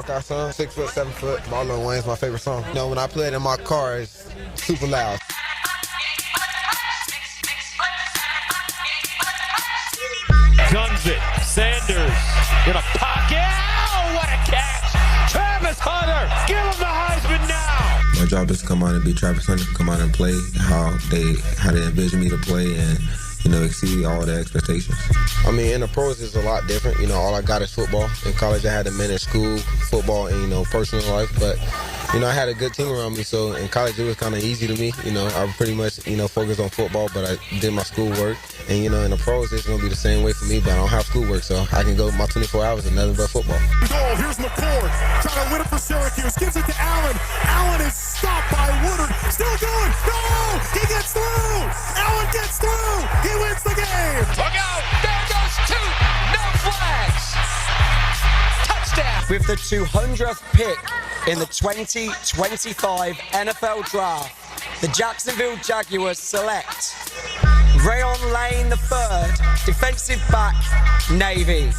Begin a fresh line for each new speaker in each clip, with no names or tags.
Walk Our Song, 6 foot, 7 foot. Marlon Wayne's my favorite song. You know, when I play it in my car, it's super loud.
Guns it. Sanders in a pocket. Oh, what a catch. Travis Hunter, give him the Heisman now.
My job is to come out and be Travis Hunter, come out and play how they envision me to play and, you know, exceed all their expectations. I mean, in the pros, it's a lot different. You know, all I got is football. In college, I had to manage school, football, and, you know, personal life. But, you know, I had a good team around me, so in college, it was kind of easy to me. You know, I pretty much, you know, focused on football, but I did my schoolwork. And, you know, in the pros, it's going to be the same way for me, but I don't have schoolwork, so I can go my 24 hours and nothing but football.
Goal, here's McCord, trying to win it for Syracuse, gives it to Allen. Allen is stopped by Woodard, still going, no! He gets through! Allen gets through! He wins the game!
Look out! There goes two! No flags! Touchdown!
With the 200th pick in the 2025 NFL Draft, the Jacksonville Jaguars select Rayon Lane III, defensive back, Navy.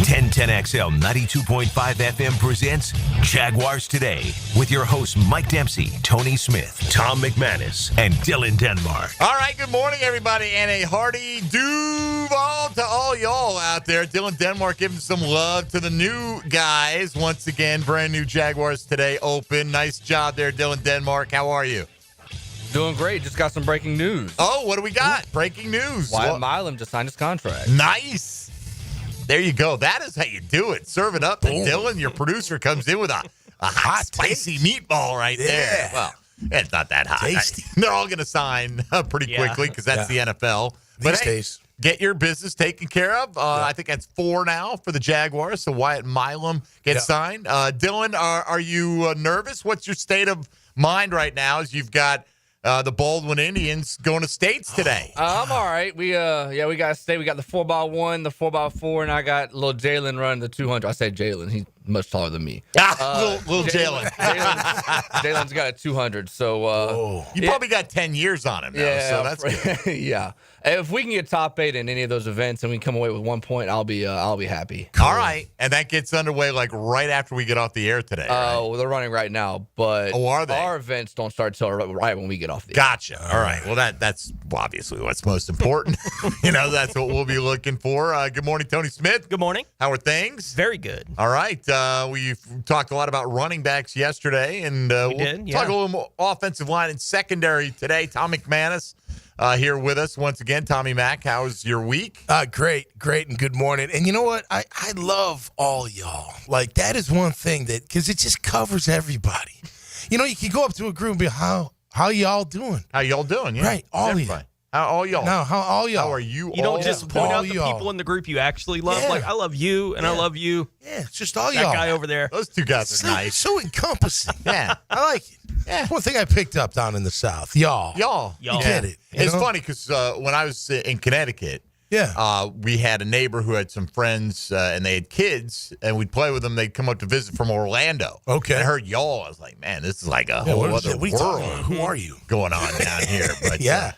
1010XL 92.5 FM presents Jaguars Today with your hosts Mike Dempsey, Tony Smith, Tom McManus, and Dylan Denmark.
All right, good morning, everybody, and a hearty Duval to all y'all out there. Dylan Denmark giving some love to the new guys. Once again, brand new Jaguars Today open. Nice job there, Dylan Denmark. How are you?
Doing great. Just got some breaking news.
Oh, what do we got? Breaking news.
Wyatt Milam just signed his contract.
Nice. There you go. That is how you do it. Serve it up. And Dylan, your producer, comes in with a hot, spicy meatball right there. Well, it's not that hot.
Tasty.
They're all going to sign pretty quickly because that's the NFL. But
These days.
Get your business taken care of. I think that's 4 now for the Jaguars. So Wyatt Milam gets signed. Dylan, are you nervous? What's your state of mind right now as you've got the Baldwin Indians going to States today?
I'm all right. We got to stay. We got the 4x1, the 4x4, and I got little Jalen running the 200. I say Jalen. He's much taller than me.
Little Jalen.
Jalen's got a 200. So
you probably got 10 years on him now, so that's good.
Yeah. If we can get top 8 in any of those events and we come away with 1 point, I'll be happy.
All right, and that gets underway like right after we get off the air today.
Well, they're running right now, but
are they?
Our events don't start till right when we get off the air.
Gotcha. All right. Well, that's obviously what's most important. That's what we'll be looking for. Good morning, Tony Smith.
Good morning.
How are things?
Very good.
All right. We've talked a lot about running backs yesterday, and we'll talk a little more offensive line and secondary today. Tom McManus here with us once again. Tommy Mack, how's your week?
Great, and good morning. And you know what? I love all y'all. Like, that is one thing that, because it just covers everybody. You know, you can go up to a group and be, how y'all doing?
How y'all doing? Yeah.
Right, all of you.
How all y'all?
No, how all y'all?
How are you?
You don't just point out the people in the group you actually love.
Yeah.
Like, I love you, and I love you.
Yeah, it's just all
That
y'all.
guy over there.
Those two guys are nice.
So encompassing.
Yeah.
I like it. Yeah. One thing I picked up down in the South. Y'all.
Y'all.
You get it.
It's funny because when I was in Connecticut, we had a neighbor who had some friends and they had kids, and we'd play with them. They'd come up to visit from Orlando.
Okay.
And I heard y'all. I was like, man, this is like a whole other world.
Who are you?
Going on down here. But
yeah.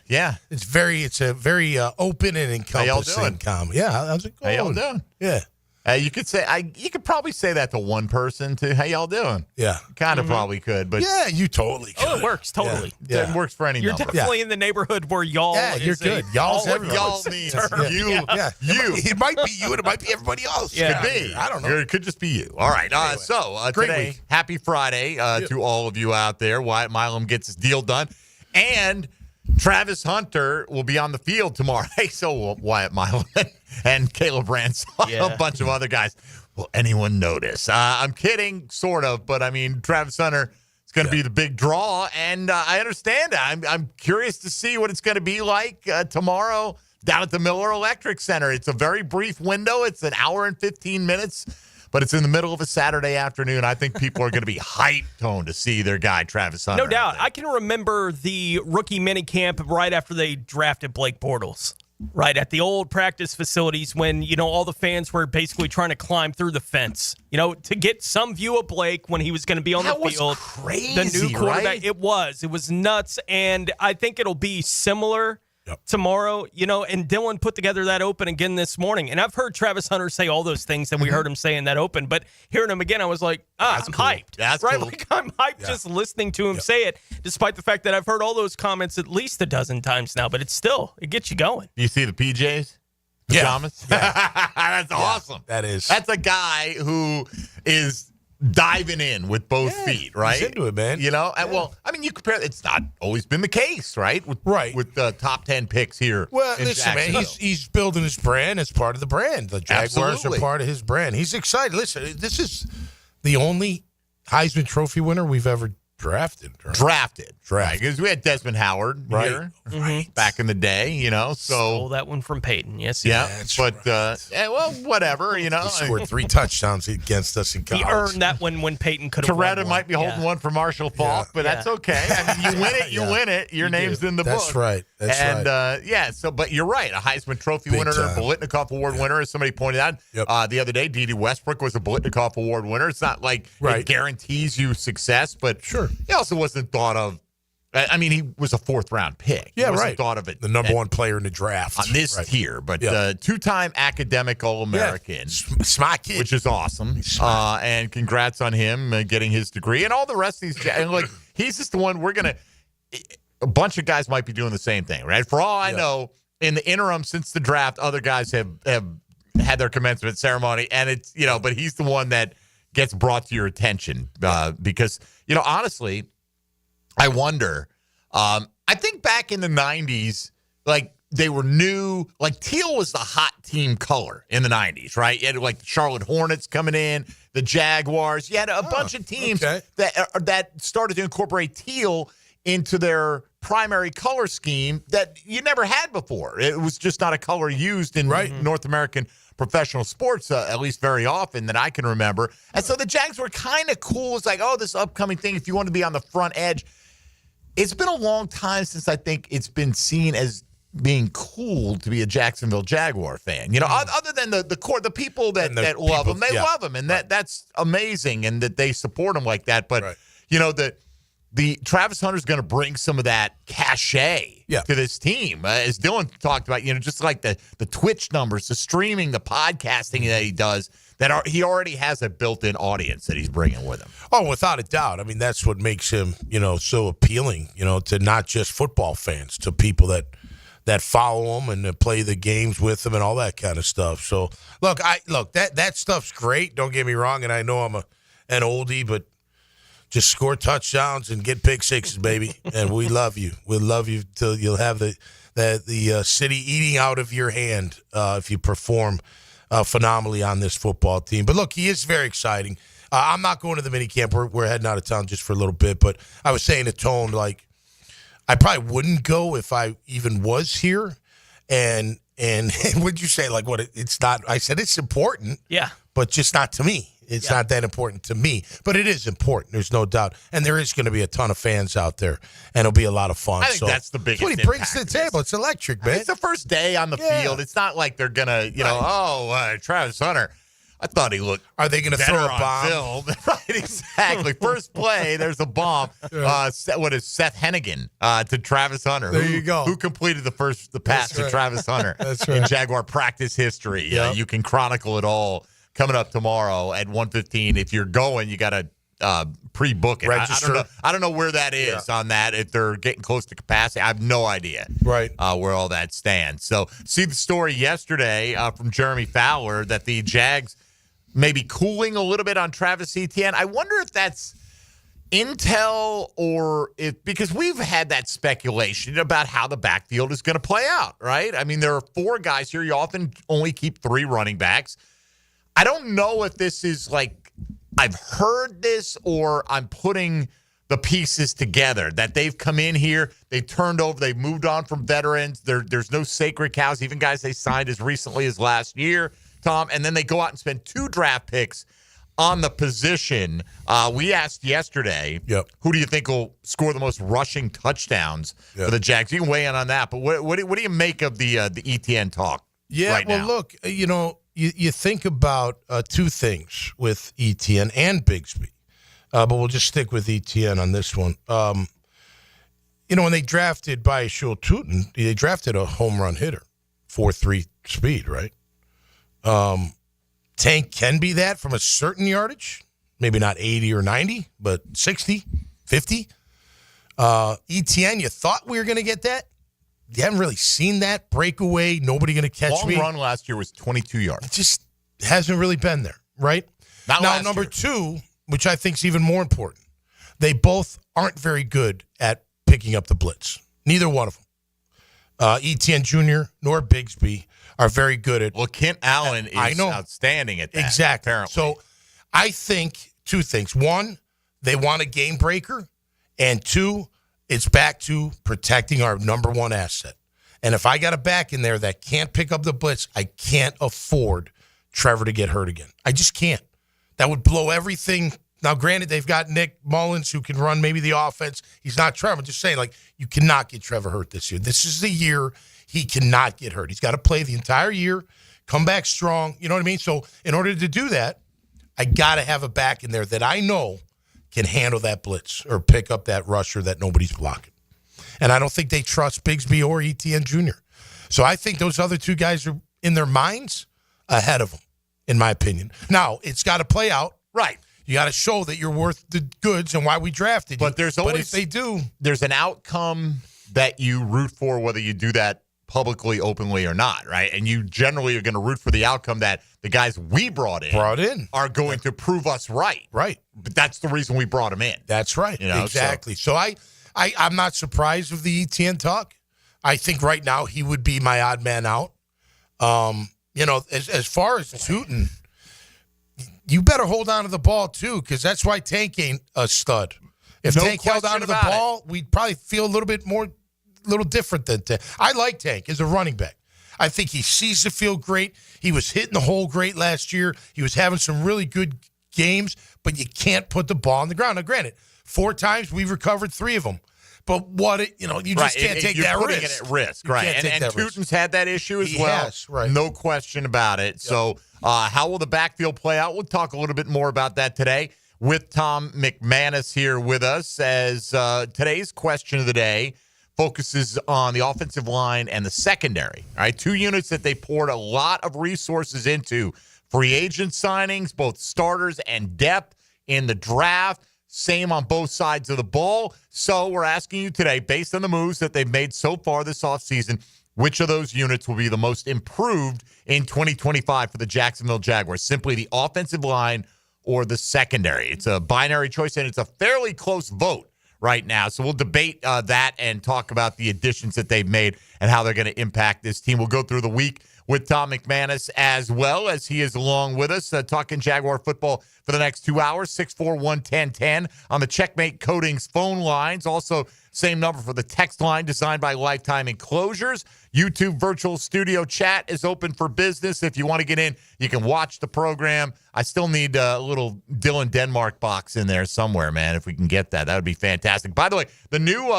It's a very open and encompassing comment. Yeah. How's it going?
How y'all doing?
Yeah.
You could probably say that to one person too. How y'all doing?
Yeah.
Kind of probably could, but
yeah, you totally could.
Oh, it works totally.
It works for any
You're
number.
definitely in the neighborhood where y'all.
Yeah, you're good. Y'all's everybody.
Y'all means you.
Yeah.
You.
It might be you, and it might be everybody else.
Yeah.
Could be.
I don't know.
It could just be you. All right.
Anyway,
So
great
today,
week.
happy Friday to all of you out there. Wyatt Milam gets his deal done, and Travis Hunter will be on the field tomorrow. Hey, so will Wyatt Milam and Caleb Ransom, a bunch of other guys. Will anyone notice? I'm kidding, sort of, but I mean, Travis Hunter is going to be the big draw, and I understand that. I'm curious to see what it's going to be like tomorrow down at the Miller Electric Center. It's a very brief window. It's an hour and 15 minutes, but it's in the middle of a Saturday afternoon. I think people are going to be hyped, Tone, to see their guy, Travis Hunter.
No doubt. I can remember the rookie minicamp right after they drafted Blake Bortles. Right at the old practice facilities when, all the fans were basically trying to climb through the fence, to get some view of Blake when he was going to be on the field.
Crazy,
the new quarterback.
right?
It was nuts. And I think it'll be similar tomorrow, and Dylan put together that open again this morning. And I've heard Travis Hunter say all those things that we heard him say in that open, but hearing him again, I was like, I'm hyped.
That's
right.
Cool.
Like, I'm hyped just listening to him say it, despite the fact that I've heard all those comments at least a dozen times now, but it gets you going.
You see the PJs? Pajamas? Yeah. That's awesome.
That is.
That's a guy who is diving in with both feet, right?
He's into it, man.
And well, I mean, you compare. It's not always been the case, right? With the top 10 picks here.
Well, listen, man, he's building his brand as part of the brand. The Jaguars are part of his brand. He's excited. Listen, this is the only Heisman Trophy winner we've ever drafted.
Right? Because we had Desmond Howard here back in the day, so
stole that one from Peyton. Yes,
whatever,
He scored 3 touchdowns against us in college.
He earned that one when Peyton could have.
Toretta might be holding one for Marshall Faulk, but that's okay. I mean, you win it. Your name's in the book.
That's right.
But you're right. A Heisman Trophy winner, a Biletnikoff Award winner, as somebody pointed out the other day. D.D. Westbrook was a Biletikoff Award winner. It's not like it guarantees you success, but he also wasn't thought of. I mean, he was a 4th-round pick.
Yeah,
he wasn't thought of it.
The number 1 player in the draft.
On this tier, but 2-time academic All-American.
Smart kid.
Which is awesome. And congrats on him getting his degree. And all the rest of these, he's just the one a bunch of guys might be doing the same thing, right? For all I know, in the interim since the draft, other guys have had their commencement ceremony. And it's, but he's the one that gets brought to your attention because, honestly, I wonder. I think back in the 90s, they were new. Teal was the hot team color in the 90s, right? You had the Charlotte Hornets coming in, the Jaguars. You had a bunch of teams that started to incorporate teal into their primary color scheme that you never had before. It was just not a color used in North American professional sports, at least very often that I can remember. And so the Jags were kind of cool. It's this upcoming thing, if you want to be on the front edge. It's been a long time since I think it's been seen as being cool to be a Jacksonville Jaguar fan. Other than the people that love them, they love them, and that's amazing, and that they support them like that. But the Travis Hunter's going to bring some of that cachet to this team, as Dylan talked about. Just like the Twitch numbers, the streaming, the podcasting that he does. He already has a built-in audience that he's bringing with him.
Oh, without a doubt. I mean, that's what makes him, so appealing, to not just football fans, to people that follow him and that play the games with him and all that kind of stuff. So, look, that stuff's great. Don't get me wrong, and I know I'm an oldie, but just score touchdowns and get pick sixes, baby. And we love you. We'll love you till you'll have the city eating out of your hand if you perform phenomenally on this football team. But look, he is very exciting. I'm not going to the minicamp. We're heading out of town just for a little bit. But I was saying to Tone, I probably wouldn't go if I even was here. And what'd you say? It's not. I said it's important.
Yeah.
But just not to me. It's not that important to me, but it is important. There's no doubt. And there is going to be a ton of fans out there, and it'll be a lot of fun.
I think that's the biggest
what he brings to the table. It's electric, man.
It's the first day on the field. It's not like they're going to, Travis Hunter. I thought he looked.
Are they going to throw a bomb?
Right, exactly. First play, there's a bomb. What is Seth Hennigan to Travis Hunter?
There you go.
Who completed the pass to Travis Hunter in Jaguar practice history? You can chronicle it all. Coming up tomorrow at 1:15. If you're going, you got to pre-book it.
Register.
I don't know where that is on that. If they're getting close to capacity, I have no idea.
Right.
Where all that stands. So, see the story yesterday from Jeremy Fowler that the Jags may be cooling a little bit on Travis Etienne. I wonder if that's intel or because we've had that speculation about how the backfield is going to play out, right? I mean, there are 4 guys here. You often only keep 3 running backs. I don't know if this is I've heard this or I'm putting the pieces together that they've come in here, they've turned over, they've moved on from veterans. There's no sacred cows, even guys they signed as recently as last year, Tom, and then they go out and spend 2 draft picks on the position. We asked yesterday, who do you think will score the most rushing touchdowns for the Jags? You can weigh in on that, but what do you make of the ETN talk right now?
Look, you think about 2 things with ETN and Bigsby, but we'll just stick with ETN on this one. when they drafted Baishul Tootin, they drafted a home run hitter, 4.3 speed, right? Tank can be that from a certain yardage, maybe not 80 or 90, but 60, 50. ETN, you thought we were going to get that? You haven't really seen that breakaway. Nobody going to catch me.
Long run last year was 22 yards.
It just hasn't really been there, right? Now, number two, which I think is even more important, they both aren't very good at picking up the blitz. Neither one of them. ETN Jr. nor Bigsby are very good at.
Well, Kent Allen is outstanding at that.
Exactly.
Apparently.
So I think two things. One, they want a game breaker. And two, it's back to protecting our number one asset. And if I got a back in there that can't pick up the blitz, I can't afford Trevor to get hurt again. I just can't. That would blow everything. Now, granted, they've got Nick Mullins who can run maybe the offense. He's not Trevor. I'm just saying, you cannot get Trevor hurt this year. This is the year he cannot get hurt. He's got to play the entire year, come back strong. You know what I mean? So in order to do that, I got to have a back in there that I know can handle that blitz or pick up that rusher that nobody's blocking. And I don't think they trust Bigsby or ETN Jr. So I think those other two guys are in their minds ahead of them, in my opinion. Now, it's got to play out.
Right.
You got to show that you're worth the goods and why we drafted you.
But there's always,
if they do,
there's an outcome that you root for, whether you do that publicly, openly, or not, right? And you generally are going to root for the outcome that the guys we brought in are going to prove us right.
Right.
But that's the reason we brought them in.
That's right. Exactly. So I'm not surprised with the ETN talk. I think right now he would be my odd man out. As far as Tootin, you better hold on to the ball, too, because that's why Tank ain't a stud. If Tank held on to the ball, we'd probably feel a little different than Tank. I like Tank as a running back. I think he sees the field great. He was hitting the hole great last year. He was having some really good games, but you can't put the ball on the ground. Now, granted, 4 times we've recovered 3 of them. But you just can't take that risk.
It at risk, right? And Tootin's had that issue as well.
Yes, right.
No question about it. Yep. So how will the backfield play out? We'll talk a little bit more about that today with Tom McManus here with us, as today's question of the day focuses on the offensive line and the secondary. All right, 2 units that they poured a lot of resources into. Free agent signings, both starters and depth in the draft. Same on both sides of the ball. So we're asking you today, based on the moves that they've made so far this offseason, which of those units will be the most improved in 2025 for the Jacksonville Jaguars? Simply the offensive line or the secondary. It's a binary choice, and it's a fairly close vote right now. So we'll debate that and talk about the additions that they've made and how they're going to impact this team. We'll go through the week with Tom McManus as well, as he is along with us, talking Jaguar football for the next 2 hours, 641-1010 on the Checkmate Coatings phone lines. Also, same number for the text line designed by Lifetime Enclosures. YouTube virtual studio chat is open for business. If you want to get in, you can watch the program. I still need a little Dylan Denmark box in there somewhere, man. If we can get that, that would be fantastic. By the way, the new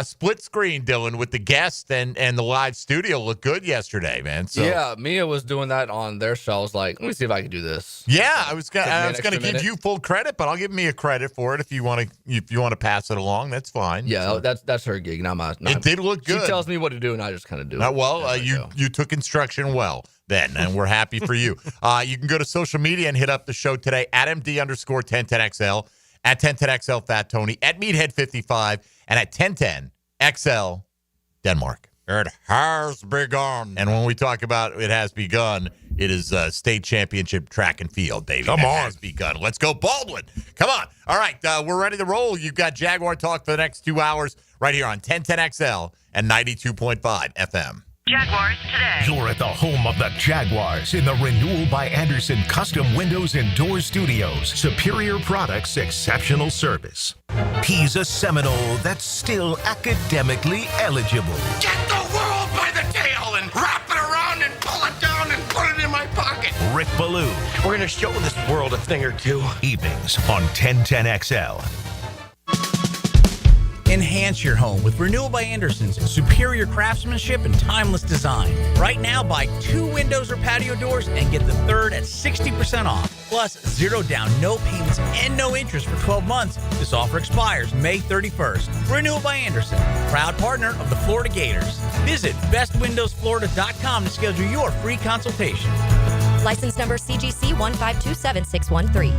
split screen, Dylan, with the guest and the live studio looked good yesterday, man. So
yeah, Mia was doing that on their show. I was like, let me see if I can do this.
Yeah, I was gonna give you full credit, but I'll give Mia credit for it if you want to pass it along. That's fine.
Yeah, so that's her gig, not mine.
It did look good.
She tells me what to do, and I just kind of do it.
You took instruction well then, and we're happy for you. You can go to social media and hit up the show today at MD_1010XL, at 1010XL Fat Tony, at Meathead55, and at 1010XL Denmark. It has begun. And when we talk about it has begun, it is state championship track and field, baby.
Come on.
It has begun. Let's go, Baldwin. Come on. All right, we're ready to roll. You've got Jaguar Talk for the next 2 hours right here on 1010XL and 92.5 FM.
Jaguars Today. You're at the home of the Jaguars in the Renewal by Anderson Custom Windows and Doors Studios. Superior products, exceptional service. He's a Seminole that's still academically eligible.
Get the world by the tail and wrap it around and pull it down and put it in my pocket.
Rick Ballou.
We're going to show this world a thing or two.
Evenings on 1010XL.
Enhance your home with Renewal by Anderson's superior craftsmanship and timeless design. Right now, buy 2 windows or patio doors and get the third at 60% off. Plus, 0 down, no payments, and no interest for 12 months. This offer expires May 31st. Renewal by Anderson, proud partner of the Florida Gators. Visit bestwindowsflorida.com to schedule your free consultation.
License number CGC 1527613.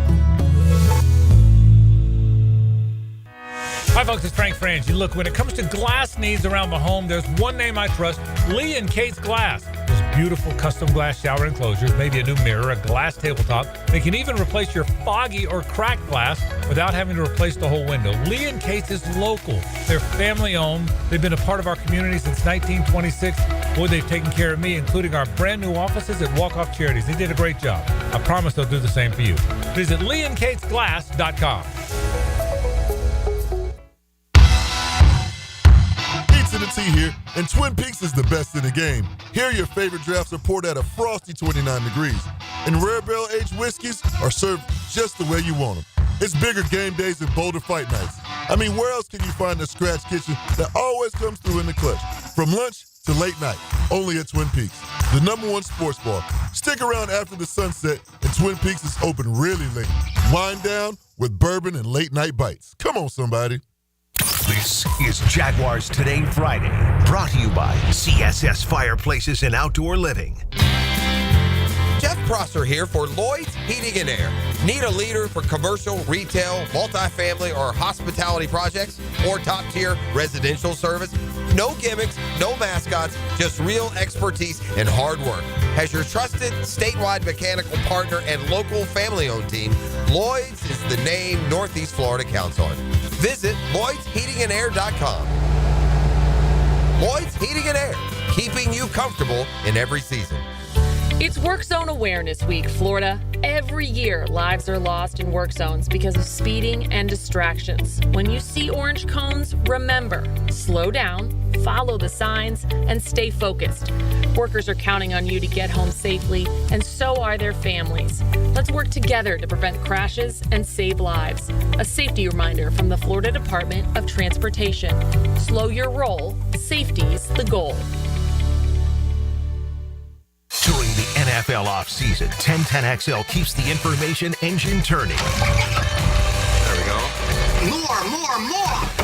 Hi, folks. It's Frank Frangie. Look, when it comes to glass needs around the home, there's one name I trust, Lee & Kate's Glass. Those beautiful custom glass shower enclosures, maybe a new mirror, a glass tabletop. They can even replace your foggy or cracked glass without having to replace the whole window. Lee & Kate's is local. They're family-owned. They've been a part of our community since 1926. Boy, they've taken care of me, including our brand-new offices at Walk-Off Charities. They did a great job. I promise they'll do the same for you. Visit leeandkatesglass.com.
To the T here, and Twin Peaks is the best in the game. Here, your favorite drafts are poured at a frosty 29 degrees, and rare barrel-aged whiskeys are served just the way you want them. It's bigger game days and bolder fight nights. I mean, where else can you find a scratch kitchen that always comes through in the clutch? From lunch to late night, only at Twin Peaks, the #1 sports bar. Stick around after the sunset, and Twin Peaks is open really late. Wind down with bourbon and late-night bites. Come on, somebody.
This is Jaguars Today Friday, brought to you by CSS Fireplaces and Outdoor Living.
Jeff Prosser here for Lloyd's Heating and Air. Need a leader for commercial, retail, multifamily, or hospitality projects? Or top-tier residential service? No gimmicks, no mascots, just real expertise and hard work. As your trusted statewide mechanical partner and local family-owned team, Lloyd's is the name Northeast Florida counts on. Visit LloydsHeatingandAir.com. Lloyd's Heating and Air, keeping you comfortable in every season.
It's Work Zone Awareness Week, Florida. Every year, lives are lost in work zones because of speeding and distractions. When you see orange cones, remember, slow down, follow the signs, and stay focused. Workers are counting on you to get home safely, and so are their families. Let's work together to prevent crashes and save lives. A safety reminder from the Florida Department of Transportation. Slow your roll. Safety's the goal.
During the NFL offseason, 1010XL keeps the information engine turning.
There we go. More.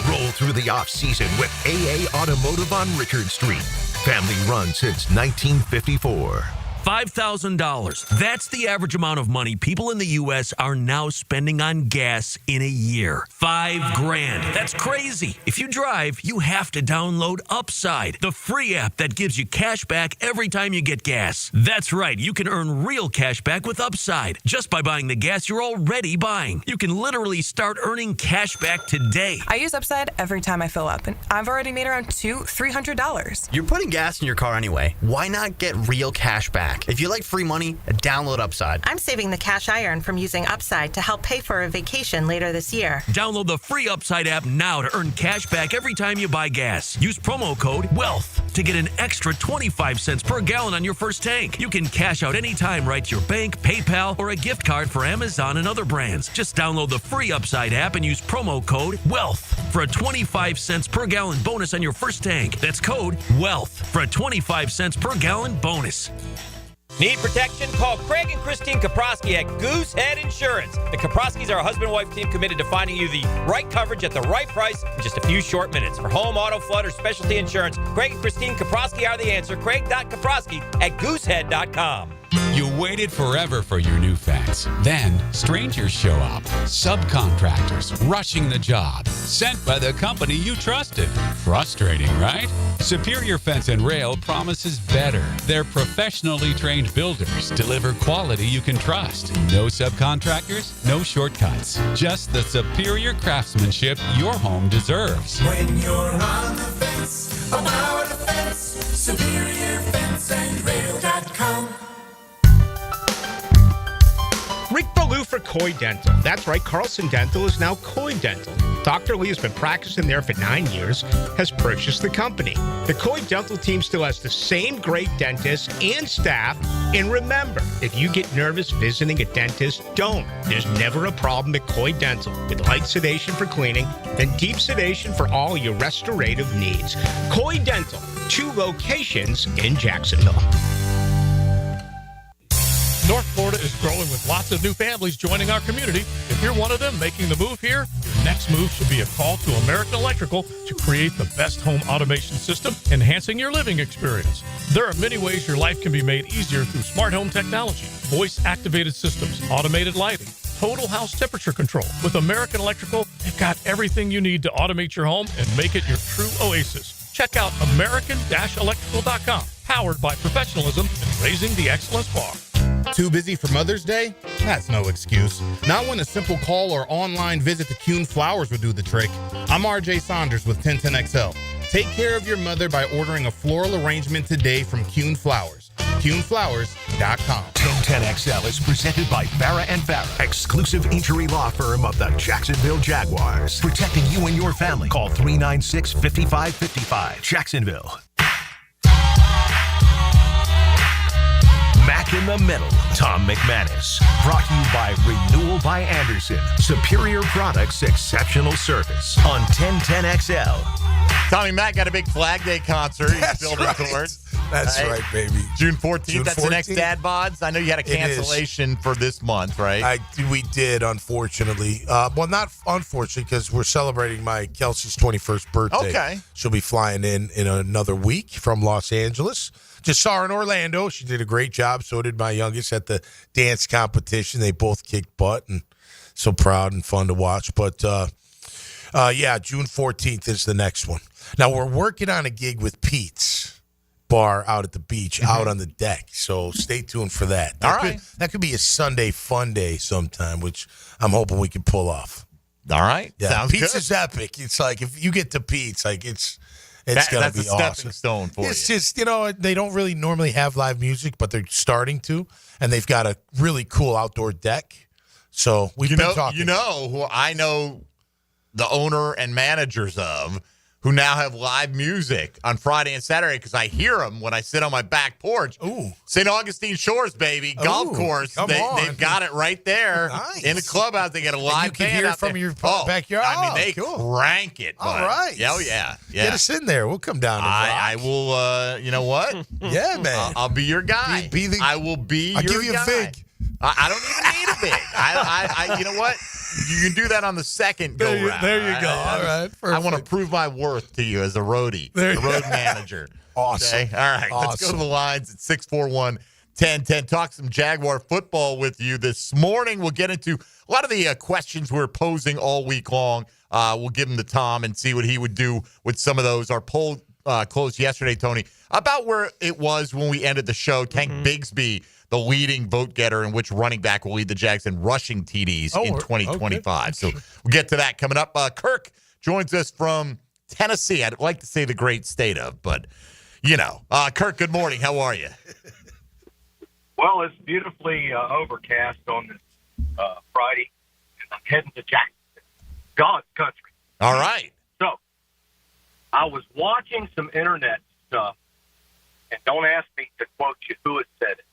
Roll through the offseason with AA Automotive on Richard Street. Family run since 1954.
$5,000. That's the average amount of money people in the U.S. are now spending on gas in a year. $5,000. That's crazy. If you drive, you have to download Upside, the free app that gives you cash back every time you get gas. That's right. You can earn real cash back with Upside just by buying the gas you're already buying. You can literally start earning cash back today.
I use Upside every time I fill up, and I've already made around $300.
You're putting gas in your car anyway. Why not get real cash back? If you like free money, download Upside.
I'm saving the cash I earn from using Upside to help pay for a vacation later this year.
Download the free Upside app now to earn cash back every time you buy gas. Use promo code WEALTH to get an extra 25 cents per gallon on your first tank. You can cash out anytime right to your bank, PayPal, or a gift card for Amazon and other brands. Just download the free Upside app and use promo code WEALTH for a 25 cents per gallon bonus on your first tank. That's code WEALTH for a 25 cents per gallon bonus.
Need protection? Call Craig and Christine Kaprosky at Goosehead Insurance. The Kaproskys are a husband-wife team committed to finding you the right coverage at the right price in just a few short minutes. For home, auto, flood, or specialty insurance, Craig and Christine Kaprosky are the answer. Craig.Kaprosky at Goosehead.com.
You waited forever for your new fence. Then, strangers show up. Subcontractors rushing the job. Sent by the company you trusted. Frustrating, right? Superior Fence and Rail promises better. Their professionally trained builders deliver quality you can trust. No subcontractors, no shortcuts. Just the superior craftsmanship your home deserves.
When you're on the fence, about the fence, SuperiorFenceandRail.com.
Rick Ballou for Coy Dental. That's right, Carlson Dental is now Coy Dental.
Dr. Lee has been practicing there for 9 years, has purchased the company. The Coy Dental team still has the same great dentists and staff. And remember, if you get nervous visiting a dentist, don't. There's never a problem at Coy Dental. With light sedation for cleaning and deep sedation for all your restorative needs. Coy Dental, 2 locations in Jacksonville.
North Florida is growing with lots of new families joining our community. If you're one of them making the move here, your next move should be a call to American Electrical to create the best home automation system, enhancing your living experience. There are many ways your life can be made easier through smart home technology, voice-activated systems, automated lighting, total house temperature control. With American Electrical, they've got everything you need to automate your home and make it your true oasis. Check out American-Electrical.com, powered by professionalism and raising the excellence bar.
Too busy for Mother's Day? That's no excuse. Not when a simple call or online visit to Kuhn Flowers would do the trick. I'm RJ Saunders with 1010XL. Take care of your mother by ordering a floral arrangement today from Kuhn Flowers. KuhnFlowers.com.
1010XL is presented by Farah & Farah, exclusive injury law firm of the Jacksonville Jaguars. Protecting you and your family. Call 396-5555. Jacksonville. Mac in the Middle, Tom McManus. Brought to you by Renewal by Anderson. Superior products, exceptional service. On 1010XL.
Tommy Mack got a big Flag Day concert he's building towards.
That's right, baby.
June 14th.
June
That's the next
14th?
Dad Bods. I know you had a cancellation for this month, right?
We did, unfortunately. Well, not unfortunately, because we're celebrating my Kelsey's 21st birthday.
Okay.
She'll be flying in another week from Los Angeles. Just saw her in Orlando. She did a great job. So did my youngest at the dance competition. They both kicked butt and so proud and fun to watch. But, yeah, June 14th is the next one. Now, we're working on a gig with Pete's Bar out at the beach, out on the deck. So stay tuned for that. That could be a Sunday fun day sometime, which I'm hoping we can pull off.
All right.
Yeah,
Sounds
Pete's
good.
is epic. It's like if you get to Pete's, like it's going to
That's
be
a stepping
awesome.
stone for
It's
you.
just, they don't really normally have live music, but they're starting to. And they've got a really cool outdoor deck. So we've been talking.
You know who I know the owner and managers of who now have live music on Friday and Saturday because I hear them when I sit on my back porch.
Ooh.
St. Augustine Shores, baby. Golf course. They've got it right there in the clubhouse. They get a live
you can
band
hear it
out
from
there.
your backyard.
I mean, they
cool.
crank it.
All
bud.
right.
Oh, yeah.
Get us in there. We'll come down and
I will, you know what?
Yeah, man.
I'll be your guy. I will be
I'll
your
give you
guy.
a fig.
I don't even need a big. I you know what? You can do that on the second go round.
There you go. All right.
I want to prove my worth to you as a roadie, a road manager.
Awesome.
Okay? All right. Let's go to the lines at 641-1010. Talk some Jaguar football with you this morning. We'll get into a lot of the questions we're posing all week long. We'll give them to Tom and see what he would do with some of those. Our poll closed yesterday, Tony, about where it was when we ended the show. Tank Bigsby, the leading vote getter, in which running back will lead the Jags in rushing TDs in 2025. Okay. So we'll get to that coming up. Kirk joins us from Tennessee. I'd like to say the great state of, but, Kirk, good morning. How are you?
Well, it's beautifully overcast on this Friday, and I'm heading to Jacksonville, God's country.
All right.
So I was watching some internet stuff, and don't ask me to quote you who had said it.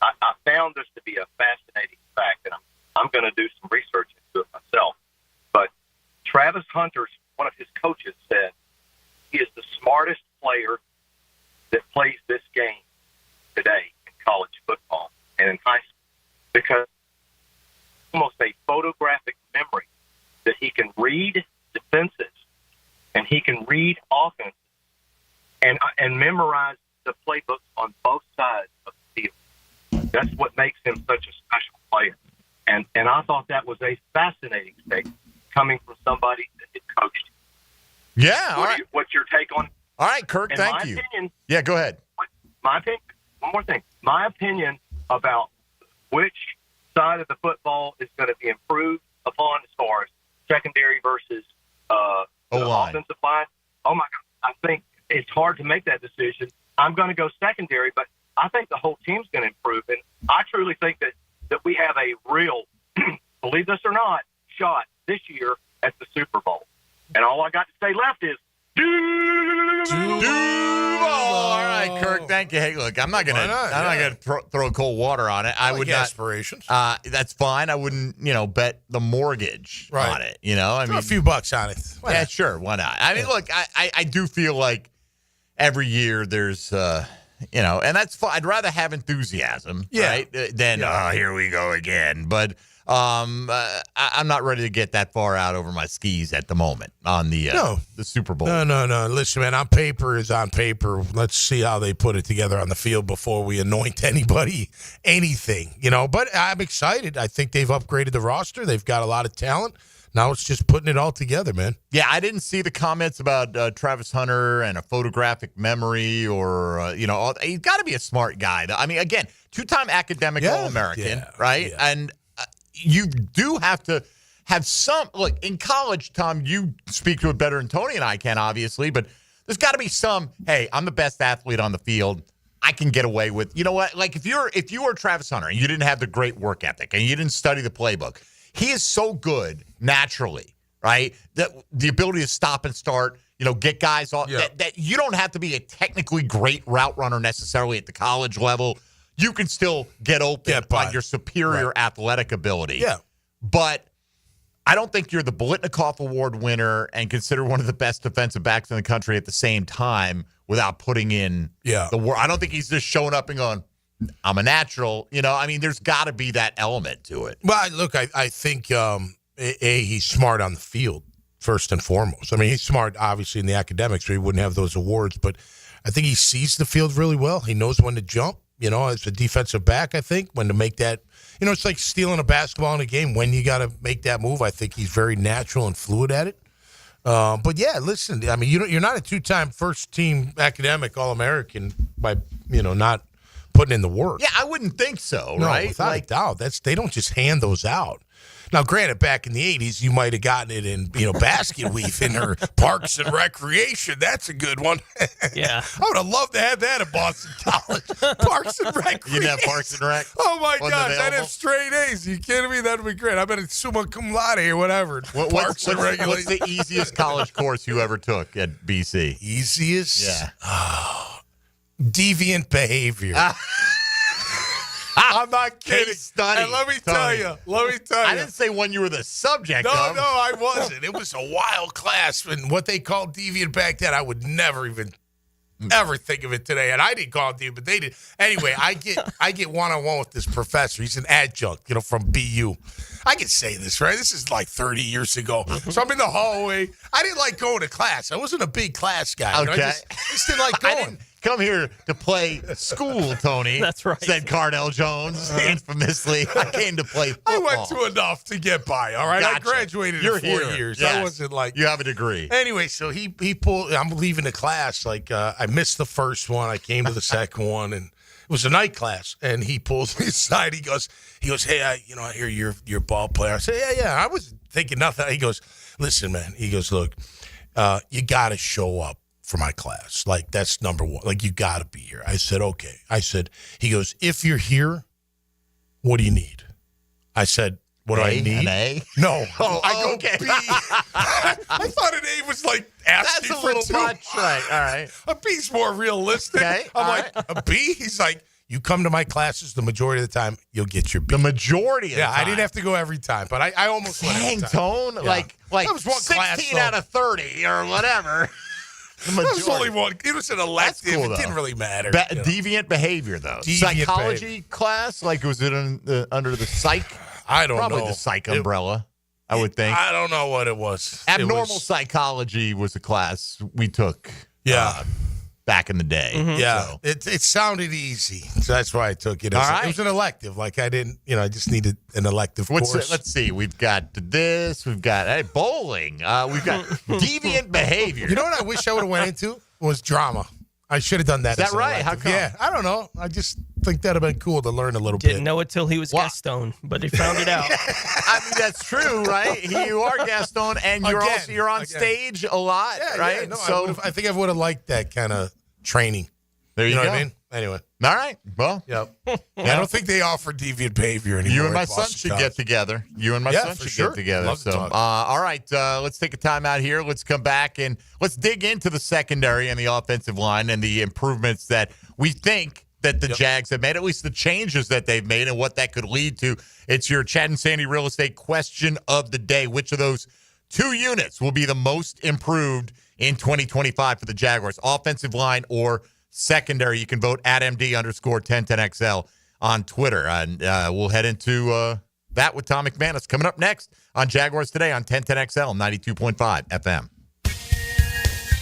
I found this to be a fascinating fact, and I'm going to do some research into it myself. But Travis Hunter's, one of his coaches, said he is the smartest player that plays this game today in college football and in high school, because almost a photographic memory that he can read defenses and he can read offenses and memorize the playbooks on both sides of the field. That's what makes him such a special player. And I thought that was a fascinating statement coming from somebody that had coached.
Yeah.
What's your take on it?
All right, Kirk, thank you. Yeah, go ahead.
My opinion, one more thing. My opinion about which side of the football is going to be improved upon as far as secondary versus offensive line. Oh, my God. I think it's hard to make that decision. I'm going to go secondary, but I think the whole team's going to improve. And I truly think that we have a real, believe this or not, shot this year at the Super Bowl.
hey, look, I'm not gonna throw cold water on it. I would not.
Aspirations.
That's fine. I wouldn't, bet the mortgage on it. I mean,
a few bucks on it.
Why not? Sure. Why not? I mean, look, I do feel like every year there's, and that's fine. I'd rather have enthusiasm, right, than here we go again. But I'm not ready to get that far out over my skis at the moment on the Super Bowl.
No. Listen, man, on paper is on paper. Let's see how they put it together on the field before we anoint anybody, anything, But I'm excited. I think they've upgraded the roster. They've got a lot of talent. Now it's just putting it all together, man.
Yeah, I didn't see the comments about Travis Hunter and a photographic memory or, he's got to be a smart guy. I mean, again, 2-time academic All-American, right? Yeah. And you do have to have some – look, in college, Tom, you speak to it better than Tony and I can, obviously, but there's got to be some, hey, I'm the best athlete on the field. I can get away with – you know what? Like if you were Travis Hunter and you didn't have the great work ethic and you didn't study the playbook, he is so good naturally, right, that the ability to stop and start, get guys off, that you don't have to be a technically great route runner necessarily at the college level. You can still get open on your superior athletic ability. Yeah. But I don't think you're the Biletnikoff Award winner and considered one of the best defensive backs in the country at the same time without putting in the work. I don't think he's just showing up and going, I'm a natural. I mean, there's got to be that element to it.
Well, look, I think, he's smart on the field, first and foremost. I mean, he's smart, obviously, in the academics, or he wouldn't have those awards. But I think he sees the field really well. He knows when to jump. As a defensive back, I think, when to make that, it's like stealing a basketball in a game. When you got to make that move, I think he's very natural and fluid at it. But, yeah, listen, I mean, you're not a 2-time first-team academic All-American by, not putting in the work.
Yeah, I wouldn't think so,
no,
right?
Without a doubt. They don't just hand those out. Now, granted, back in the 80s, you might have gotten it in, basket weave in her Parks and Recreation. That's a good one.
Yeah.
I would have loved to have that at Boston College. Parks and Recreation.
You didn't have Parks and Rec?
Oh, my gosh. I'd have straight A's. Are you kidding me? That would be great. I bet it's summa cum laude or whatever.
What's the easiest college course you ever took at BC?
Easiest?
Yeah.
Oh, deviant behavior. I'm not kidding.
Study,
and let me tell you.
I didn't say when you were the subject of.
No, I wasn't. It was a wild class. And what they called deviant back then, I would never even ever think of it today. And I didn't call it deviant, but they did. Anyway, I get one-on-one with this professor. He's an adjunct, from BU. I can say this, right? This is like 30 years ago. So I'm in the hallway. I didn't like going to class. I wasn't a big class guy.
Okay.
I just didn't like going.
I didn't come here to play school, Tony.
That's right.
Said Cardell Jones infamously. I came to play football.
I went to enough to get by, all right?
Gotcha.
I graduated
You're
in 4
here.
years.
Yes.
I wasn't like...
You have a degree.
Anyway, so he pulled... I'm leaving the class. I missed the first one. I came to the second one, and it was a night class. And he pulls me aside. He goes, hey, I hear you're a ball player. I said, yeah. I was thinking nothing. He goes, listen, man. He goes, look, you got to show up for my class. That's number one. You got to be here. I said, okay. He goes, if you're here, what do you need? I said, what do I need?
An A?
No.
I go,
okay. B. I thought an A was asking
That's a little
for
much. Right. All right.
A B's more realistic.
Okay.
I'm like, a B? He's like, you come to my classes the majority of the time, you'll get your B.
The majority of the time?
Yeah, I didn't have to go every time, but I almost went every time.
Tone?
Yeah.
Like
that was one
16
class,
out of 30 or whatever.
That was only one. It was an elective.
Cool,
it didn't really matter.
Deviant behavior, though. Psychology class? Was it under the psych?
I don't know.
Probably the psych umbrella, I would think.
I don't know what it was.
Abnormal psychology was a class we took back in the day.
Mm-hmm. Yeah. So. It sounded easy. So that's why I took it. All right. It was an elective. I just needed an elective course.
Let's see. We've got this. We've got bowling. We've got deviant behavior.
You know what I wish I would have went into? Was drama. I should have done that.
Is that right? How come?
Yeah, I don't know. I just think that would have been cool to learn a little
bit. Didn't know it till he was Gaston, but he found it out.
I mean, that's true, right? You are Gaston, and you're on stage a lot, right?
Yeah, no, I think I would have liked that kind of training.
There you go.
What I mean? Anyway.
All right. Well,
yep. I don't think they offer deviant behavior anymore.
You and my son should get together. Get together.
Love to talk.
All right. Let's take a time out here. Let's come back and let's dig into the secondary and the offensive line and the improvements that we think that the Jags have made, at least the changes that they've made and what that could lead to. It's your Chad and Sandy Real Estate question of the day. Which of those two units will be the most improved in 2025 for the Jaguars, offensive line or secondary? You can vote at MD_1010XL on Twitter. And we'll head into that with Tom McManus coming up next on Jaguars Today on 1010XL 92.5 FM.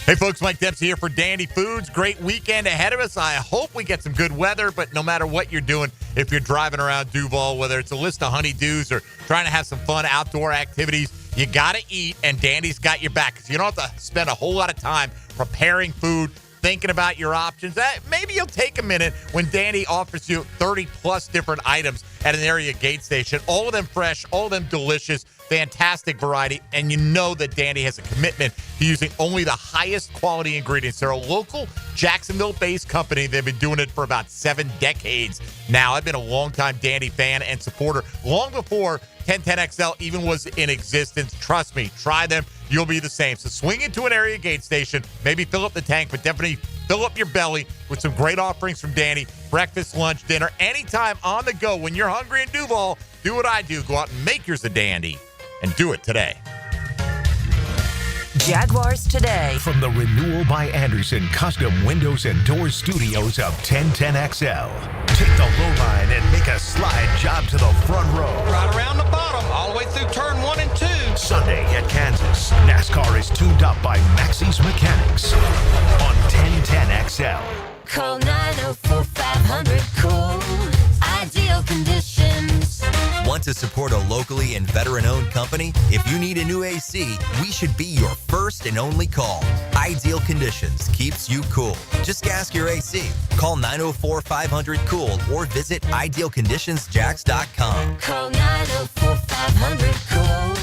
Hey, folks, Mike Dempsey here for Dandy Foods. Great weekend ahead of us. I hope we get some good weather, but no matter what you're doing, if you're driving around Duval, whether it's a list of honeydews or trying to have some fun outdoor activities, you got to eat, and Dandy's got your back because you don't have to spend a whole lot of time preparing food, thinking about your options. Maybe you'll take a minute when Dandy offers you 30-plus different items at an area gate station, all of them fresh, all of them delicious, fantastic variety, and you know that Dandy has a commitment to using only the highest quality ingredients. They're a local Jacksonville-based company. They've been doing it for about 7 decades now. I've been a longtime Dandy fan and supporter long before 1010XL even was in existence. Trust me, try them. You'll be the same. So swing into an area gate station, maybe fill up the tank, but definitely fill up your belly with some great offerings from Dandy. Breakfast, lunch, dinner, anytime on the go. When you're hungry in Duval, do what I do. Go out and make yours a Dandy. And do it today.
Jaguars Today.
From the Renewal by Anderson Custom Windows and Doors Studios of 1010XL. Take the low line and make a slide job to the front row.
Right around the bottom, all the way through turn 1 and 2.
Sunday at Kansas, NASCAR is tuned up by Maxie's Mechanics on 1010XL.
Call 904-500-COOL. Ideal conditions.
Want to support a locally and veteran-owned company? If you need a new AC, we should be your first and only call. Ideal Conditions keeps you cool. Just ask your AC. Call 904-500-COOL or visit idealconditionsjacks.com.
Call 904-500-COOL.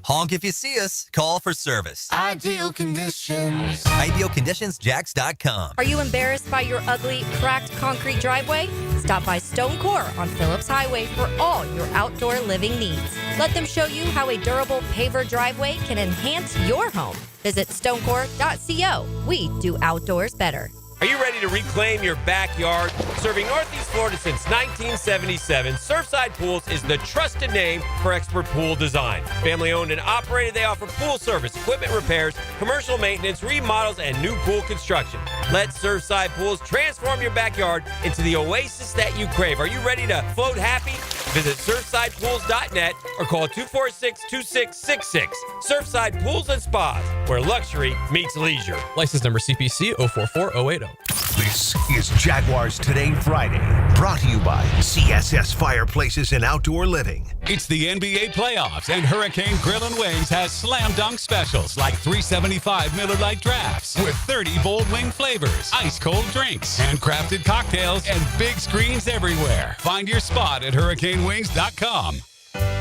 Honk if you see us. Call for service.
Ideal Conditions.
Idealconditionsjacks.com.
Are you embarrassed by your ugly, cracked concrete driveway? Stop by Stone Core on Phillips Highway for all your outdoor living needs. Let them show you how a durable paver driveway can enhance your home. Visit stonecore.co. We do outdoors better.
Are you ready to reclaim your backyard? Serving Northeast Florida since 1977, Surfside Pools is the trusted name for expert pool design. Family owned and operated, they offer pool service, equipment repairs, commercial maintenance, remodels, and new pool construction. Let Surfside Pools transform your backyard into the oasis that you crave. Are you ready to float happy? Visit surfsidepools.net or call 246-2666. Surfside Pools and Spas, where luxury meets leisure.
License number CPC 044080.
This is Jaguars Today Friday, brought to you by CSS Fireplaces and Outdoor Living.
It's the NBA playoffs, and Hurricane Grill and Wings has slam dunk specials like $3.75 Miller Lite drafts with 30 bold wing flavors, ice cold drinks, handcrafted cocktails, and big screens everywhere. Find your spot at hurricanewings.com.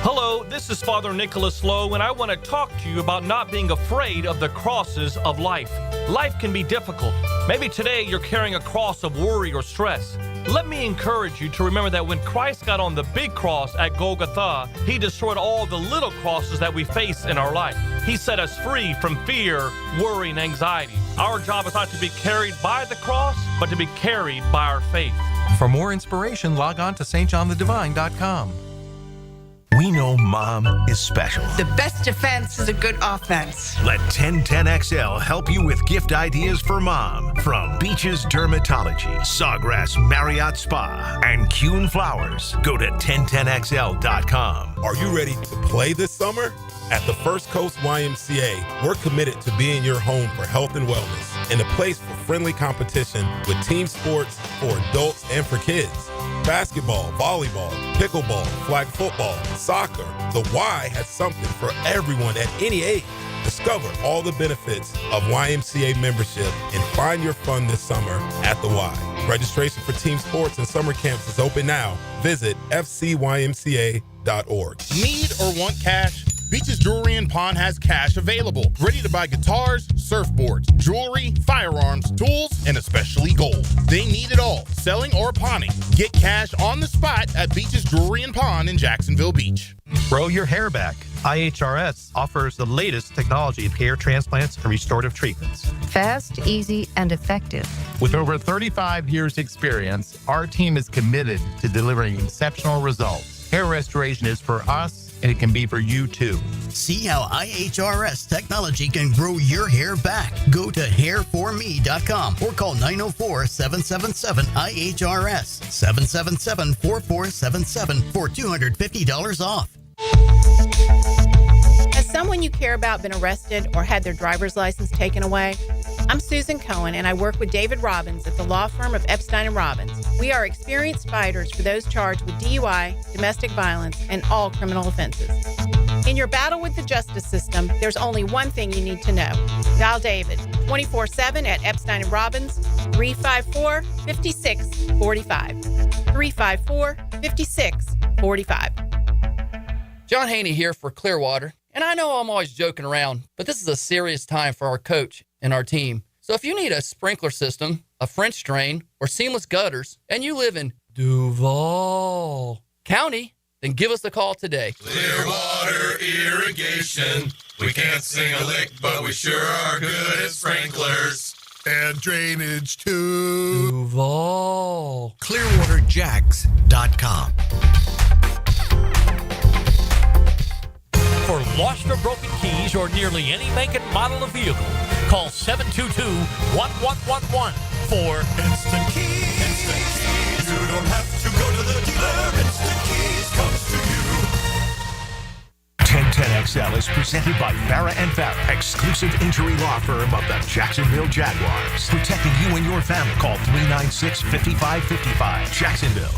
Hello, this is Father Nicholas Lowe, and I want to talk to you about not being afraid of the crosses of life. Life can be difficult. Maybe today you're carrying a cross of worry or stress. Let me encourage you to remember that when Christ got on the big cross at Golgotha, he destroyed all the little crosses that we face in our life. He set us free from fear, worry, and anxiety. Our job is not to be carried by the cross, but to be carried by our faith.
For more inspiration, log on to stjohnthedivine.com.
We know Mom is special.
The best defense is a good offense.
Let 1010XL help you with gift ideas for Mom from Beaches Dermatology, Sawgrass Marriott Spa, and Kuhn Flowers. Go to 1010XL.com.
Are you ready to play this summer? At the First Coast YMCA, we're committed to being your home for health and wellness and a place for friendly competition with team sports for adults and for kids. Basketball, volleyball, pickleball, flag football, soccer. The Y has something for everyone at any age. Discover all the benefits of YMCA membership and find your fun this summer at the Y. Registration for team sports and summer camps is open now. Visit fcymca.org.
Need or want cash? Beach's Jewelry and Pawn has cash available, ready to buy guitars, surfboards, jewelry, firearms, tools, and especially gold. They need it all, selling or pawning. Get cash on the spot at Beach's Jewelry and Pawn in Jacksonville Beach.
Grow your hair back. IHRS offers the latest technology of hair transplants and restorative treatments.
Fast, easy, and effective.
With over 35 years experience, our team is committed to delivering exceptional results. Hair restoration is for us, and it can be for you too.
See how IHRS technology can grow your hair back. Go to hairforme.com or call 904-777-IHRS, 777-4477 for $250 off.
Has someone you care about been arrested or had their driver's license taken away? I'm Susan Cohen, and I work with David Robbins at the law firm of Epstein & Robbins. We are experienced fighters for those charged with DUI, domestic violence, and all criminal offenses. In your battle with the justice system, there's only one thing you need to know. Dial David 24/7 at Epstein & Robbins, 354-5645. 354-5645.
John Haney here for Clearwater. And I know I'm always joking around, but this is a serious time for our coach and our team. So if you need a sprinkler system, a French drain, or seamless gutters, and you live in Duval County, then give us a call today.
Clearwater Irrigation. We can't sing a lick, but we sure are good at sprinklers. And drainage too.
Duval.
ClearwaterJags.com.
For lost or broken keys or nearly any make and model of vehicle, call 722-1111 for
Instant Keys. Instant Keys. You don't have to go to the dealer. Instant Keys comes to you.
1010XL is presented by Farah and Farah, exclusive injury law firm of the Jacksonville Jaguars. Protecting you and your family. Call 396-5555. Jacksonville.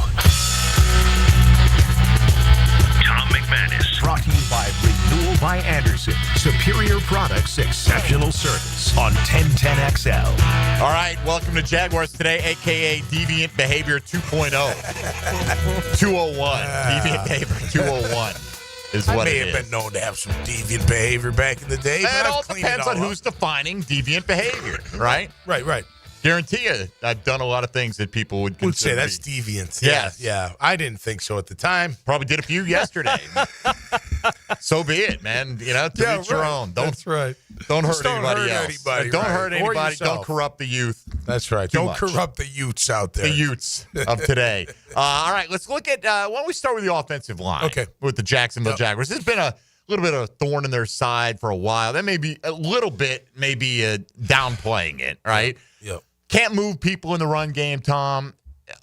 Tom McManus. Brought to you by Renewal by Anderson. Superior products, exceptional service on 1010XL.
All right, welcome to Jaguars Today, a.k.a. Deviant Behavior 2.0. 201. Deviant Behavior 201 is what it is.
I may have been known to have some deviant behavior back in the day.
It all depends on who's defining deviant behavior, right?
Right.
Guarantee you, I've done a lot of things that people would
say that's deviant. Yeah. I didn't think so at the time.
Probably did a few yesterday. So be it, man. You know, to each your own.
That's right.
Don't hurt anybody else. Don't hurt anybody. Don't corrupt the youth.
That's right. Don't corrupt the youths out there.
The youths of today. All right, let's look at, why don't we start with the offensive line with the Jacksonville Jaguars. It's been a little bit of a thorn in their side for a while. That may be a little bit, maybe downplaying it, right?
Yep.
Can't move people in the run game, Tom.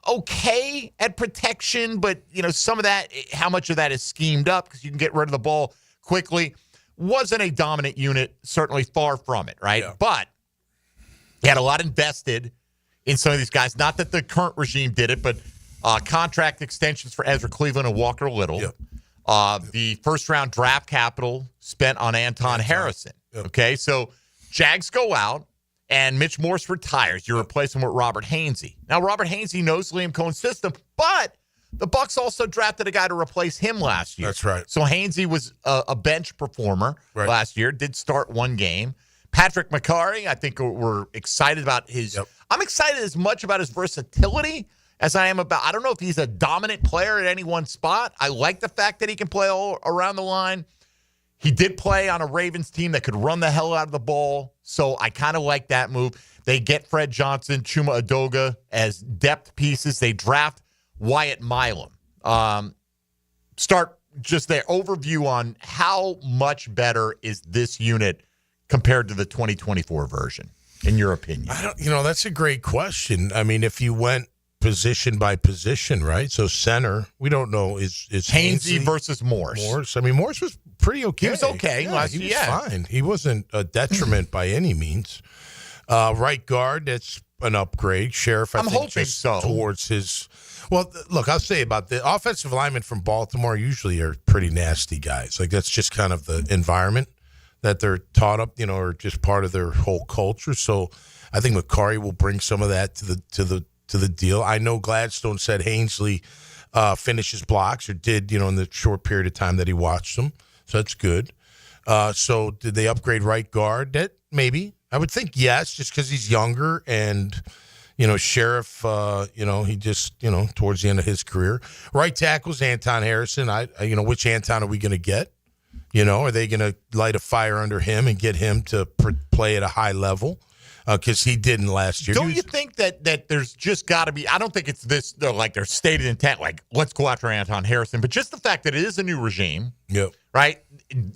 Okay at protection, but, you know, some of that, how much of that is schemed up because you can get rid of the ball quickly. Wasn't a dominant unit, certainly far from it, right? Yeah. But he had a lot invested in some of these guys. Not that the current regime did it, but contract extensions for Ezra Cleveland and Walker Little.
Yep.
The first-round draft capital spent on Anton Harrison. Yep. Okay, so Jags go out. And Mitch Morse retires. You replace him with Robert Hainsey. Now, Robert Hainsey knows Liam Cohen's system, but the Bucs also drafted a guy to replace him last year.
That's right.
So Hainsey was a bench performer last year, did start one game. Patrick McCarry, I think we're excited about his I'm excited as much about his versatility as I am about, I don't know if he's a dominant player at any one spot. I like the fact that he can play all around the line. He did play on a Ravens team that could run the hell out of the ball, so I kind of like that move. They get Fred Johnson, Chuma Edoga as depth pieces. They draft Wyatt Milam. Start just their overview on how much better is this unit compared to the 2024 version, in your opinion?
That's a great question. I mean, if you went position by position, right? So center, we don't know is
Hainsey versus Morse.
I mean, Morse was pretty okay.
He was okay last year.
He was fine. He wasn't a detriment by any means. Right guard, that's an upgrade. Sheriff,
I'm hoping so.
Towards his. Well, look, I'll say about the offensive linemen from Baltimore usually are pretty nasty guys. Like that's just kind of the environment that they're taught up, or just part of their whole culture. So I think McCarry will bring some of that to the deal. I know Gladstone said Hainsley finishes blocks or did, in the short period of time that he watched them. So that's good. So did they upgrade right guard? That maybe. I would think yes, just because he's younger and, Sheriff, he just, towards the end of his career. Right tackle's Anton Harrison. Which Anton are we going to get? Are they going to light a fire under him and get him to play at a high level? Because he didn't last year.
Don't you think that there's just got to be, I don't think it's this, like their stated intent, like let's go after Anton Harrison, but just the fact that it is a new regime, right?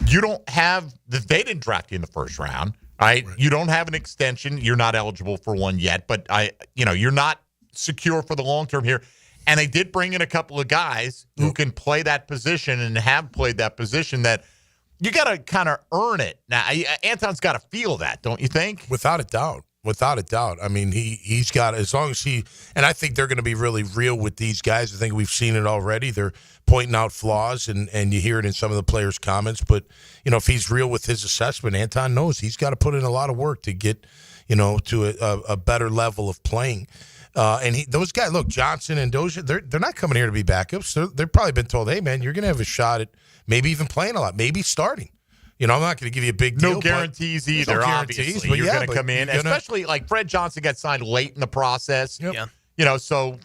You don't have, they didn't draft you in the first round, right? You don't have an extension. You're not eligible for one yet, but you're not secure for the long term here. And they did bring in a couple of guys who can play that position and have played that position that you got to kind of earn it. Now, Anton's got to feel that, don't you think?
Without a doubt. I mean, he's got, as long as and I think they're going to be really real with these guys. I think we've seen it already. They're pointing out flaws, and you hear it in some of the players' comments. But, if he's real with his assessment, Anton knows he's got to put in a lot of work to get, to a better level of playing. And those guys, look, Johnson and Dozier, they're not coming here to be backups. They've probably been told, hey, man, you're going to have a shot at maybe even playing a lot, maybe starting. I'm not going to give you a big deal.
No guarantees either, obviously. You're going to come in, especially like Fred Johnson got signed late in the process.
Yep.
Yeah. So,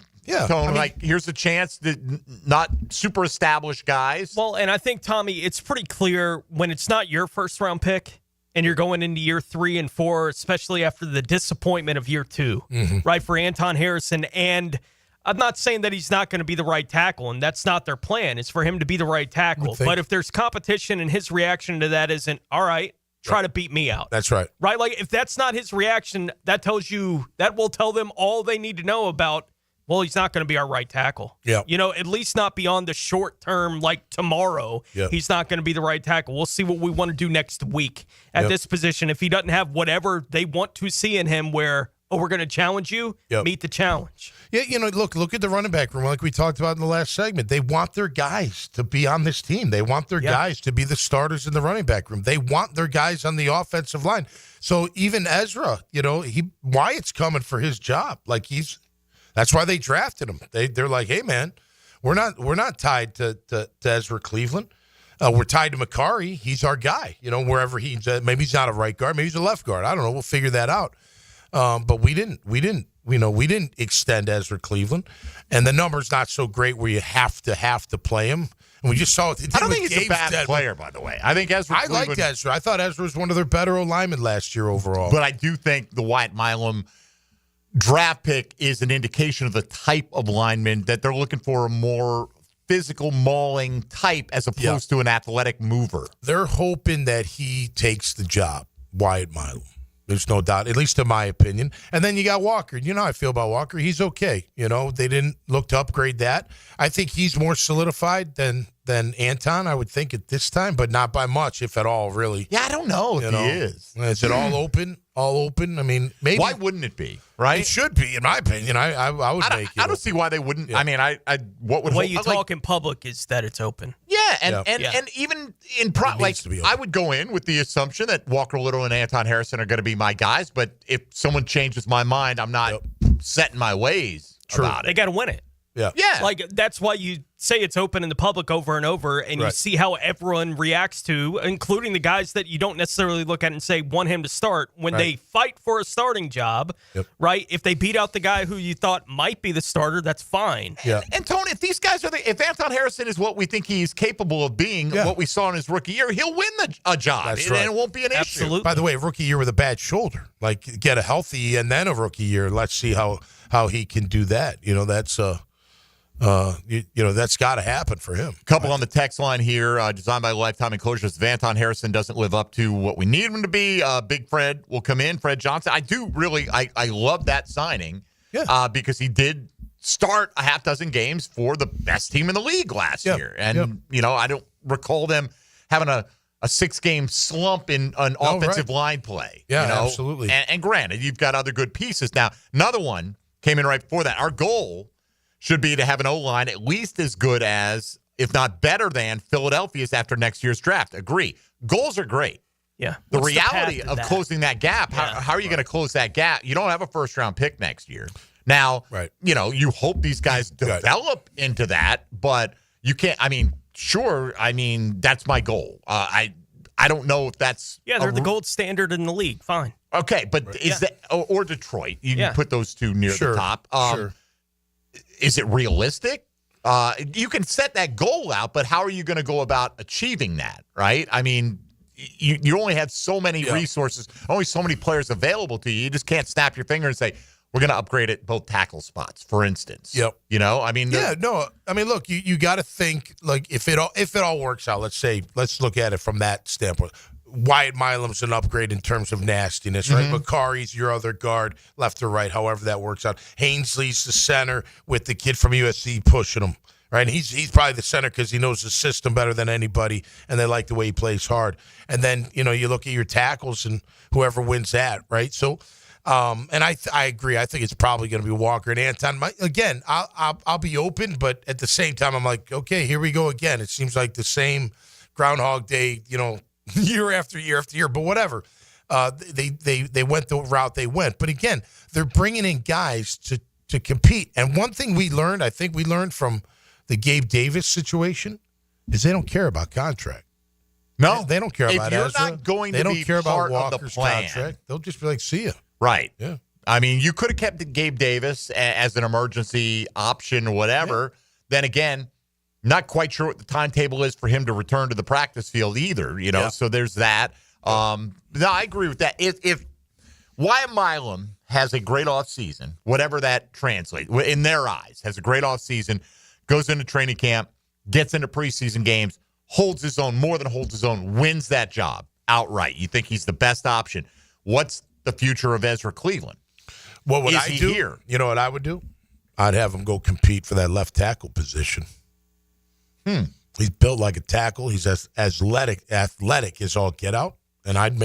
Tone, here's a chance that not super established guys.
Well, and I think, Tommy, it's pretty clear when it's not your first-round pick and you're going into year 3 and 4, especially after the disappointment of year 2, right, for Anton Harrison. And I'm not saying that he's not going to be the right tackle, and that's not their plan. It's for him to be the right tackle. But if there's competition and his reaction to that isn't, all right, try to beat me out.
That's right.
Right? Like, if that's not his reaction, that will tell them all they need to know about, well, he's not going to be our right tackle.
Yeah.
At least not beyond the short term, like tomorrow.
Yep.
He's not going to be the right tackle. We'll see what we want to do next week at this position. If he doesn't have whatever they want to see in him where, we're going to challenge you, meet the challenge.
Yeah, look at the running back room like we talked about in the last segment. They want their guys to be on this team. They want their guys to be the starters in the running back room. They want their guys on the offensive line. So even Ezra, Wyatt's coming for his job. Like that's why they drafted him. They're like, hey man, we're not tied to Ezra Cleveland. We're tied to Makari. He's our guy. Wherever he's at. Maybe he's not a right guard. Maybe he's a left guard. I don't know. We'll figure that out. But we didn't extend Ezra Cleveland, and the number's not so great where you have to play him. And we just saw it.
I don't think he's a bad player, by the way. I think Ezra.
I liked Ezra. I thought Ezra was one of their better O-linemen last year overall.
But I do think the Wyatt Milam draft pick is an indication of the type of lineman that they're looking for, a more physical, mauling type as opposed to an athletic mover.
They're hoping that he takes the job, Wyatt Milam. There's no doubt, at least in my opinion. And then you got Walker. You know how I feel about Walker. He's okay. They didn't look to upgrade that. I think he's more solidified than Anton, I would think, at this time, but not by much, if at all, really.
Yeah, I don't know if he is.
Is it all open? All open? I mean, maybe.
Why wouldn't it be, right?
It should be, in my opinion. I would make it.
I don't see why they wouldn't. Yeah. I mean, what would
the way you talk in public is that it's open.
Yeah, and even in I would go in with the assumption that Walker Little and Anton Harrison are going to be my guys, but if someone changes my mind, I'm not set in my ways about it.
They got to win it.
Yeah.
Like, that's why you say it's open in the public over and over, and you see how everyone reacts to, including the guys that you don't necessarily look at and say want him to start, when they fight for a starting job, right? If they beat out the guy who you thought might be the starter, that's fine.
Yeah.
And Tony, if these guys if Anton Harrison is what we think he's capable of being, what we saw in his rookie year, he'll win a job.
That's
and it won't be an issue.
By the way, rookie year with a bad shoulder, like get a healthy and then a rookie year. Let's see how he can do that. That's that's got to happen for him.
Couple on the text line here, designed by Lifetime Enclosures. If Anton Harrison doesn't live up to what we need him to be, Big Fred will come in. Fred Johnson. I do really, I love that signing because he did start a half dozen games for the best team in the league last year. And, I don't recall them having a 6-game slump in an offensive line play.
Yeah, absolutely.
And granted, you've got other good pieces. Now, another one came in right before that. Our goal should be to have an O-line at least as good as, if not better than, Philadelphia's after next year's draft. Agree. Goals are great.
Yeah.
The reality of closing that gap, how are you going to close that gap? You don't have a first-round pick next year. Now, you hope these guys develop into that, but you can't. I mean, sure. I mean, that's my goal. I I don't know if that's
they're the gold standard in the league. Fine.
Okay, but is that or Detroit? You can put those two near the top.
Sure.
Is it realistic? You can set that goal out, but how are you going to go about achieving that? Right? I mean, you only have so many resources, only so many players available to you. You just can't snap your finger and say, we're going to upgrade at both tackle spots, for instance.
Yep.
You know, I mean,
look, you got to think, like, if it all works out, let's look at it from that standpoint. Wyatt Milam's an upgrade in terms of nastiness, right? Makari's your other guard, left or right, however that works out. Hainsley's the center with the kid from USC pushing him, right? And he's probably the center because he knows the system better than anybody, and they like the way he plays hard. And then, you look at your tackles and whoever wins that, right? So, and I agree. I think it's probably going to be Walker and Anton. Again, I'll be open, but at the same time, I'm like, okay, here we go again. It seems like the same Groundhog Day, year after year after year, but whatever. They went the route they went. But again, they're bringing in guys to compete. And one thing I think we learned from the Gabe Davis situation, is they don't care about contract.
No.
They don't care about
If you're
Ezra.
not going
They
to
don't
be
care about
part of the
Walker's
plan.
contract. They'll just be like, see ya.
Right.
Yeah.
I mean, you could have kept Gabe Davis as an emergency option or whatever. Yeah. Then again, not quite sure what the timetable is for him to return to the practice field either, so there's that. No, I agree with that. If Wyatt Milam has a great offseason, whatever that translates, in their eyes, has a great offseason, goes into training camp, gets into preseason games, holds his own, more than holds his own, wins that job outright. You think he's the best option. What's the future of Ezra Cleveland?
What would
is
I
he
do?
Here?
You know what I would do? I'd have him go compete for that left tackle position. He's built like a tackle. He's as athletic as all get out. And I'd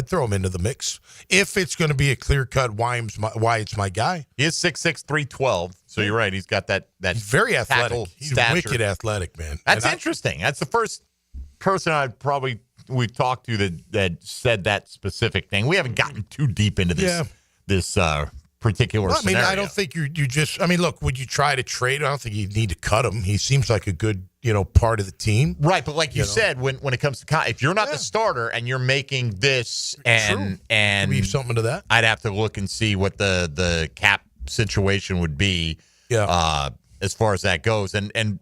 throw him into the mix. If it's going to be a clear-cut Wyatt's my guy.
He is 6'6", 312. So you're right. He's got that
he's very athletic. He's
stature.
Wicked athletic, man.
That's interesting. That's the first person we've talked to that said that specific thing. We haven't gotten too deep into this particular scenario.
I don't think you just. I mean, look, would you try to trade? I don't think you need to cut him. He seems like a good, part of the team.
Right, but like you said, when it comes to if you're not the starter and you're making this and
leave something to that,
I'd have to look and see what the cap situation would be. As far as that goes, and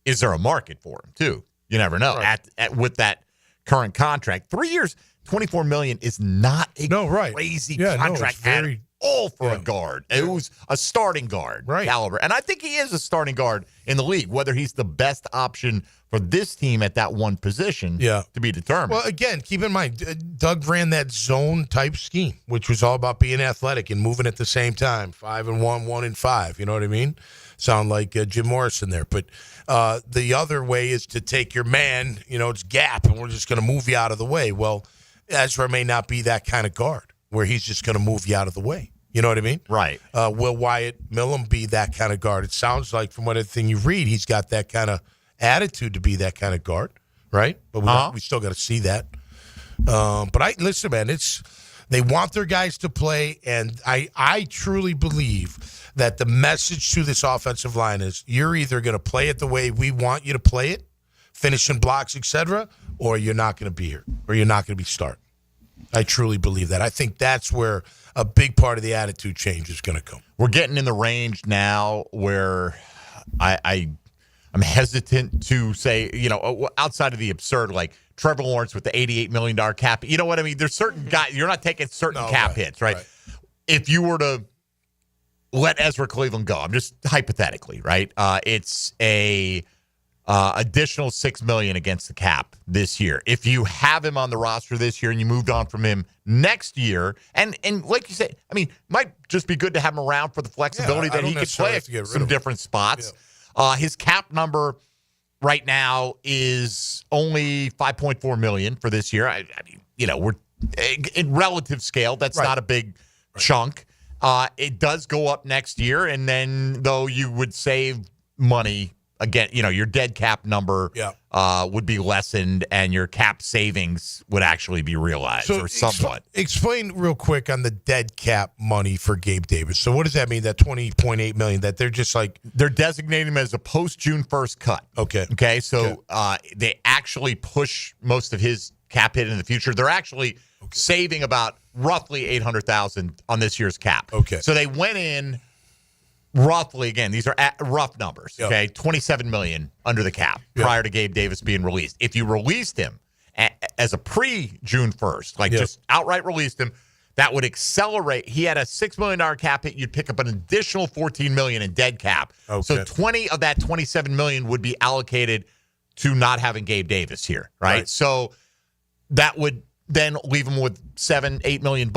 is there a market for him too? You never know. Right. With that current contract, 3 years, $24 million is not a crazy contract at all for a guard. It was a starting guard caliber. And I think he is a starting guard in the league. Whether he's the best option for this team at that one position to be determined.
Well, again, keep in mind, Doug ran that zone type scheme, which was all about being athletic and moving at the same time. 5-1, 1-5. You know what I mean? Sound like Jim Morrison there. But the other way is to take your man, it's gap, and we're just going to move you out of the way. Well, Ezra may not be that kind of guard where he's just going to move you out of the way. You know what I mean?
Right.
Will Wyatt Milam be that kind of guard? It sounds like from everything you read, he's got that kind of attitude to be that kind of guard, right? But we still got to see that. But listen, man, they want their guys to play, and I truly believe that the message to this offensive line is you're either going to play it the way we want you to play it, finishing blocks, etc., or you're not going to be here, or you're not going to be starting. I truly believe that. I think that's where a big part of the attitude change is going to come.
We're getting in the range now where I'm hesitant to say, outside of the absurd, like Trevor Lawrence with the $88 million cap. You know what I mean? There's certain guys, you're not taking certain cap hits, right? If you were to let Ezra Cleveland go, I'm just hypothetically, right? It's a additional $6 million against the cap this year. If you have him on the roster this year and you moved on from him next year, and like you said, I mean, might just be good to have him around for the flexibility that he could play some different spots. Yeah. His cap number right now is only $5.4 million for this year. I mean, we're in relative scale. That's not a big chunk. It does go up next year, and then though you would save money. Again, your dead cap number would be lessened, and your cap savings would actually be realized, or somewhat.
Explain real quick on the dead cap money for Gabe Davis. So what does that mean, that $20.8 million, that they're just like...
They're designating him as a post-June 1st cut.
Okay.
Okay, so they actually push most of his cap hit in the future. They're actually saving about roughly $800,000 on this year's cap.
Okay.
So they went in roughly, again, these are rough numbers, okay? $27 million under the cap prior to Gabe Davis being released. If you released him as a pre-June 1st, just outright released him, that would accelerate. He had a $6 million cap hit. You'd pick up an additional $14 million in dead cap.
Okay.
So 20 of that $27 million would be allocated to not having Gabe Davis here, right? So that would then leave him with $7-8 million.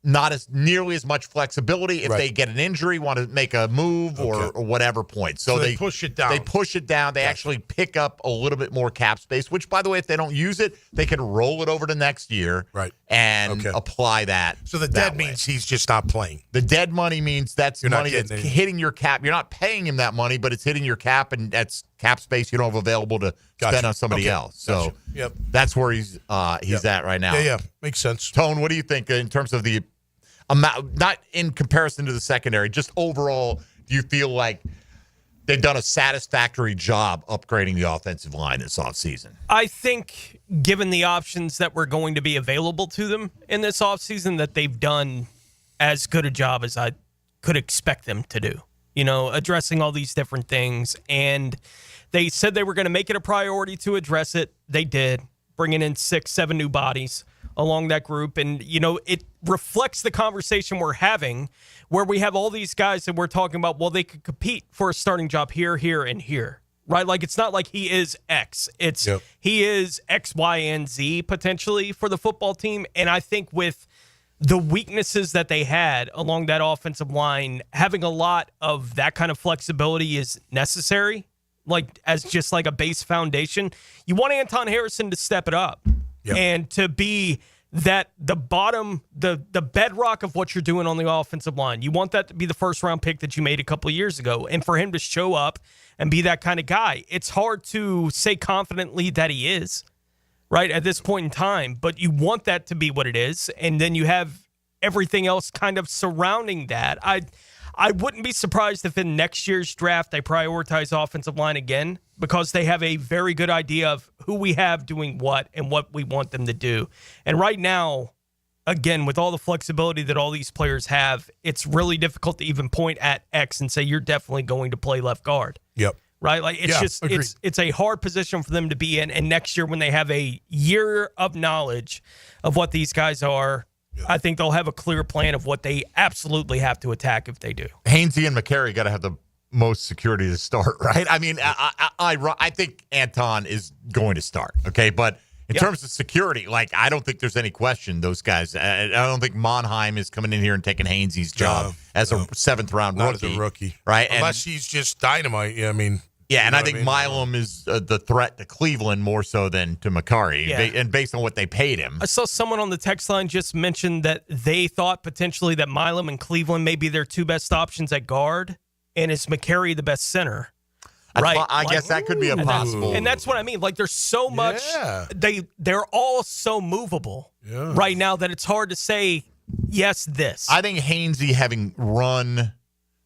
Not as nearly as much flexibility if they get an injury, want to make a move or whatever point. So they
push it down.
They push it down. They actually pick up a little bit more cap space, which, by the way, if they don't use it, they can roll it over to next year and apply that.
So the dead means he's just not playing.
The dead money means that's money that's hitting your cap. You're not paying him that money, but it's hitting your cap, and that's cap space you don't have available to spend on somebody else. So that's where he's at right now.
Yeah, makes sense.
Tone, what do you think in terms of the amount, not in comparison to the secondary, just overall, do you feel like they've done a satisfactory job upgrading the offensive line this offseason?
I think, given the options that were going to be available to them in this offseason, that they've done as good a job as I could expect them to do. You know, addressing all these different things. And they said they were going to make it a priority to address it. They did, bringing in 6-7 new bodies along that group. And, you know, it reflects the conversation we're having where we have all these guys that we're talking about, well, they could compete for a starting job here, here, and here, right? Like, it's not like he is X. It's he is X, Y, and Z potentially for the football team. And I think with the weaknesses that they had along that offensive line, having a lot of that kind of flexibility is necessary, like as just like a base foundation. You want Anton Harrison to step it up and to be that the bottom, the bedrock of what you're doing on the offensive line. You want that to be the first round pick that you made a couple of years ago, and for him to show up and be that kind of guy. It's hard to say confidently that he is, right, at this point in time, but you want that to be what it is, and then you have everything else kind of surrounding that. I wouldn't be surprised if in next year's draft they prioritize offensive line again, because they have a very good idea of who we have doing what and what we want them to do. And right now, again, with all the flexibility that all these players have, it's really difficult to even point at X and say you're definitely going to play left guard. Right? Like, it's it's a hard position for them to be in. And next year, when they have a year of knowledge of what these guys are, I think they'll have a clear plan of what they absolutely have to attack if they do.
Hainsey and McCary got to have the most security to start, right? I mean, I think Anton is going to start, okay? But in terms of security, like, I don't think there's any question those guys. I don't think Monheim is coming in here and taking Hainsey's job as a seventh-round rookie.
Not as a rookie.
Right?
Unless he's just dynamite. I mean.
Yeah, and I think Milam is the threat to Cleveland more so than to McCary, and based on what they paid him.
I saw someone on the text line just mention that they thought potentially that Milam and Cleveland may be their two best options at guard, and is McCary the best center. Right?
I guess that could be a possible.
And that's what I mean. Like, there's so much. They're all so movable right now that it's hard to say, yes, this.
I think Hainsey, having run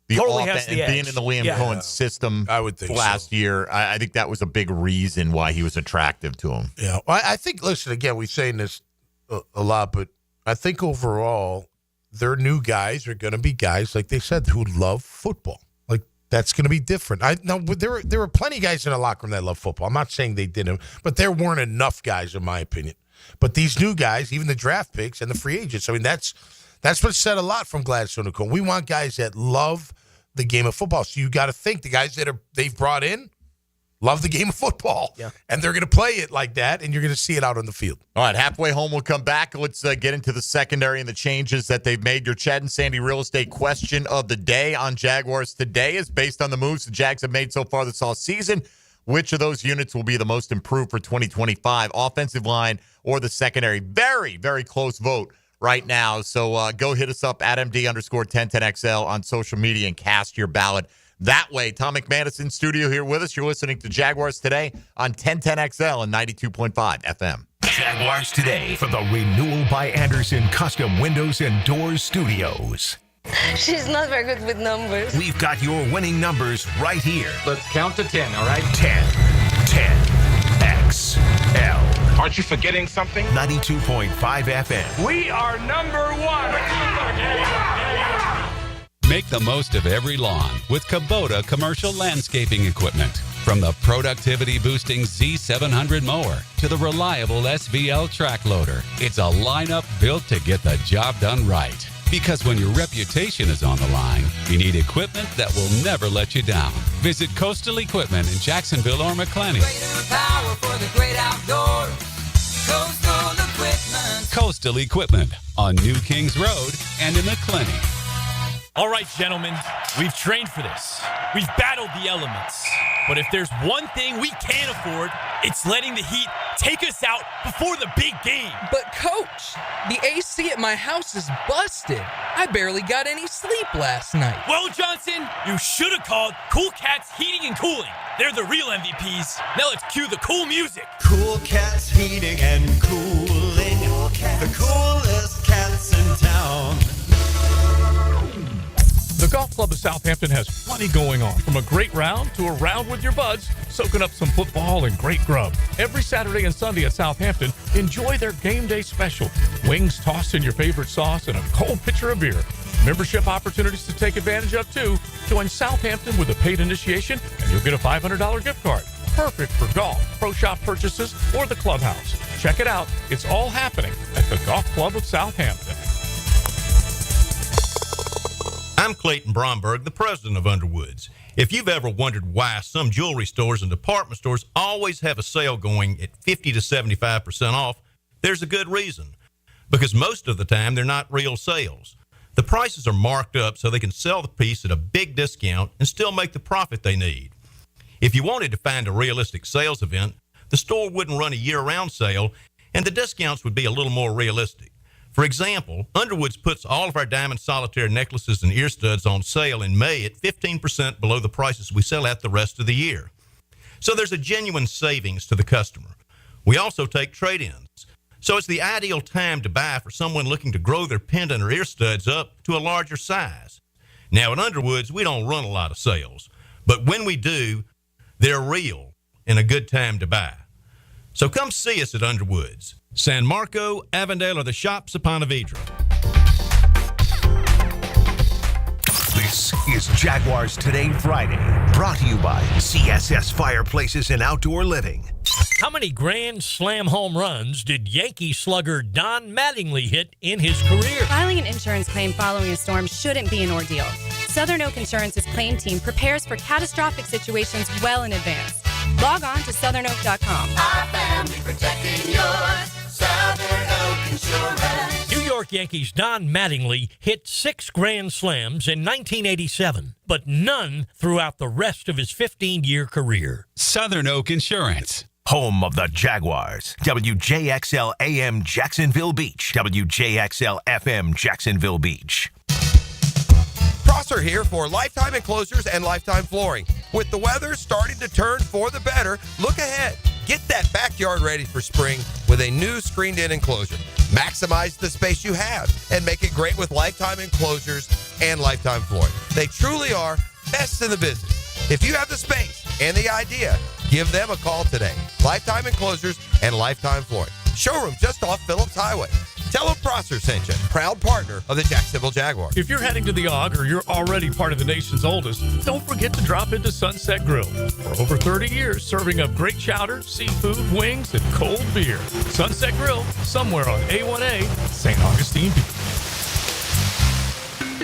the offense and being in the Liam Cohen system
I would think
last year, I think that was a big reason why he was attractive to him.
Yeah, well, I think, listen, again, we're saying this a lot, but I think overall, their new guys are going to be guys, like they said, who love football. Like, that's going to be different. Now, there were plenty of guys in the locker room that love football. I'm not saying they didn't, but there weren't enough guys, in my opinion. But these new guys, even the draft picks and the free agents, I mean, that's what said a lot from Gladstone and Cohen. We want guys that love the game of football. So you got to think the guys that they've brought in love the game of football. And they're going to play it like that, and you're going to see it out on the field.
All right, halfway home, we'll come back. Let's get into the secondary and the changes that they've made. Your Chad and Sandy real estate question of the day on Jaguars Today is based on the moves the Jags have made so far this offseason. Which of those units will be the most improved for 2025? Offensive line or the secondary? Very, very close vote right now. So go hit us up at MD_1010XL on social media and cast your ballot that way. Tom McManus in studio here with us. You're listening to Jaguars Today on 1010XL and 92.5 FM.
Jaguars Today for the Renewal by Anderson Custom Windows and Doors Studios.
She's not very good with numbers.
We've got your winning numbers right here.
Let's count to 10, all right?
10, 10, XL.
Arch Aren't you forgetting something?
92.5 FM.
We are number one.
Make the most of every lawn with Kubota commercial landscaping equipment. From the productivity-boosting Z700 mower to the reliable SVL track loader, it's a lineup built to get the job done right. Because when your reputation is on the line, you need equipment that will never let you down. Visit Coastal Equipment in Jacksonville or McClenny.
Greater power for the great outdoors. Coastal Equipment.
Coastal Equipment on New Kings Road and in McClenny.
All right, gentlemen, we've trained for this. We've battled the elements. But if there's one thing we can't afford, it's letting the heat take us out before the big game.
But, Coach, the AC at my house is busted. I barely got any sleep last night.
Well, Johnson, you should have called Cool Cats Heating and Cooling. They're the real MVPs. Now let's cue the cool music.
Cool Cats Heating and Cooling. The coolest cats in town.
The Golf Club of Southampton has plenty going on, from a great round to a round with your buds, soaking up some football and great grub. Every Saturday and Sunday at Southampton, enjoy their game day special. Wings tossed in your favorite sauce and a cold pitcher of beer. Membership opportunities to take advantage of, too. Join Southampton with a paid initiation, and you'll get a $500 gift card. Perfect for golf, pro shop purchases, or the clubhouse. Check it out. It's all happening at the Golf Club of Southampton.
I'm Clayton Bromberg, the president of Underwoods. If you've ever wondered why some jewelry stores and department stores always have a sale going at 50 to 75% off, there's a good reason. Because most of the time, they're not real sales. The prices are marked up so they can sell the piece at a big discount and still make the profit they need. If you wanted to find a realistic sales event, the store wouldn't run a year-round sale, and the discounts would be a little more realistic. For example, Underwoods puts all of our diamond solitaire necklaces and ear studs on sale in May at 15% below the prices we sell at the rest of the year. So there's a genuine savings to the customer. We also take trade-ins. So it's the ideal time to buy for someone looking to grow their pendant or ear studs up to a larger size. Now at Underwoods, we don't run a lot of sales, but when we do, they're real and a good time to buy. So come see us at Underwoods, San Marco, Avondale, or the shops upon Avedra.
This is Jaguars Today Friday, brought to you by CSS Fireplaces and Outdoor Living.
How many grand slam home runs did Yankee slugger Don Mattingly hit in his career?
Filing an insurance claim following a storm shouldn't be an ordeal. Southern Oak Insurance's claim team prepares for catastrophic situations well in advance. Log on to southernoak.com.
Our family protecting yours. Southern Oak Insurance.
New York Yankees Don Mattingly hit 6 grand slams in 1987, but none throughout the rest of his 15-year career.
Southern Oak Insurance.
Home of the Jaguars. WJXL AM Jacksonville Beach. WJXL FM Jacksonville Beach.
Prosser here for Lifetime Enclosures and Lifetime Flooring. With the weather starting to turn for the better, look ahead. Get that backyard ready for spring with a new screened-in enclosure. Maximize the space you have and make it great with Lifetime Enclosures and Lifetime Flooring. They truly are best in the business. If you have the space and the idea, give them a call today. Lifetime Enclosures and Lifetime Flooring. Showroom just off Phillips Highway. Tell them Prosser sent you, proud partner of the Jacksonville Jaguars.
If you're heading to the Og or you're already part of the nation's oldest, don't forget to drop into Sunset Grill. For over 30 years, serving up great chowder, seafood, wings, and cold beer. Sunset Grill, somewhere on A1A, St. Augustine Beach.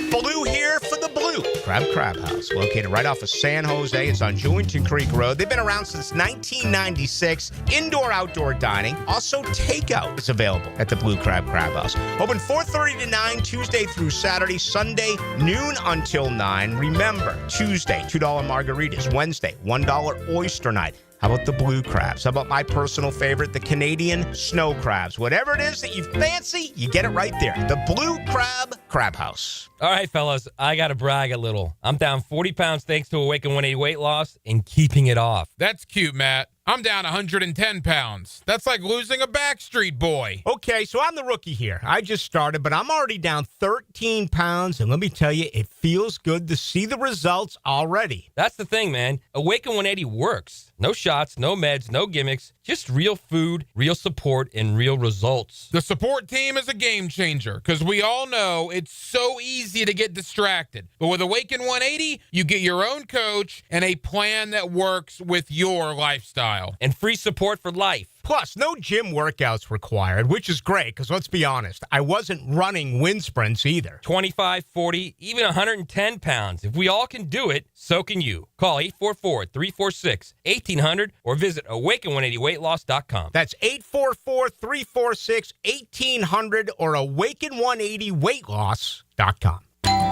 Blue here for the Blue Crab House, located right off of San Jose. It's on Jewington Creek Road. They've been around since 1996. Indoor-outdoor dining. Also, takeout is available at the Blue Crab House. Open 4:30 to 9, Tuesday through Saturday. Sunday, noon until 9. Remember, Tuesday, $2 margaritas. Wednesday, $1 oyster night. How about the blue crabs? How about my personal favorite, the Canadian snow crabs? Whatever it is that you fancy, you get it right there. The Blue Crab House.
All right, fellas, I got to brag a little. I'm down 40 pounds thanks to Awaken 180 weight loss and keeping it off.
That's cute, Matt. I'm down 110 pounds. That's like losing a Backstreet Boy.
Okay, so I'm the rookie here. I just started, but I'm already down 13 pounds, and let me tell you, it feels good to see the results already.
That's the thing, man. Awaken 180 works. No shots, no meds, no gimmicks, just real food, real support, and real results.
The support team is a game changer because we all know it's so easy to get distracted. But with Awaken 180, you get your own coach and a plan that works with your lifestyle.
And free support for life.
Plus, no gym workouts required, which is great because let's be honest, I wasn't running wind sprints either.
25, 40, even 110 pounds. If we all can do it, so can you. Call 844-346-1800 or visit awaken180weightloss.com.
That's 844-346-1800 or awaken180weightloss.com.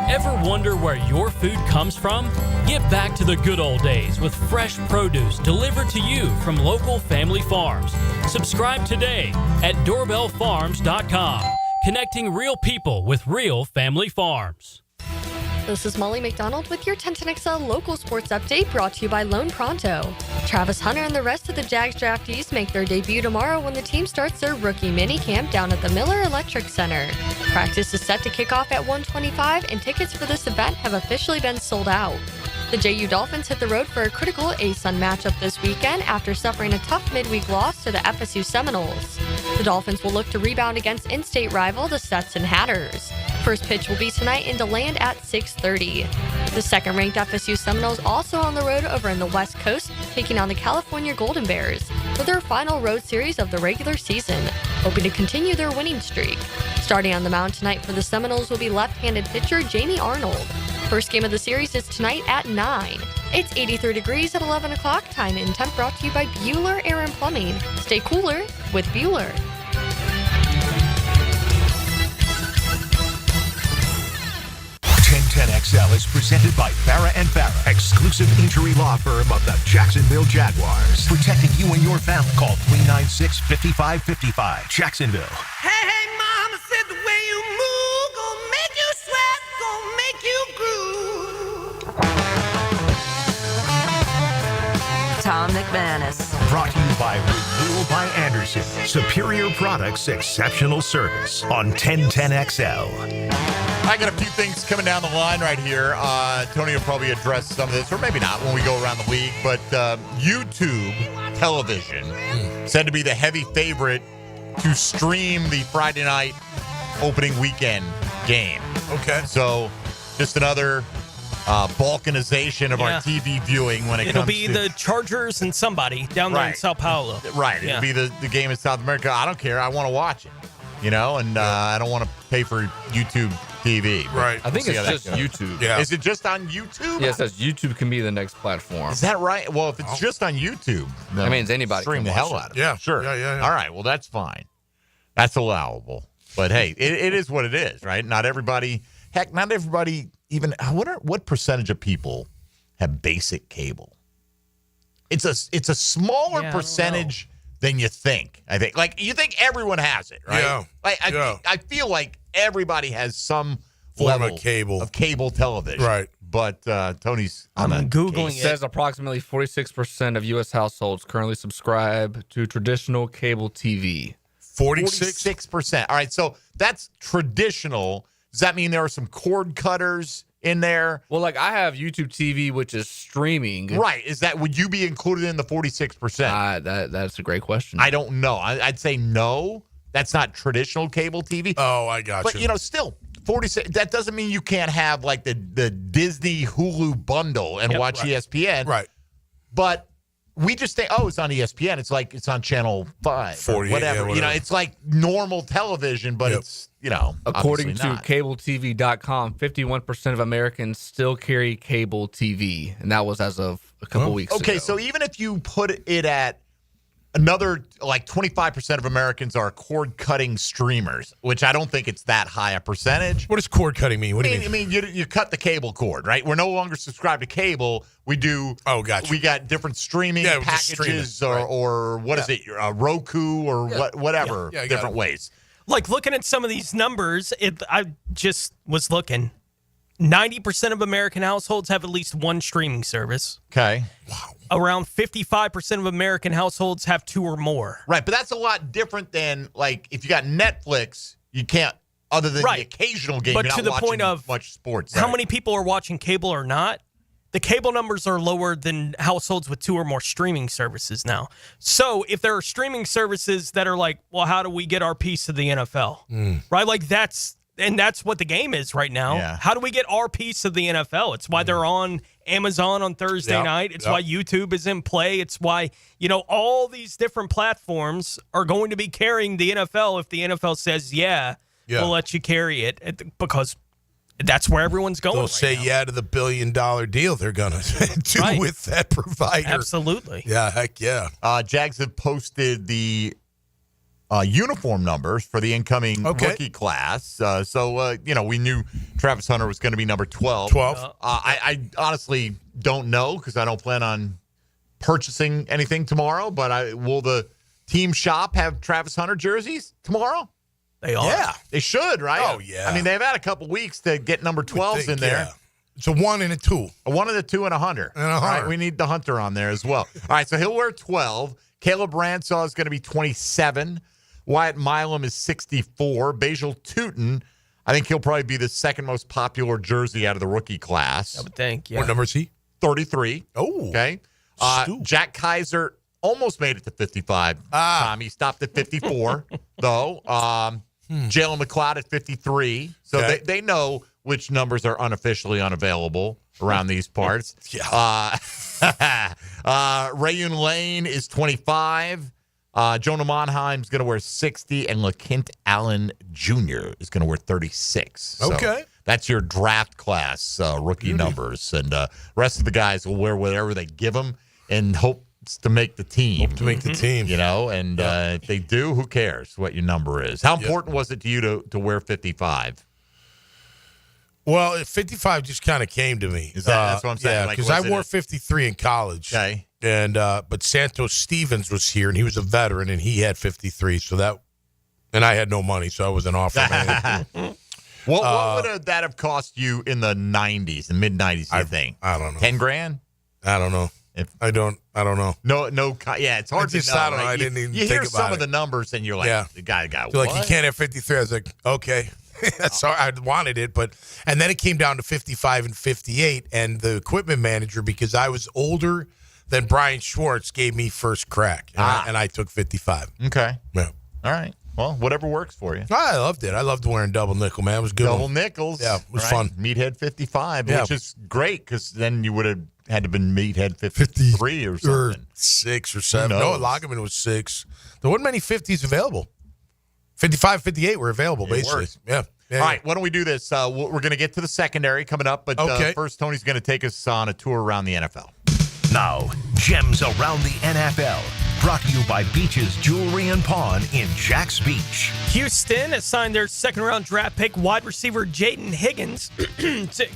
Ever wonder where your food comes from? Give back to the good old days with fresh produce delivered to you from local family farms. Subscribe today at doorbellfarms.com, connecting real people with real family farms.
This is Molly McDonald with your 1010XL local sports update brought to you by Lone Pronto. Travis Hunter and the rest of the Jags draftees make their debut tomorrow when the team starts their rookie mini camp down at the Miller Electric Center. Practice is set to kick off at 1:25 and tickets for this event have officially been sold out. The JU Dolphins hit the road for a critical ASUN matchup this weekend after suffering a tough midweek loss to the FSU Seminoles. The Dolphins will look to rebound against in-state rival the Stetson Hatters. First pitch will be tonight in DeLand at 6:30. The second-ranked FSU Seminoles also on the road over in the West Coast, taking on the California Golden Bears for their final road series of the regular season, hoping to continue their winning streak. Starting on the mound tonight for the Seminoles will be left-handed pitcher Jamie Arnold. First game of the series is tonight at 9. It's 83 degrees at 11 o'clock. Time and temp brought to you by Bueller Air and Plumbing. Stay cooler with Bueller.
1010XL is presented by Farrah & Farrah, exclusive injury law firm of the Jacksonville Jaguars. Protecting you and your family. Call 396-5555. Jacksonville.
Hey, mama said the way you move gonna make you sweat, gonna make you groove.
Tom McManus.
Brought to you by Renewal by Anderson. Superior products, exceptional service on 1010XL.
I got a few things coming down the line right here. Tony will probably address some of this, or maybe not when we go around the league. But YouTube television said to be the heavy favorite to stream the Friday night opening weekend game.
Okay.
So just another balkanization of our TV viewing when it
It'll
comes
be
to
the Chargers and somebody down there in Sao Paulo.
Right.
Yeah.
It'll be the game in South America. I don't care. I want to watch it. You know, and I don't want to pay for YouTube TV.
Right.
I think
We'll see
it's
how that
just
goes.
YouTube.
Yeah.
Is it just on YouTube?
Yeah, it says YouTube can be the next platform.
Is that right? Well, if it's just on YouTube, then
I mean, it's anybody
stream
can
the
watch
hell
it.
out of it.
Yeah.
Sure.
Yeah.
All right. Well, that's fine. That's allowable. But hey, it is what it is, right? Not everybody. Heck, not everybody even. What percentage of people have basic cable? It's a smaller percentage than you think. I think. Like you think everyone has it, right?
Yeah.
Like I feel like everybody has some
Form
level
of
cable television.
Right.
But Tony's
I'm
on
Googling
It says approximately 46% of U.S. households currently subscribe to traditional cable TV.
46%. All right, so that's traditional. Does that mean there are some cord cutters in there?
Well, like I have YouTube TV, which is streaming.
Right. Would you be included in the 46%?
That's a great question.
I don't know. I'd say no. That's not traditional cable TV.
Oh, I got you.
But, still, 46. That doesn't mean you can't have, like, the Disney Hulu bundle and watch ESPN.
Right.
But we just think, it's on ESPN. It's like it's on Channel 5
48,
or whatever.
yeah, whatever.
It's like normal television, but it's,
According to
not.
CableTV.com, 51% of Americans still carry cable TV, and that was as of a couple weeks ago.
Okay, so even if you put it at another, like 25% of Americans are cord-cutting streamers, which I don't think it's that high a percentage.
What does cord cutting mean? What do you mean?
I mean, you cut the cable cord, right? We're no longer subscribed to cable. We do.
Oh, gotcha.
We got different streaming
Yeah, just stream it,
packages,
right.
or what is it? Roku or whatever.
Yeah, I got
different
it.
ways.
Like looking at some of these numbers, I just was looking. 90% of American households have at least one streaming service.
Okay.
Wow. Around 55% of American households have two or more.
Right, but that's a lot different than, like, if you got Netflix, you can't, other than the occasional game,
but
you're
to
not
the
watching
point of
much sports.
How many people are watching cable or not? the cable numbers are lower than households with 2 or more streaming services now. So if there are streaming services that are like, well, how do we get our piece of the NFL? Right? Like that's what the game is right now.
Yeah.
How do we get our piece of the NFL? It's why they're on Amazon on Thursday night. It's why YouTube is in play. It's why, all these different platforms are going to be carrying the NFL if the NFL says, we'll let you carry it because that's where everyone's going.
They'll
right
say
now.
yeah to the $1 billion deal they're going to do with that provider.
Absolutely.
Yeah, heck yeah.
Jags have posted the uniform numbers for the incoming rookie class. We knew Travis Hunter was going to be number 12. I honestly don't know because I don't plan on purchasing anything tomorrow, but will the team shop have Travis Hunter jerseys tomorrow?
They are.
Yeah. They should, right?
Oh, yeah.
I mean, they've had a couple weeks to get number 12s in there.
Yeah. It's a 1 and a 2.
A 1 and a 2 and a Hunter. All right, we need the Hunter on there as well. All right, so he'll wear 12. Caleb Ransaw is going to be 27. Wyatt Milam is 64. Bajal Tootin, I think he'll probably be the second most popular jersey out of the rookie class.
I would think, yeah.
What number is he?
33.
Oh.
Okay. Jack Kaiser almost made it to 55. He stopped at 54, though. Jalen McLeod at 53. So they know which numbers are unofficially unavailable around these parts. Rayun Lane is 25. Jonah Monheim's going to wear 60, and LaKent Allen Jr. is going to wear 36. So that's your draft class rookie numbers. And rest of the guys will wear whatever they give them and hope to make the team.
Hope to make the team.
And if they do, who cares what your number is? How important was it to you to wear 55?
Well, 55 just kind of came to me.
That's what I'm saying.
Yeah, because I wore 53 in college.
Okay.
And but Santos Stevens was here, and he was a veteran, and he had 53. And I had no money, so I wasn't offering anything.
What would that have cost you in the 90s, and mid-90s, you think?
I don't know.
10 grand?
I don't know. I don't know.
No. It's hard to know.
I don't know. I didn't even think about it.
You hear some of the numbers, and you're like, the guy got
what?
Like,
you can't have 53. I was like, okay. Sorry, I wanted it, and then it came down to 55 and 58, and the equipment manager, because I was older than Brian Schwartz, gave me first crack, and I took 55.
Okay.
Yeah.
All right. Well, whatever works for you.
I loved it. I loved wearing double nickel, man. It was good.
Double nickels.
Yeah, it was fun.
Meathead 55, which is great because then you would have had to been Meathead 53 or something.
Or 6 or 7. No, Loggeman was 6. There weren't many 50s available. 55, 58 were available, basically. Yeah.
All right, why don't we do this? We're going to get to the secondary coming up, but first Tony's going to take us on a tour around the NFL.
Now, Gems Around the NFL, brought to you by Beach's Jewelry and Pawn in Jax Beach.
Houston has signed their second-round draft pick wide receiver Jaden Higgins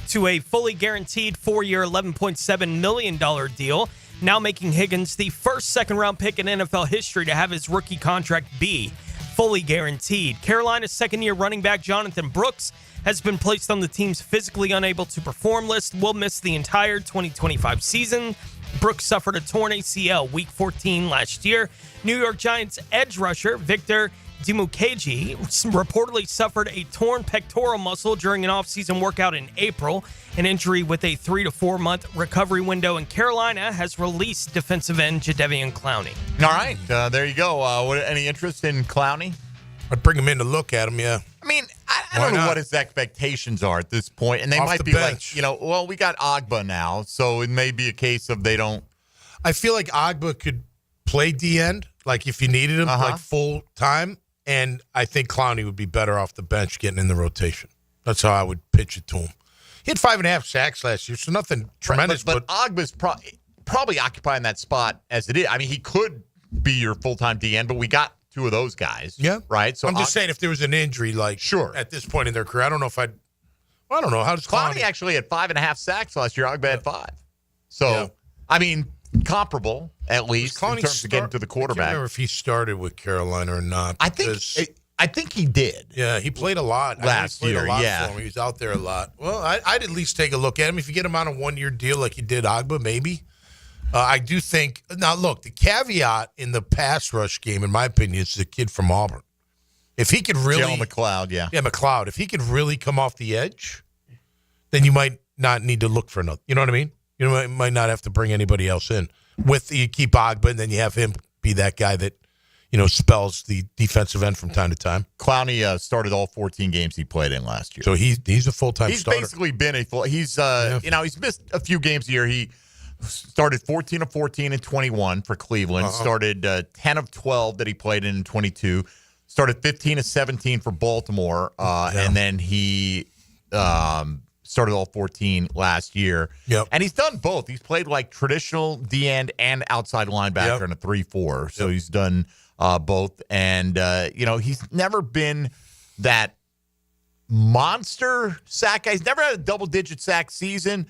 to a fully guaranteed 4-year, $11.7 million deal, now making Higgins the first second-round pick in NFL history to have his rookie contract be fully guaranteed. Carolina's second-year running back Jonathan Brooks has been placed on the team's physically unable to perform list, will miss the entire 2025 season. Brooks suffered a torn ACL week 14 last year. New York Giants edge rusher Victor Dimukeji reportedly suffered a torn pectoral muscle during an offseason workout in April, an injury with a 3 to 4 month recovery window, and Carolina has released defensive end Jadeveon Clowney.
All right, there you go. Any interest in Clowney?
I'd bring him in to look at him, yeah.
I mean, I don't know what his expectations are at this point, and they
Off
might
the
be
bench.
like, we got Agba now, so it may be a case of they don't.
I feel like Agba could play D-end, like if you needed him, like full time, and I think Clowney would be better off the bench getting in the rotation. That's how I would pitch it to him. He had 5.5 sacks last year, so nothing tremendous.
But Agba's probably occupying that spot as it is. I mean, he could be your full-time D-end, but we got 2 of those guys.
Yeah.
Right? So
I'm just saying if there was an injury, like at this point in their career, I don't know if I don't know. How does
Clowney actually had 5.5 sacks last year. Agba had 5. So, I mean, comparable, at least, in terms of getting to the quarterback.
I can't remember if he started with Carolina or not.
I think he did.
Yeah, he played a lot.
Last year,
for him. He was out there a lot. Well, I'd at least take a look at him. If you get him on a 1-year deal like you did Agba, maybe. I do think – now, look, the caveat in the pass rush game, in my opinion, is the kid from Auburn. If he could really –
Jalen McLeod, yeah.
Yeah, McLeod. If he could really come off the edge, then you might not need to look for another – you know what I mean? You might not have to bring anybody else in. You keep Ogba, and then you have him be that guy that, spells the defensive end from time to time.
Clowney started all 14 games he played in last year.
So he's a full-time starter.
He's basically been he's missed a few games a year. He started 14 of 14 in 21 for Cleveland. Started 10 of 12 that he played in 22. Started 15 of 17 for Baltimore. And then he started all 14 last year.
Yep.
And he's done both. He's played like traditional D-end and outside linebacker in a 3-4. So he's done both. And, he's never been that monster sack guy. He's never had a double-digit sack season,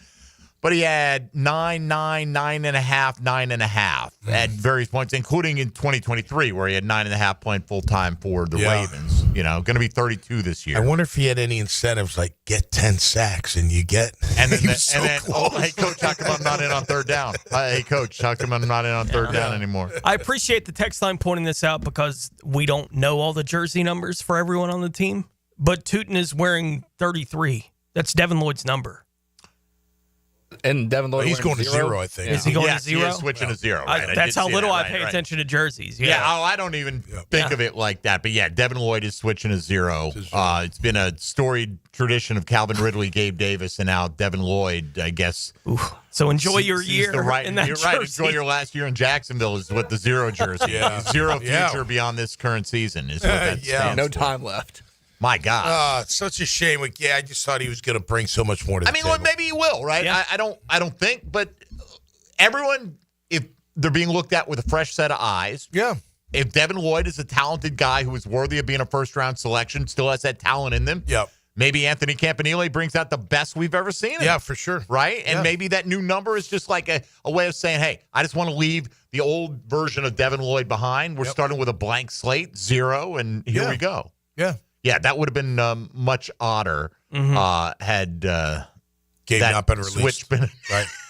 but he had 9, 9.5, 9.5 at various points, including in 2023, where he had 9.5 playing full-time for the Ravens. Going to be 32 this year.
I wonder if he had any incentives like get 10 sacks and you get.
And then, hey, Coach, how come I'm not in on third down? Hey, Coach, how come I'm not in on third down anymore?
I appreciate the text line pointing this out because we don't know all the jersey numbers for everyone on the team. But Tootin is wearing 33. That's Devin Lloyd's number.
And Devin Lloyd,
he's going to 0, I think.
Is he going to 0?
He is switching to 0. Right?
That's how little I pay attention to jerseys.
I don't even think of it like that. But Devin Lloyd is switching to 0. It's been a storied tradition of Calvin Ridley, Gabe Davis, and now Devin Lloyd, I guess.
So enjoy your year in that
You're
jersey.
right. Enjoy your last year in Jacksonville is with the 0 jersey. Zero future beyond this current season is what that stands
no
for.
time left.
My God.
Such a shame. I just thought he was going to bring so much more to the table.
Well, maybe he will, right?
Yeah.
I don't think, but everyone, if they're being looked at with a fresh set of eyes.
Yeah.
If Devin Lloyd is a talented guy who is worthy of being a first-round selection, still has that talent in them.
Yep.
Maybe Anthony Campanile brings out the best we've ever seen him.
Yeah, for sure.
Right? And maybe that new number is just like a way of saying, hey, I just want to leave the old version of Devin Lloyd behind. We're starting with a blank slate, 0, and here we go.
Yeah.
Yeah, that would have been much odder had
Game
that
not been released.
switch been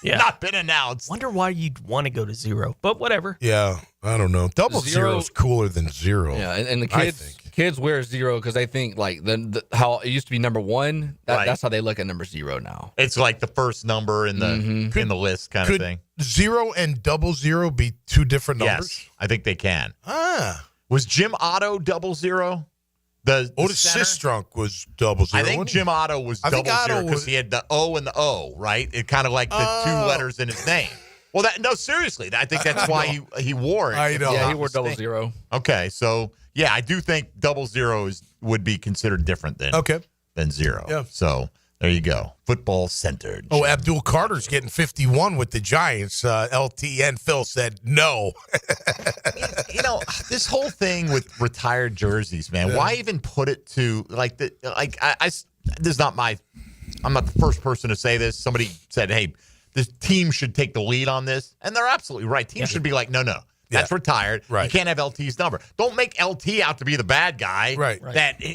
Yeah.
not been announced.
Wonder why you'd want to go to 0, but whatever.
Yeah, I don't know. Double 0 is cooler than 0.
Yeah, and the kids wear 0 because they think like the how it used to be number 1. That's how they look at number 0 now.
It's like the first number in the list kind of thing.
0 and 00 be two different numbers?
Yes, I think they can.
Was
Jim Otto 00?
Otis Sistrunk was 00.
I think Jim Otto was 00 because he had the O and the O, right? It kind of like the 2 letters in his name. Well, seriously, I think that's why he wore it.
I know.
Yeah, he wore 00.
Okay, so I do think 00 would be considered different than 0.
Yeah.
So there you go. Football centered.
Oh, Abdul Carter's getting 51 with the Giants. LTN Phil said no.
This whole thing with retired jerseys, man. Why even put it to this is not I'm not the first person to say this. Somebody said, hey, this team should take the lead on this. And they're absolutely right. Teams should be like, no. That's retired.
Right.
You can't have LT's number. Don't make LT out to be the bad guy.
Right.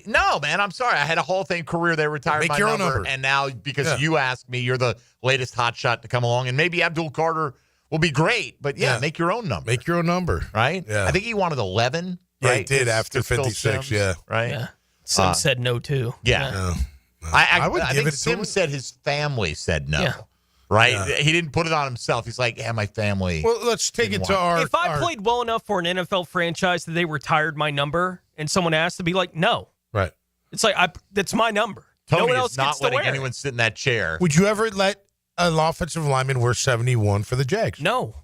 No, man, I'm sorry. I had a Hall of Fame career. They retired
Make
my
your own
number. And now because you asked me, you're the latest hot shot to come along. And maybe Abdul Carter will be great. But, make your own number.
Make your own number.
Right?
Yeah.
I think he wanted 11.
Yeah,
right?
he did after 56,
Right?
Yeah. Sim said no, too.
Yeah. I would give think Sim said his family said no.
Yeah.
Right?
Yeah.
He didn't put it on himself. He's like, my family.
Well, let's take it to our...
If I played well enough for an NFL franchise that they retired my number and someone asked to be like, no.
Right.
It's like, that's my number.
Tony
no one else
is not
gets to
letting
wear
anyone sit in that chair.
Would you ever let an offensive lineman wear 71 for the Jags?
No.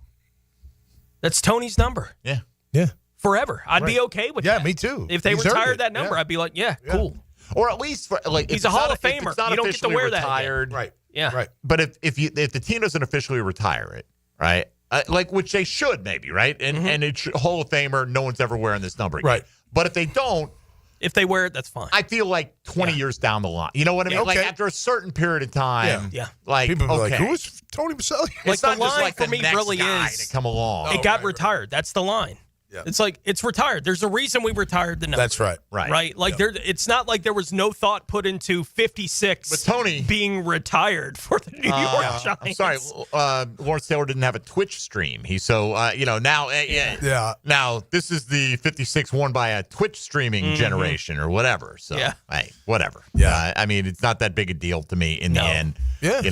That's Tony's number.
Yeah.
Yeah.
Forever. I'd be okay with that.
Yeah, me too.
If they
He's earned
retired
it.
that number,
Yeah.
I'd be like, cool.
Or at least for
He's a Hall of Famer. You don't get to wear that
retired.
again.
Right.
Yeah.
Right.
But if the team doesn't officially retire it, right? Which they should maybe, right? And it's Hall of Famer, no one's ever wearing this number again.
Right.
But if they don't,
if they wear it, that's fine.
I feel like 20 years down the line. You know what I mean?
Yeah, okay.
Like after a certain period of time.
Yeah.
Like
People be like,
okay.
who is Tony Maselli?
Like
It's not
the
just
line
like
for
the
me
next
really
guy
is
to come along.
it got retired. That's the line. It's like, it's retired. There's a reason we retired the number.
That's right.
Right? Like, it's not like there was no thought put into 56
But Tony,
being retired for the New York Giants.
I'm sorry, Lawrence Taylor didn't have a Twitch stream. Now this is the 56 won by a Twitch streaming generation or whatever. So, hey, whatever.
Yeah.
I mean, it's not that big a deal to me in the end.
Yeah.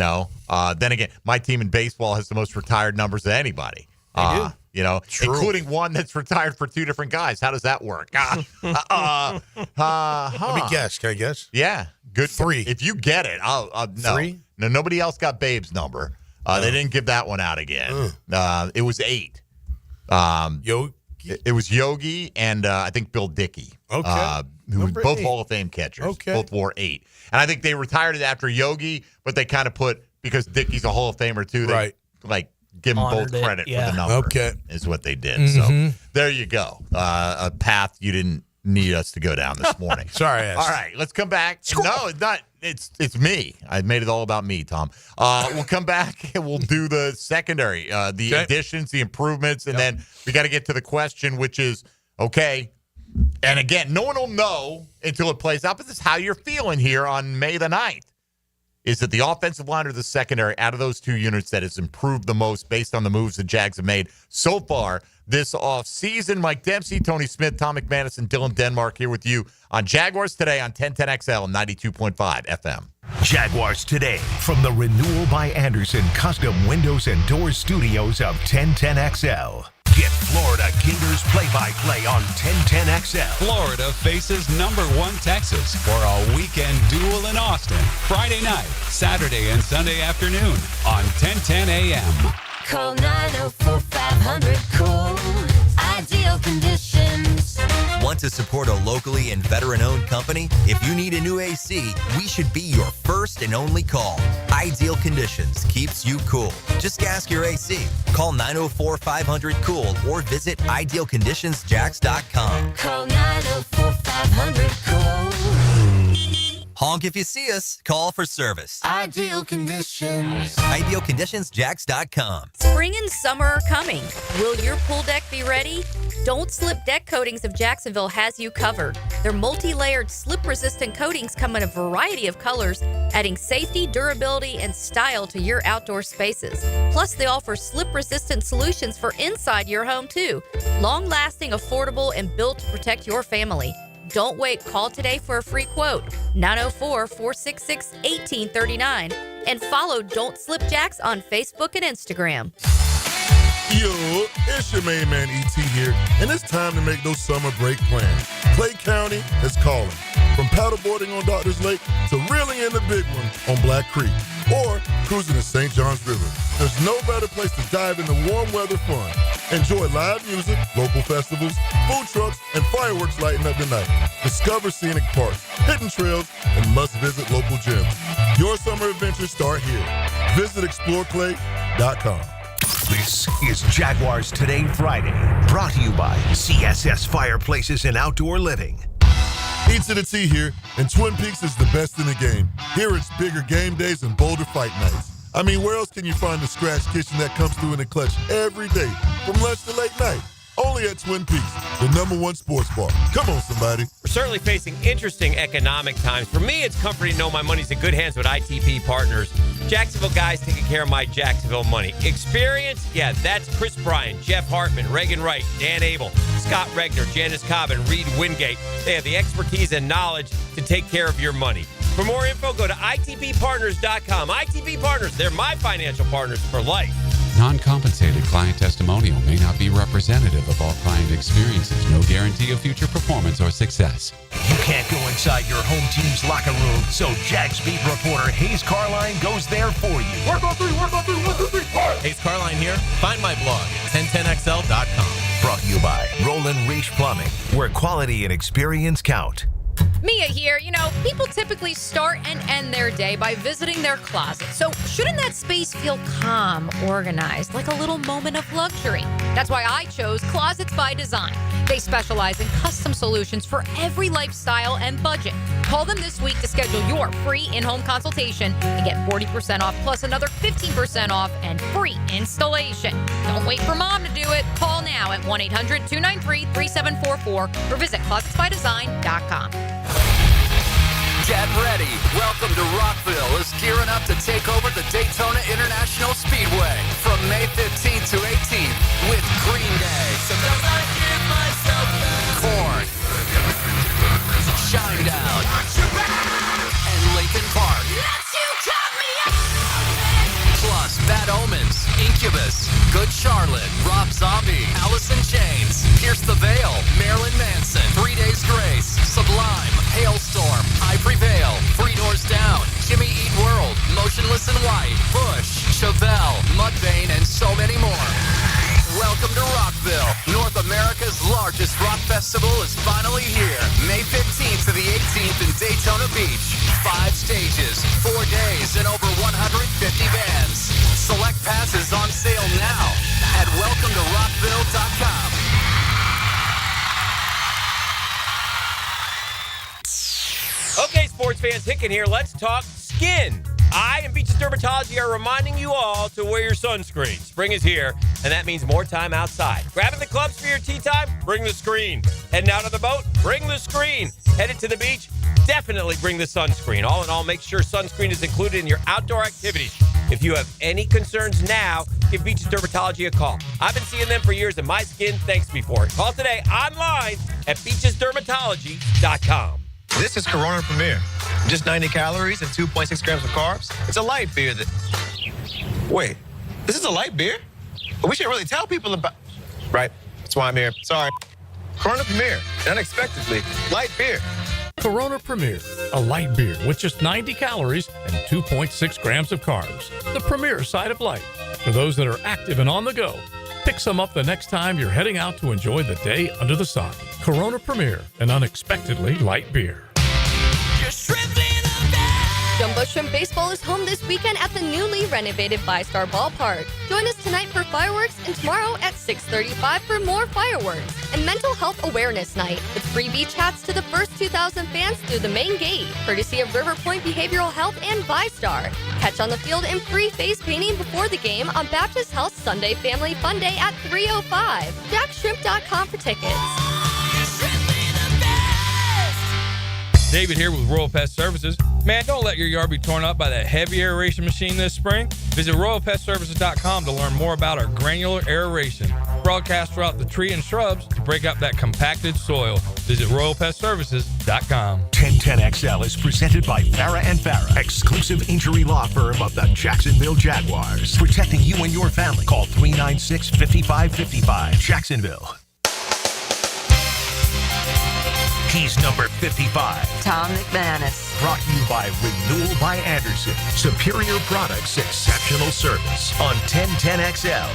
Then again, my team in baseball has the most retired numbers of anybody. Including one that's retired for 2 different guys. How does that work?
Let me guess. Can I guess?
Yeah. Good.
3.
If you get it, no.
3?
No, nobody else got Babe's number. They didn't give that one out again. It was 8. It was Yogi and I think Bill Dickey.
Okay.
Who were both
8.
Hall of Fame catchers.
Okay.
Both wore 8. And I think they retired it after Yogi, but they kind of put, because Dickey's a Hall of Famer too, they give them both credit for the number.
Okay.
Is what they did. So there you go. A path you didn't need us to go down this morning.
Sorry.
All right, let's come back. No, it's not. It's me. I made it all about me, Tom. We'll come back and we'll do the secondary, the additions, the improvements, and then we got to get to the question, which is, okay, and again, no one will know until it plays out, but this is how you're feeling here on May the 9th. Is it the offensive line or the secondary out of those 2 units that has improved the most based on the moves the Jags have made so far this offseason? Mike Dempsey, Tony Smith, Tom McManus, and Dylan Denmark here with you on Jaguars Today on 1010XL and 92.5 FM.
Jaguars Today from the Renewal by Anderson Custom Windows and Doors Studios of 1010XL. Get Florida Gators play-by-play on 1010XL.
Florida faces #1 Texas for a weekend duel in Austin. Friday night, Saturday and Sunday afternoon on 1010 AM.
Call 904-500-COOL. Ideal Conditions.
Want to support a locally and veteran-owned company? If you need a new AC, we should be your first and only call. Ideal Conditions keeps you cool. Just ask your AC. Call 904-500-COOL or visit idealconditionsjax.com.
Call 904-500-COOL.
Honk if you see us. Call for service.
Ideal Conditions.
Idealconditionsjax.com.
Spring and summer are coming. Will your pool deck be ready? Don't Slip Deck Coatings of Jacksonville has you covered. Their multi-layered slip-resistant coatings come in a variety of colors, adding safety, durability, and style to your outdoor spaces. Plus, they offer slip-resistant solutions for inside your home, too. Long-lasting, affordable, and built to protect your family. Don't wait. Call today for a free quote. 904-466-1839. And follow Don't Slip Jacks on Facebook and Instagram.
Yo, it's your main man E.T. here, and it's time to make those summer break plans. Clay County is calling. From paddleboarding on Doctor's Lake to reeling in the big one on Black Creek or cruising the St. Johns River. There's no better place to dive into warm weather fun. Enjoy live music, local festivals, food trucks, and fireworks lighting up the night. Discover scenic parks, hidden trails, and must-visit local gyms. Your summer adventures start here. Visit exploreclay.com.
This is Jaguars Today Friday, brought to you by CSS Fireplaces and Outdoor Living.
E to the T here, and Twin Peaks is the best in the game. Here it's bigger game days and bolder fight nights. I mean, where else can you find the scratch kitchen that comes through in the clutch every day, from lunch to late night? Only at Twin Peaks, the #1 sports bar. Come on, somebody.
We're certainly facing interesting economic times. For me, it's comforting to know my money's in good hands with ITP Partners. Jacksonville guys taking care of my Jacksonville money. Experience? Yeah, that's Chris Bryan, Jeff Hartman, Reagan Wright, Dan Abel, Scott Regner, Janice Cobb, and Reed Wingate. They have the expertise and knowledge to take care of your money. For more info, go to itppartners.com. ITP Partners, they're my financial partners for life.
Non-compensated client testimonial may not be representative of all client experiences. No guarantee of future performance or success.
You can't go inside your home team's locker room, so Jags beat reporter Hayes Carline goes there for you.
Work on three, 1, 2, 3,
Hayes Carline here. Find my blog at 1010XL.com.
Brought to you by Roland Reach Plumbing, where quality and experience count.
Mia here. You know, people typically start and end their day by visiting their closet. So shouldn't that space feel calm, organized, like a little moment of luxury? That's why I chose Closets by by Design. They specialize in custom solutions for every lifestyle and budget. Call them this week to schedule your free in-home consultation and get 40% off plus another 15% off and free installation. Don't wait for mom to do it. Call now at 1-800-293-3744 or visit closetsbydesign.com.
Get ready. Welcome to Rockville is gearing up to take over the Daytona International Speedway from May 15th to 18th with Green Day, Korn, Shinedown, and Linkin Park. Plus Bad Omens, Incubus, Good Charlotte, Rob Zombie, Alice in Chains, Pierce the Veil, Marilyn Manson, 3 Days Grace, Sublime, Hailstorm, I Prevail, Three Doors Down, Jimmy Eat World, Motionless in White, Bush, Chevelle, Mudvayne, and so many more. Welcome to Rockville. North America's largest rock festival is finally here. May 15th to the 18th in Daytona Beach. 5 stages, 4 days, and over 150 bands. Select passes on sale now at welcometorockville.com.
Okay, sports fans, Hicken here. Let's talk skin. I and Beaches Dermatology are reminding you all to wear your sunscreen. Spring is here, and that means more time outside. Grabbing the clubs for your tea time? Bring the screen. Heading out on the boat? Bring the screen. Headed to the beach? Definitely bring the sunscreen. All in all, make sure sunscreen is included in your outdoor activities. If you have any concerns now, give Beaches Dermatology a call. I've been seeing them for years, and my skin thanks me for it. Call today online at beachesdermatology.com.
This is Corona Premier. Just 90 calories and 2.6 grams of carbs. It's a light beer that... Wait, this is a light beer? But we should really tell people about... Right, that's why I'm here. Sorry. Corona Premier, unexpectedly, light beer.
Corona Premier, a light beer with just 90 calories and 2.6 grams of carbs. The premier side of light. For those that are active and on the go, pick some up the next time you're heading out to enjoy the day under the sun. Corona Premier, an unexpectedly light beer.
Jumbo Shrimp Baseball is home this weekend at the newly renovated Five-Star Ballpark. Join us tonight for fireworks and tomorrow at 6:35 for more fireworks. And Mental Health Awareness Night with free beach hats to the first 2,000 fans through the main gate, courtesy of River Point Behavioral Health and Five-Star. Catch on the field and free face painting before the game on Baptist Health Sunday Family Fun Day at 3:05. JackShrimp.com for tickets.
David here with Royal Pest Services. Man, don't let your yard be torn up by that heavy aeration machine this spring. Visit RoyalPestServices.com to learn more about our granular aeration. Broadcast throughout the tree and shrubs to break up that compacted soil. Visit RoyalPestServices.com.
1010XL is presented by Farah & Farah, exclusive injury law firm of the Jacksonville Jaguars. Protecting you and your family. Call 396-5555. Jacksonville. He's number 55.
Tom McManus.
Brought to you by Renewal by Anderson. Superior products, exceptional service on 1010XL.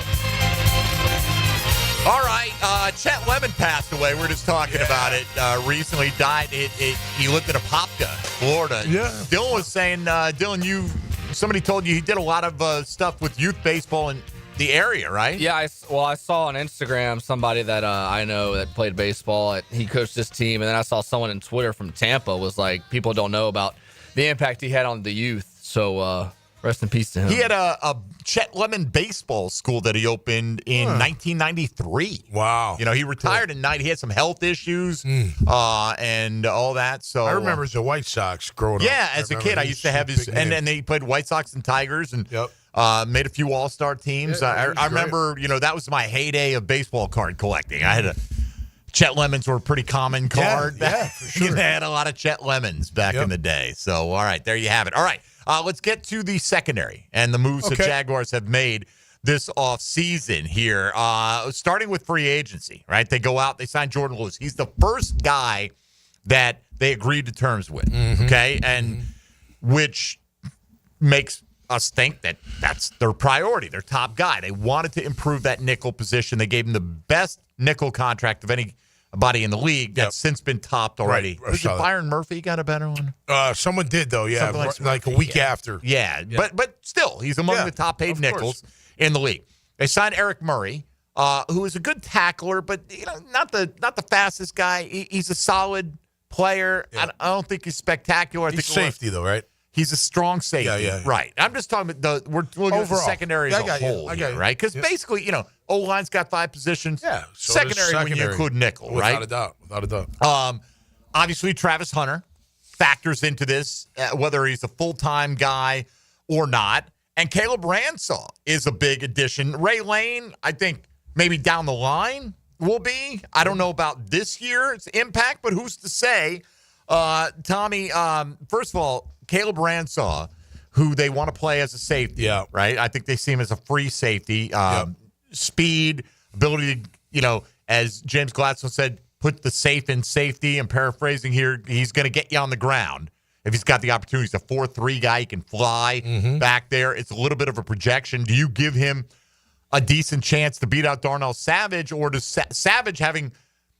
All right, Chet Lemon passed away. We were just talking about it. Recently died. He lived in Apopka, Florida.
Yeah.
Dylan was saying, Dylan, somebody told you he did a lot of stuff with youth baseball in the area, right?
Yeah, I saw on Instagram somebody that I know that played baseball. He coached this team, and then I saw someone on Twitter from Tampa was like, people don't know about the impact he had on the youth. So rest in peace to him.
He had a Chet Lemon baseball school that he opened in 1993.
Wow.
You know, he retired in 90. He had some health issues and all that. So
I remember as a White Sox growing up.
Yeah, as a kid, I used to have his, and then he played White Sox and Tigers and made a few all-star teams.
Yeah,
I remember, that was my heyday of baseball card collecting. I had Chet Lemons were a pretty common card.
Yeah, for sure.
They had a lot of Chet Lemons back in the day. So, all right, there you have it. All right, let's get to the secondary and the moves the Jaguars have made this offseason here. Starting with free agency, right? They go out, they sign Jordan Lewis. He's the first guy that they agreed to terms with, okay? And which makes us think that that's their priority, their top guy. They wanted to improve that nickel position. They gave him the best nickel contract of anybody in the league that's since been topped already.
Right.
Was it Byron Murphy got a better one?
Someone did, though, yeah. Like a week after.
Yeah, but still, he's among the top paid nickels in the league. They signed Eric Murray, who is a good tackler, but not the fastest guy. He's a solid player. Yeah. I don't think he's spectacular.
He's safety, though, right?
He's a strong safety. Yeah. Right. I'm just talking about we're looking at the secondary as a whole here, right? Because basically, O-line's got 5 positions.
Yeah. So
secondary when you include nickel, right?
Without a doubt.
Obviously, Travis Hunter factors into this, whether he's a full-time guy or not. And Caleb Ransaw is a big addition. Ray Lane, I think maybe down the line will be. I don't know about this year's impact, but who's to say? Tommy, first of all, Caleb Ransaw, who they want to play as a safety, right? I think they see him as a free safety. Speed, ability to, as James Gladstone said, put the safe in safety. I'm paraphrasing here. He's going to get you on the ground. If he's got the opportunity, he's a 4-3 guy. He can fly back there. It's a little bit of a projection. Do you give him a decent chance to beat out Darnell Savage, or does Savage, having,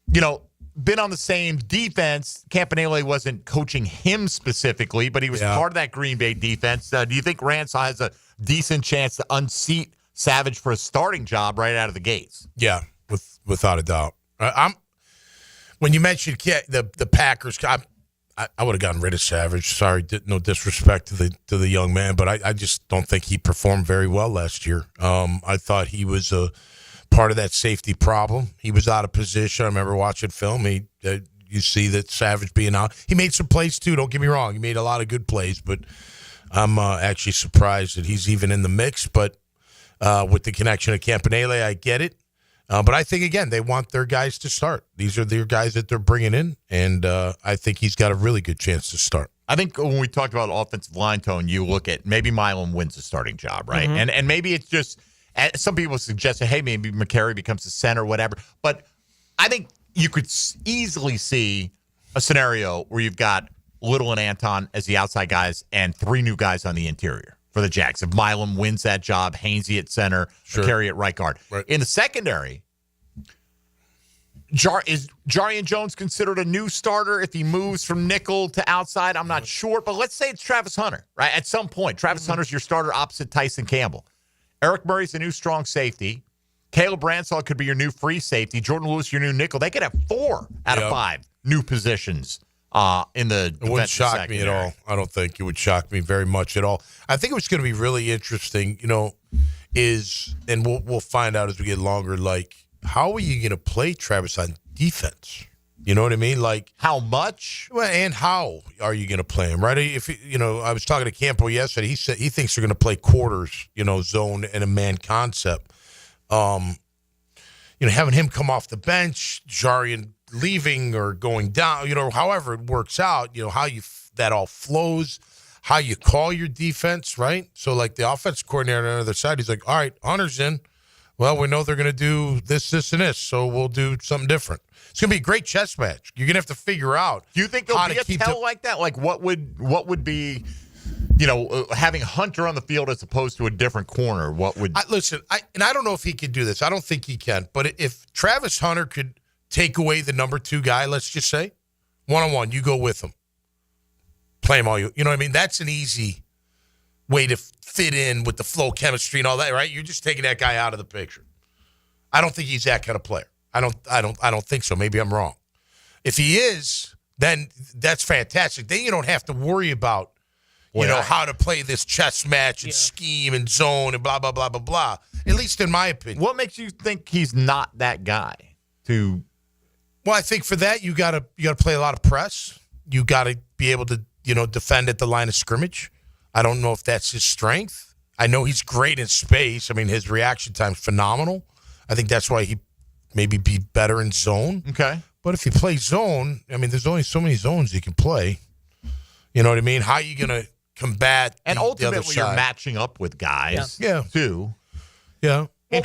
been on the same defense, Campanile wasn't coaching him specifically, but he was part of that Green Bay defense. Do you think Ransaw has a decent chance to unseat Savage for a starting job right out of the gates?
Yeah, without a doubt. When you mentioned the Packers, I would have gotten rid of Savage. Sorry, no disrespect to the young man, but I just don't think he performed very well last year. I thought he was a part of that safety problem. He was out of position. I remember watching film. You see that Savage being out. He made some plays too. Don't get me wrong. He made a lot of good plays, but I'm actually surprised that he's even in the mix. But with the connection to Campanile, I get it. But I think, again, they want their guys to start. These are their guys that they're bringing in, and I think he's got a really good chance to start.
I think when we talked about offensive line tone, you look at maybe Milam wins a starting job, right? And maybe it's just some people suggested, hey, maybe McCary becomes the center, whatever. But I think you could easily see a scenario where you've got Little and Anton as the outside guys and 3 new guys on the interior for the Jags. If Milam wins that job, Hainsey at center, McCary at right guard. Right. In the secondary, is Jarian Jones considered a new starter if he moves from nickel to outside? I'm not sure, but let's say it's Travis Hunter, right? At some point, Travis Hunter's your starter opposite Tyson Campbell. Eric Murray's a new strong safety. Caleb Ransaw could be your new free safety. Jordan Lewis, your new nickel. They could have 4 out of 5 new positions in the
It wouldn't shock me at all. I don't think it would shock me very much at all. I think what's going to be really interesting, is, and we'll find out as we get longer, like, how are you going to play Travis on defense? You know what I mean? Like,
how much?
Well, and how are you going to play him, right? If I was talking to Campo yesterday. He said he thinks they're going to play quarters, zone and a man concept. Having him come off the bench, Jarian leaving or going down, however it works out, how that all flows, how you call your defense, right? So, like, the offense coordinator on the other side, he's like, all right, Hunter's in. Well, we know they're going to do this, and this, so we'll do something different. It's going to be a great chess match. You're going to have to figure out.
Do you think there'll be a tell like that? Like, what would be, having Hunter on the field as opposed to a different corner? What would
listen? I don't know if he could do this. I don't think he can. But if Travis Hunter could take away the number 2 guy, let's just say, 1-on-1, you go with him, play him all you know what I mean. That's an easy way to fit in with the flow chemistry and all that, right? You're just taking that guy out of the picture. I don't think he's that kind of player. I don't think so. Maybe I'm wrong. If he is, then that's fantastic. Then you don't have to worry about, how to play this chess match and scheme and zone and blah, blah, blah, blah, blah. At least in my opinion.
What makes you think he's not that guy?
Well, I think for that you gotta play a lot of press. You gotta be able to, defend at the line of scrimmage. I don't know if that's his strength. I know he's great in space. I mean, his reaction time's phenomenal. I think that's why he maybe be better in zone.
Okay.
But if you play zone, I mean, there's only so many zones you can play. You know what I mean? How are you going to combat
and ultimately
the other side?
You're matching up with guys too.
Yeah.
Well,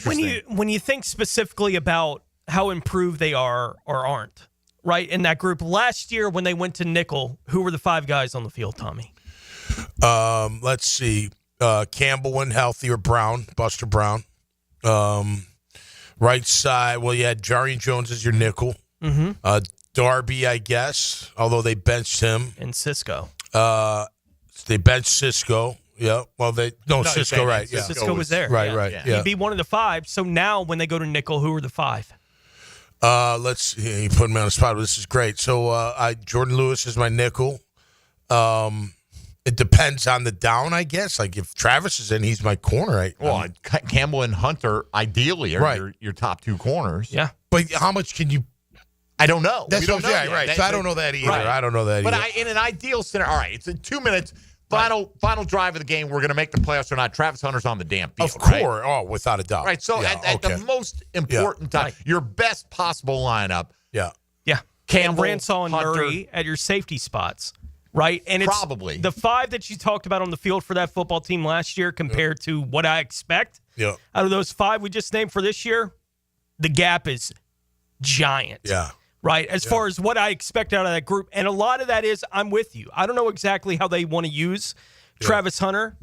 when you think specifically about how improved they are or aren't, right, in that group, last year when they went to nickel, who were the 5 guys on the field, Tommy?
Let's see. Campbell went healthy, or Buster Brown. Right side, well, you had Jarian Jones as your nickel. Darby, I guess, although they benched him.
And Cisco.
They benched Cisco. Yeah. Well, Cisco, right. Yeah.
Cisco was there.
Right. Yeah.
He'd be one of the 5. So now when they go to nickel, who are the 5?
Let's see. You put me on the spot. This is great. So Jordan Lewis is my nickel. It depends on the down, I guess. Like if Travis is in, he's my corner.
Campbell and Hunter ideally are your top 2 corners.
Yeah.
But how much can you?
I don't know.
That's
we don't
what I'm
know
saying,
yet.
right. So I don't know that either.
Right.
I don't know that either.
But in an ideal scenario, all right, it's in 2 minutes. Final drive of the game. We're going to make the playoffs or not. Travis Hunter's on the damn field.
Of course.
Right?
Oh, without a doubt.
Right. So at the most important time, your best possible lineup.
Yeah.
Yeah.
Campbell,
Ransaw, and
Hunter.
Murray at your safety spots. Right. And it's
probably
the 5 that you talked about on the field for that football team last year compared to what I expect.
Yeah.
Out of those 5 we just named for this year, the gap is giant.
Yeah.
Right, as far as what I expect out of that group. And a lot of that is, I'm with you. I don't know exactly how they want to use Travis Hunter,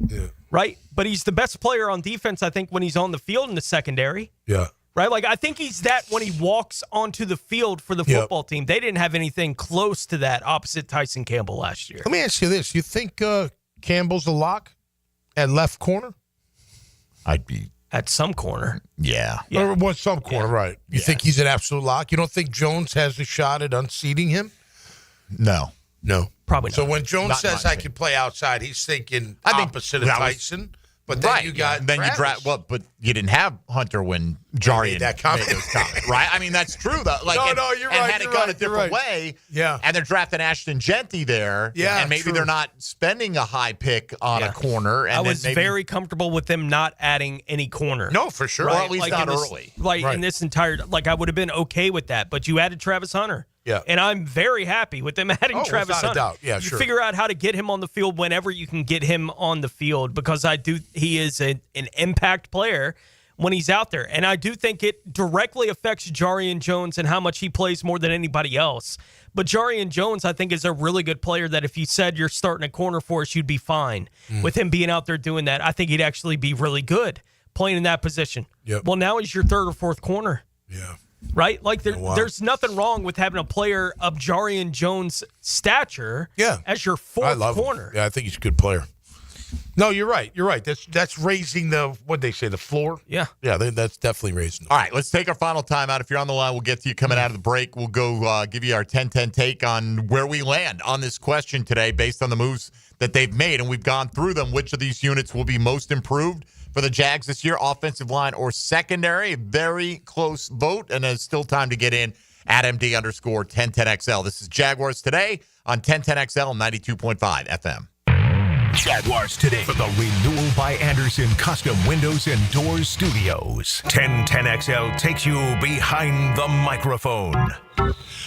right? But he's the best player on defense, I think, when he's on the field in the secondary.
Yeah.
Right? Like, I think he's that when he walks onto the field for the football team. They didn't have anything close to that opposite Tyson Campbell last year.
Let me ask you this. You think Campbell's a lock at left corner?
I'd be.
At some corner.
Yeah.
Or what, some corner, right. You think he's an absolute lock? You don't think Jones has a shot at unseating him?
No.
Probably not.
So when Jones
Not
says
my
I can play outside, he's thinking
I think
opposite of
that was-
Tyson. But then you got
then you
Travis.
but you didn't have Hunter when Jarian
made that comment.
made those comments, right? I mean, that's true though. Like,
you're
and
right.
had it
you're
gone
right,
a different way, and they're drafting Ashton Genty there, and maybe
true.
they're not spending a high pick on a corner. And
I
then
was
maybe,
very comfortable with them not adding any corner.
No, for sure.
or at least not
in this,
early.
In this entire, I would have been okay with that. But you added Travis Hunter.
Yeah.
And I'm very happy with them adding Travis
without a
Hunter.
doubt. Yeah,
you
sure.
figure out how to get him on the field whenever you can get him on the field because he is an impact player when he's out there. And I do think it directly affects Jarian Jones and how much he plays more than anybody else. But Jarian Jones, I think, is a really good player that if you said you're starting a corner for us, you'd be fine. With him being out there doing that, I think he'd actually be really good playing in that position.
Yep.
Well, now he's your third or fourth corner.
Yeah.
Right? Like, there's nothing wrong with having a player of Jarian Jones' stature as your fourth corner.
Him. Yeah, I think he's a good player. No, you're right. You're right. That's raising the, what'd they say, the floor?
Yeah.
Yeah, that's definitely raising the
All right, let's take our final timeout. If you're on the line, we'll get to you coming out of the break. We'll go give you our 10-10 take on where we land on this question today based on the moves that they've made. And we've gone through them. Which of these units will be most improved for the Jags this year, offensive line or secondary? Very close vote, and there's still time to get in at MD_1010XL. This is Jaguars Today on 1010XL 92.5 FM.
Jaguars Today for the Renewal by Anderson Custom Windows and Doors Studios. 1010XL takes you behind the microphone.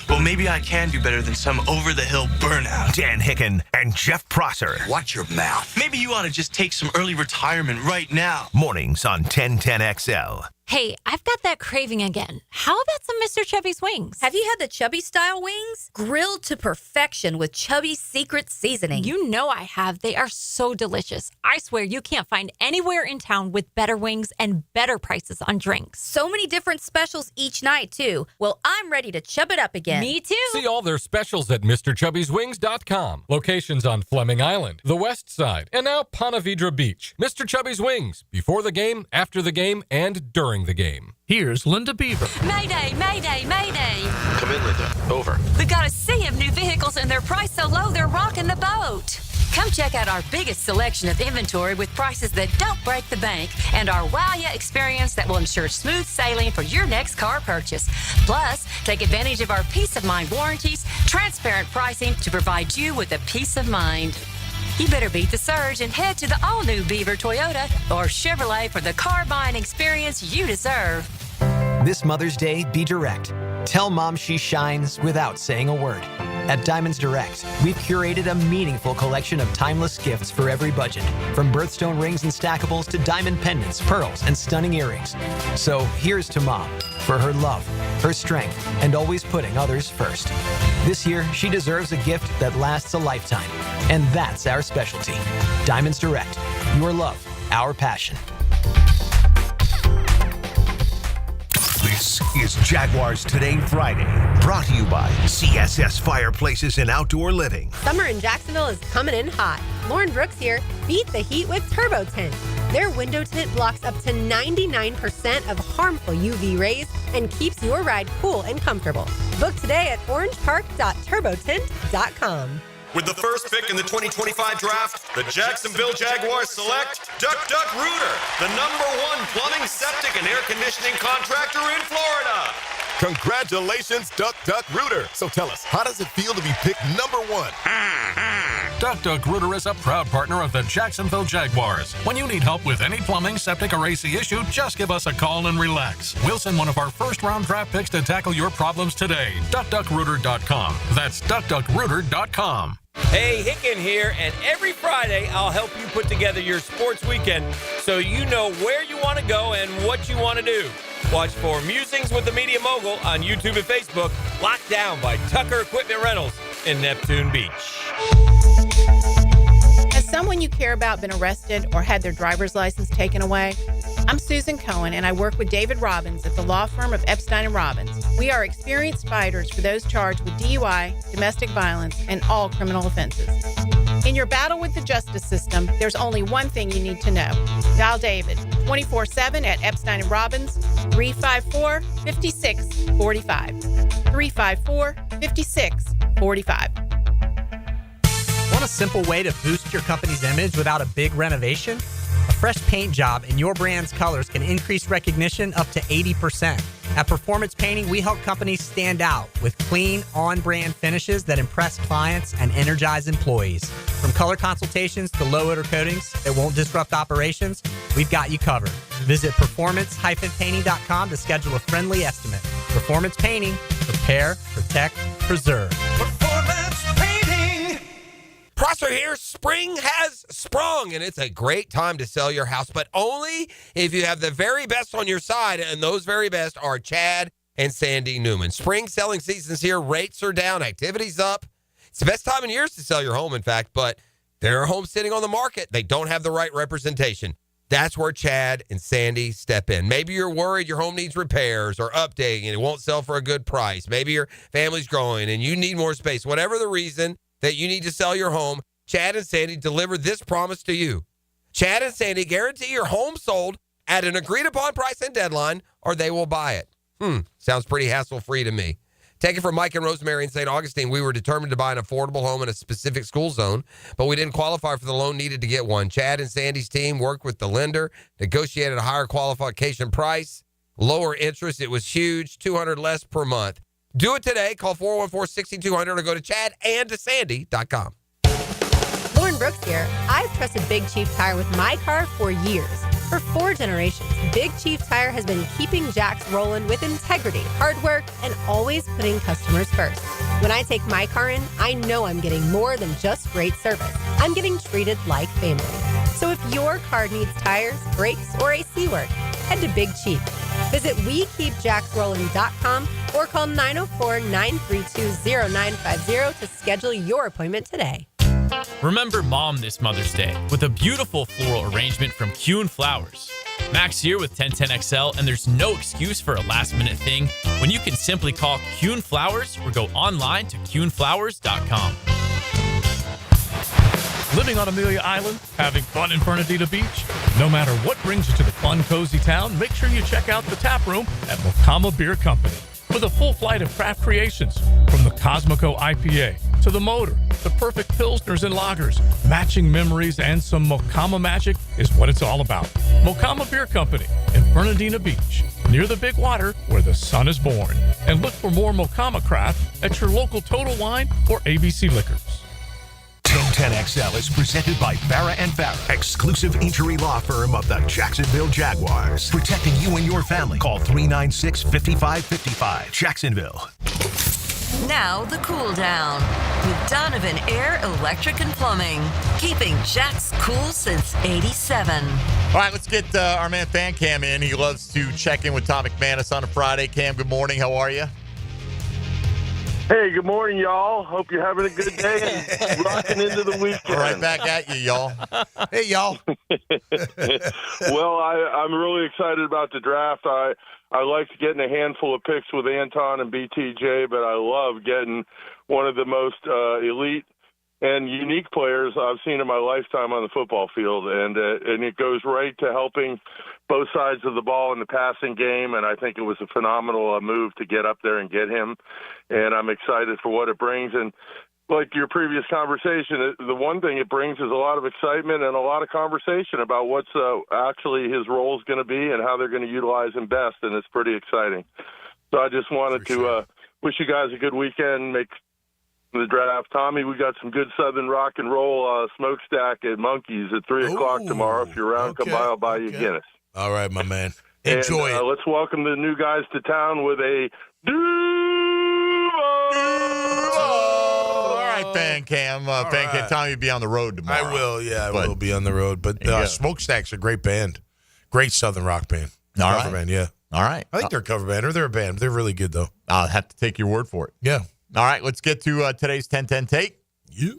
Well, maybe I can do better than some over-the-hill burnout.
Dan Hicken and Jeff Prosser.
Watch your mouth. Maybe you ought to just take some early retirement right now.
Mornings on 1010XL.
Hey, I've got that craving again. How about some Mr. Chubby's wings?
Have you had the Chubby style wings? Grilled to perfection with Chubby's secret seasoning.
You know I have. They are so delicious. I swear you can't find anywhere in town with better wings and better prices on drinks.
So many different specials each night, too. Well, I'm ready to chub it up again.
Me too.
See all their specials at MrChubby'sWings.com. Locations on Fleming Island, the West Side, and now Ponte Vedra Beach. Mr. Chubby's Wings. Before the game, after the game, and during the game.
Here's Linda Beaver.
Mayday, mayday, mayday.
Come in, Linda. Over.
We've got a sea of new vehicles and they're priced so low they're rocking the boat. Come check out our biggest selection of inventory with prices that don't break the bank and our wow ya experience that will ensure smooth sailing for your next car purchase. Plus, take advantage of our peace of mind warranties, transparent pricing to provide you with a peace of mind. You better beat the surge and head to the all-new Beaver Toyota or Chevrolet for the car buying experience you deserve.
This Mother's Day, be direct. Tell Mom she shines without saying a word. At Diamonds Direct, we've curated a meaningful collection of timeless gifts for every budget, from birthstone rings and stackables to diamond pendants, pearls, and stunning earrings. So here's to Mom for her love, her strength, and always putting others first. This year, she deserves a gift that lasts a lifetime, and that's our specialty. Diamonds Direct, your love, our passion.
The This is Jaguars Today Friday, brought to you by CSS Fireplaces and Outdoor Living.
Summer in Jacksonville is coming in hot. Lauren Brooks here. Beat the heat with Turbo Tint. Their window tint blocks up to 99% of harmful UV rays and keeps your ride cool and comfortable. Book today at orangepark.turbotint.com.
With the first pick in the 2025 draft, the Jacksonville Jaguars select Duck Rooter, the #1 plumbing, septic, and air conditioning contractor in Florida.
Congratulations, Duck Rooter. So tell us, how does it feel to be picked #1?
Duck Rooter is a proud partner of the Jacksonville Jaguars. When you need help with any plumbing, septic, or AC issue, just give us a call and relax. We'll send one of our first-round draft picks to tackle your problems today. DuckDuckRooter.com. That's DuckDuckRooter.com.
Hey, Hicken here, and every Friday I'll help you put together your sports weekend so you know where you want to go and what you want to do. Watch for Musings with the Media Mogul on YouTube and Facebook, locked down by Tucker Equipment Rentals in Neptune Beach.
Has someone you care about been arrested or had their driver's license taken away? I'm Susan Cohen, and I work with David Robbins at the law firm of Epstein & Robbins. We are experienced fighters for those charged with DUI, domestic violence, and all criminal offenses. In your battle with the justice system, there's only one thing you need to know. Dial David 24/7 at Epstein & Robbins, 354-5645. 354-5645.
Want a simple way to boost your company's image without a big renovation? A fresh paint job in your brand's colors can increase recognition up to 80%. At Performance Painting, we help companies stand out with clean, on-brand finishes that impress clients and energize employees. From color consultations to low-odor coatings that won't disrupt operations, we've got you covered. Visit performance-painting.com to schedule a friendly estimate. Performance Painting. Prepare, protect, preserve.
Performance Painting. Prosser here. Spring has sprung, and it's a great time to sell your house, but only if you have the very best on your side, and those very best are Chad and Sandy Newman. Spring selling season's here. Rates are down. Activity's up. It's the best time in years to sell your home, in fact, but there are homes sitting on the market. They don't have the right representation. That's where Chad and Sandy step in. Maybe you're worried your home needs repairs or updating and it won't sell for a good price. Maybe your family's growing and you need more space. Whatever the reason that you need to sell your home, Chad and Sandy deliver this promise to you. Chad and Sandy guarantee your home sold at an agreed-upon price and deadline, or they will buy it. Sounds pretty hassle-free to me. Take it from Mike and Rosemary in St. Augustine. We were determined to buy an affordable home in a specific school zone, but we didn't qualify for the loan needed to get one. Chad and Sandy's team worked with the lender, negotiated a higher qualification price, lower interest. It was huge, $200 less per month. Do it today. Call 414-6200 or go to chadandsandy.com.
Lauren Brooks here. I've trusted Big Chief Tire with my car for years. For 4 generations, Big Chief Tire has been keeping Jacks rolling with integrity, hard work, and always putting customers first. When I take my car in, I know I'm getting more than just great service. I'm getting treated like family. So if your car needs tires, brakes, or AC work, head to Big Chief. Visit WeKeepJacksRolling.com or call 904-932-0950 to schedule your appointment today.
Remember Mom this Mother's Day with a beautiful floral arrangement from Kuhn Flowers. Max here with 1010XL, and there's no excuse for a last-minute thing when you can simply call Kuhn Flowers or go online to kuhnflowers.com.
Living on Amelia Island, having fun in Fernandina Beach? No matter what brings you to the fun, cozy town, make sure you check out the tap room at Mocama Beer Company. With a full flight of craft creations, from the Cosmico IPA to the Motor, the perfect Pilsners and Lagers, matching memories and some Mocama magic is what it's all about. Mocama Beer Company in Fernandina Beach, near the big water where the sun is born. And look for more Mocama craft at your local Total Wine or ABC Liquors.
1010XL is presented by Farah & Farah, exclusive injury law firm of the Jacksonville Jaguars. Protecting you and your family. Call 396-5555. Jacksonville.
Now the cool down with Donovan Air, Electric and Plumbing. Keeping Jack's cool since 87.
All right, let's get our man Fan Cam in. He loves to check in with Tom McManus on a Friday. Cam, good morning. How are you?
Hey, good morning, y'all. Hope you're having a good day and rocking into the weekend.
Right back at you, y'all. Hey, y'all.
Well, I'm really excited about the draft. I I liked getting a handful of picks with Anton and BTJ, but I love getting one of the most elite and unique players I've seen in my lifetime on the football field, and it goes right to helping both sides of the ball in the passing game, and I think it was a phenomenal move to get up there and get him, and I'm excited for what it brings. And like your previous conversation, the one thing it brings is a lot of excitement and a lot of conversation about what's actually his role is going to be and how they're going to utilize him best, and it's pretty exciting. So I just wanted to wish you guys a good weekend, make the draft. Tommy, we got some good Southern rock and roll smokestack at Monkeys at 3 o'clock tomorrow. If you're around, come by, I'll buy you Guinness.
All right, my man. Enjoy it.
Let's welcome the new guys to town with a
All right, Fan Cam. Tommy will be on the road tomorrow.
I will, I will be on the road. But Smokestack's a great band. Great Southern rock band. Cover band, yeah.
All right.
I think they're a cover band, or they're a band. They're really good, though.
I'll have to take your word for it.
Yeah.
All right, let's get to today's 10-10 take.
Yes.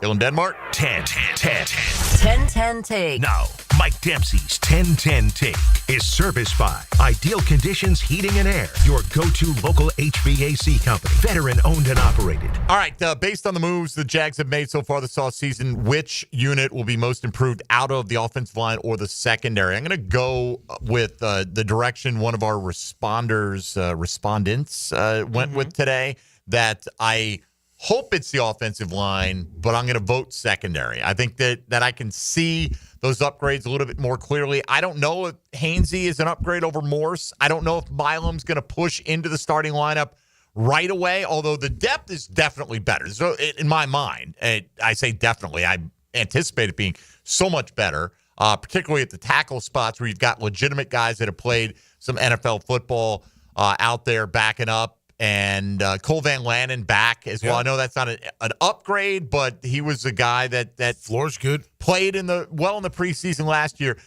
Dylan Denmark.
10-10 take.
Now, Mike Dempsey's 10-10 take is serviced by Ideal Conditions Heating and Air, your go-to local HVAC company, veteran owned and operated.
All right, based on the moves the Jags have made so far this offseason, which unit will be most improved out of the offensive line or the secondary? I'm going to go with the direction one of our respondents went with today, that I hope it's the offensive line, but I'm going to vote secondary. I think that I can see those upgrades a little bit more clearly. I don't know if Hainsey is an upgrade over Morse. I don't know if Milam's going to push into the starting lineup right away, although the depth is definitely better. So in my mind, I say definitely, I anticipate it being so much better, particularly at the tackle spots where you've got legitimate guys that have played some NFL football out there backing up. And Cole Van Lanen back as well. I know that's not an upgrade, but he was a guy that
floor's good.
Played in the preseason last year.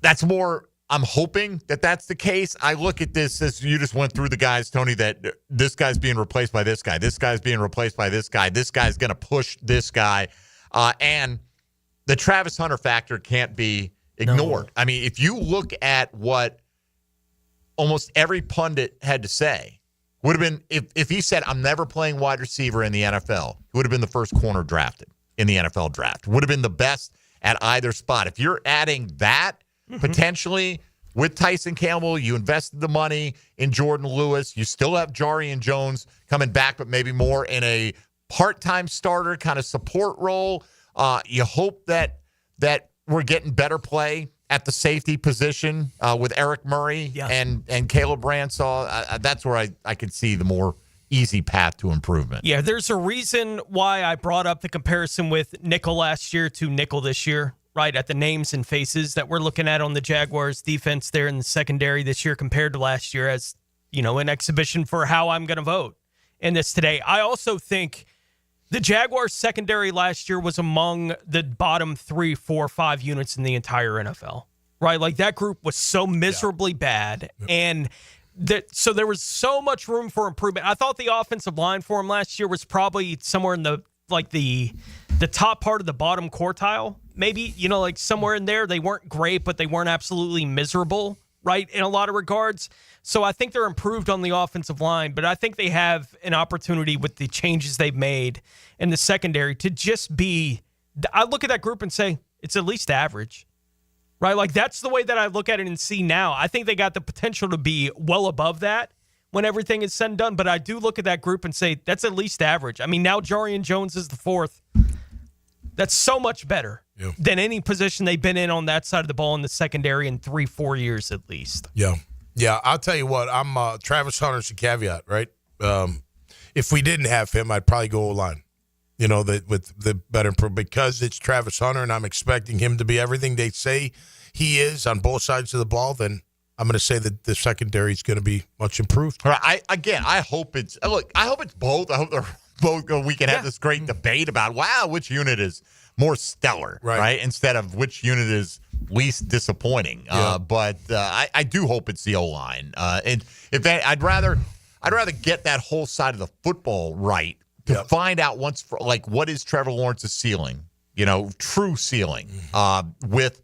That's more. I'm hoping that that's the case. I look at this as you just went through the guys, Tony, that this guy's being replaced by this guy. This guy's being replaced by this guy. This guy's going to push this guy. And the Travis Hunter factor can't be ignored. No. I mean, if you look at what almost every pundit had to say, would have been, if he said, I'm never playing wide receiver in the NFL, he would have been the first corner drafted in the NFL draft. Would have been the best at either spot. If you're adding that, potentially, with Tyson Campbell, you invested the money in Jordan Lewis. You still have Jarian Jones coming back, but maybe more in a part-time starter kind of support role. You hope that we're getting better play at the safety position with Eric Murray and Caleb Bransaw. That's where I could see the more easy path to improvement.
Yeah, there's a reason why I brought up the comparison with nickel last year to nickel this year, right, at the names and faces that we're looking at on the Jaguars defense there in the secondary this year compared to last year as, an exhibition for how I'm going to vote in this today. I also think the Jaguars secondary last year was among the bottom 3, 4, 5 units in the entire NFL, right? Like that group was so miserably bad. And so there was so much room for improvement. I thought the offensive line for him last year was probably somewhere in the top part of the bottom quartile, maybe, like somewhere in there. They weren't great, but they weren't absolutely miserable, right? In a lot of regards. So I think they're improved on the offensive line, but I think they have an opportunity with the changes they've made in the secondary to just be, I look at that group and say, it's at least average, right? Like that's the way that I look at it and see now. I think they got the potential to be well above that when everything is said and done, but I do look at that group and say, that's at least average. I mean, now Jarian Jones is the fourth. That's so much better than any position they've been in on that side of the ball in the secondary in 3-4 years at least.
Yeah, I'll tell you what. I'm Travis Hunter's a caveat, right? If we didn't have him, I'd probably go O-line. With the better because it's Travis Hunter, and I'm expecting him to be everything they say he is on both sides of the ball. Then I'm going to say that the secondary is going to be much improved.
All right. I hope it's both. I hope they're both. We can have this great debate about which unit is more stellar, right? Instead of which unit is least disappointing. But I do hope it's the O-line. And I'd rather get that whole side of the football right to find out what is Trevor Lawrence's ceiling, true ceiling, with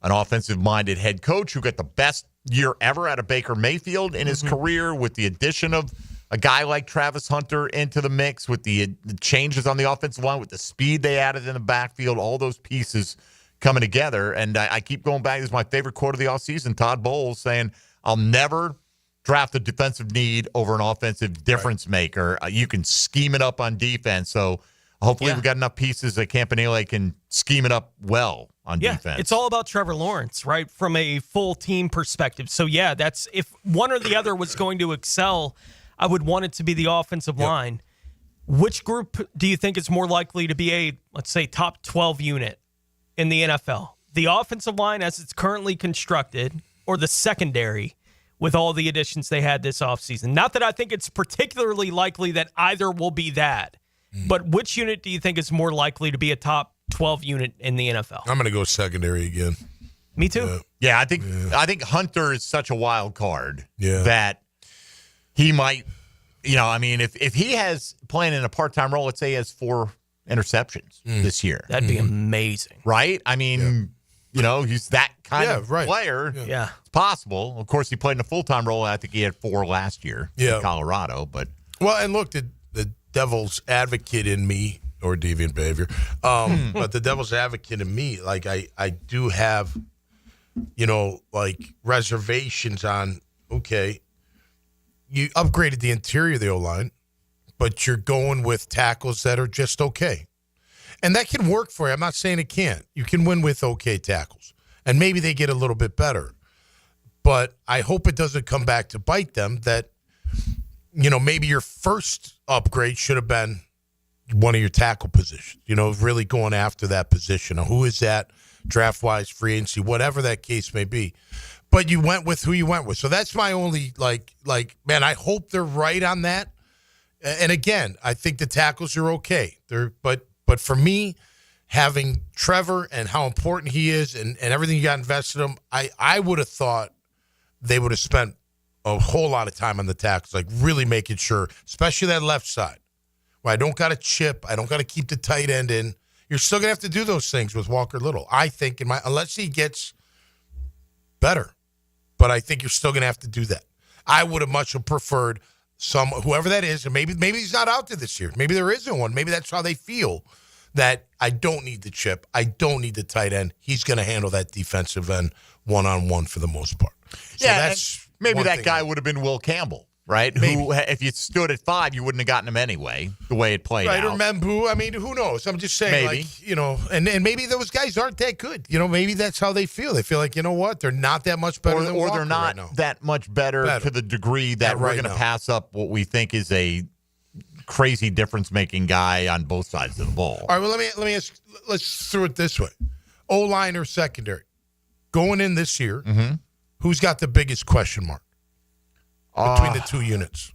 an offensive-minded head coach who got the best year ever out of Baker Mayfield in his career, with the addition of a guy like Travis Hunter into the mix, with the changes on the offensive line, with the speed they added in the backfield, all those pieces coming together. And I keep going back. This is my favorite quote of the offseason. Todd Bowles saying, I'll never draft a defensive need over an offensive difference maker. You can scheme it up on defense. So hopefully we've got enough pieces that Campanile can scheme it up well on defense.
It's all about Trevor Lawrence, right? From a full team perspective. So that's if one or the other was going to excel, I would want it to be the offensive line. Which group do you think is more likely to be a, let's say, top 12 unit in the NFL? The offensive line as it's currently constructed, or the secondary with all the additions they had this offseason? Not that I think it's particularly likely that either will be that, but which unit do you think is more likely to be a top 12 unit in the NFL?
I'm going to go secondary again.
Me too.
Yeah, I think Hunter is such a wild card that he might, if he has playing in a part-time role, let's say he has 4 interceptions this year.
That'd be amazing.
Right? I mean, he's that kind of player.
Yeah.
It's possible. Of course, he played in a full-time role. I think he had 4 last year in Colorado. But
and look, the devil's advocate in me, or deviant behavior, but the devil's advocate in me, like I do have, reservations on, okay, you upgraded the interior of the O-line, but you're going with tackles that are just okay. And that can work for you. I'm not saying it can't. You can win with okay tackles. And maybe they get a little bit better. But I hope it doesn't come back to bite them that, maybe your first upgrade should have been one of your tackle positions, really going after that position. Who is that draft-wise, free agency, whatever that case may be. But you went with who you went with. So that's my only, man, I hope they're right on that. And again, I think the tackles are okay. But for me, having Trevor and how important he is and everything you got invested in him, I would have thought they would have spent a whole lot of time on the tackles, really making sure, especially that left side, where I don't got to chip, I don't got to keep the tight end in. You're still going to have to do those things with Walker Little. I think, unless he gets better, but I think you're still going to have to do that. I would have much preferred whoever that is, and maybe he's not out there this year. Maybe there isn't one. Maybe that's how they feel, that I don't need the chip. I don't need the tight end. He's going to handle that defensive end one-on-one for the most part. So that's
maybe that guy would have been Will Campbell, right?
Maybe.
Who, if you stood at 5, you wouldn't have gotten him anyway, the way it played out.
Right, or Membu. Who knows? I'm just saying,
maybe.
and maybe those guys aren't that good. Maybe that's how they feel. They feel like, what? They're not that much better than Walker.
Or they're not that much better to the degree that we're going to pass up what we think is a crazy difference-making guy on both sides of the ball.
All right, well, let me ask, let's throw it this way. O-line or secondary? Going in this year, who's got the biggest question mark between the two units?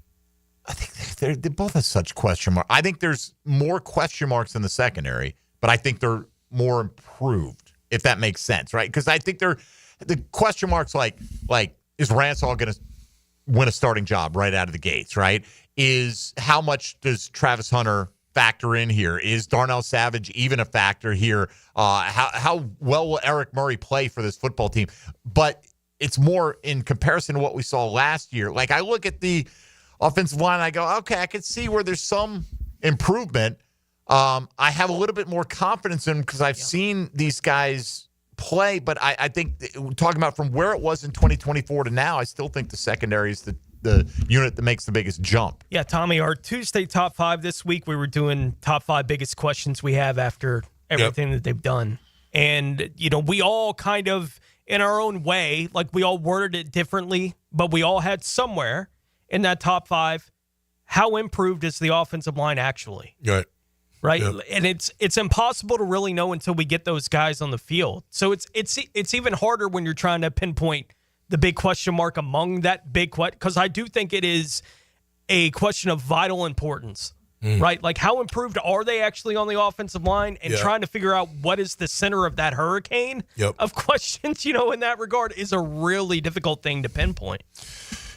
I think they both have such question marks. I think there's more question marks in the secondary, but I think they're more improved, if that makes sense, right? Because I think the question marks like is Ransall going to win a starting job right out of the gates, right? Is how much does Travis Hunter factor in here? Is Darnell Savage even a factor here? How well will Eric Murray play for this football team? But it's more in comparison to what we saw last year. Like, I look at the offensive line and I go, okay, I can see where there's some improvement. I have a little bit more confidence in them because I've seen these guys play, but I think talking about from where it was in 2024 to now, I still think the secondary is the unit that makes the biggest jump.
Yeah, Tommy, our Tuesday top 5 this week, we were doing top 5 biggest questions we have after everything that they've done. And, we all kind of, in our own way, we all worded it differently, but we all had somewhere in that top 5, how improved is the offensive line actually? Right? Yep. And it's impossible to really know until we get those guys on the field. So it's even harder when you're trying to pinpoint the big question mark among that big question, because I do think it is a question of vital importance, right? Like, how improved are they actually on the offensive line, and trying to figure out what is the center of that hurricane of questions, in that regard is a really difficult thing to pinpoint.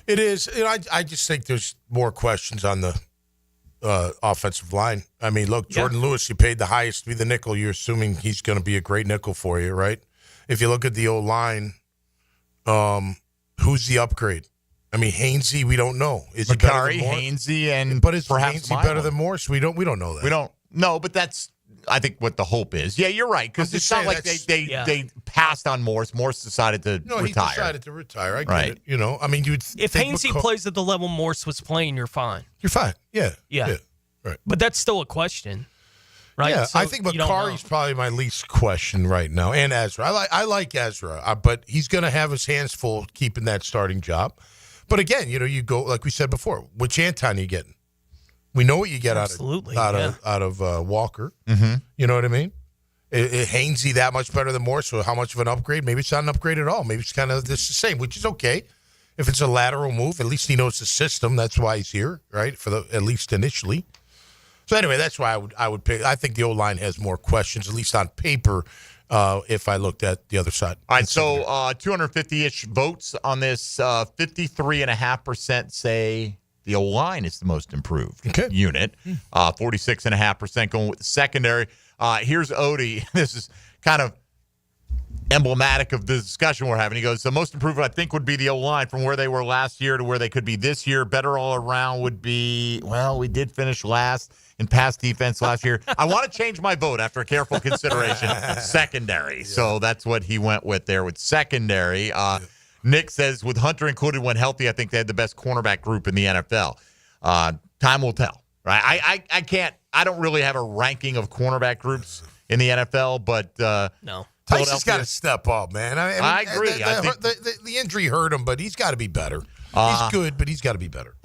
It is. I just think there's more questions on the offensive line. Look, Jordan Lewis, you paid the highest to be the nickel. You're assuming he's going to be a great nickel for you, right? If you look at the O-line, Who's the upgrade? I mean, Hainsey, we don't know. Is he better
Macari,
than Morse?
Hainsey, and
But is
perhaps
Hainsey better than Morse? We don't know that.
We don't know, but that's, I think, what the hope is. Yeah, you're right, because it's not like they passed on Morse. Morse decided to retire.
He decided to retire. I get
Right.
it. You know, I mean,
If Hainsey plays at the level Morse was playing, you're fine.
You're fine. Yeah. Right.
But that's still a question, right?
Yeah,
So
I think
you don't know.
Macari's probably my least question right now, and Ezra. I like Ezra, but he's going to have his hands full keeping that starting job. But again, you know, you go like we said before. Which Anton are you getting? We know what you get out of Walker.
Mm-hmm.
You know what I mean? Hainsey that much better than Morse, so how much of an upgrade? Maybe it's not an upgrade at all. Maybe it's kind of just the same, which is okay. If it's a lateral move, at least he knows the system. That's why he's here, right? At least initially. So anyway, that's why I would pick. I think the O-line has more questions, at least on paper, if I looked at the other side.
All right, so 250-ish votes on this. 53.5% say the O-line is the most improved unit. 46.5% going with the secondary. Here's Odie. This is kind of emblematic of the discussion we're having. He goes, the most improved, I think, would be the O-line from where they were last year to where they could be this year. Better all around would be, well, we did finish last in pass defense last year. I want to change my vote after a careful consideration. Secondary. Yeah. So that's what he went with there with secondary. Nick says, with Hunter included when healthy, I think they had the best cornerback group in the NFL. Time will tell, right? I don't really have a ranking of cornerback groups in the NFL, but
no.
Tyson's got to step up, man.
I agree.
The injury hurt him, but he's got to be better. He's good, but he's got to be better.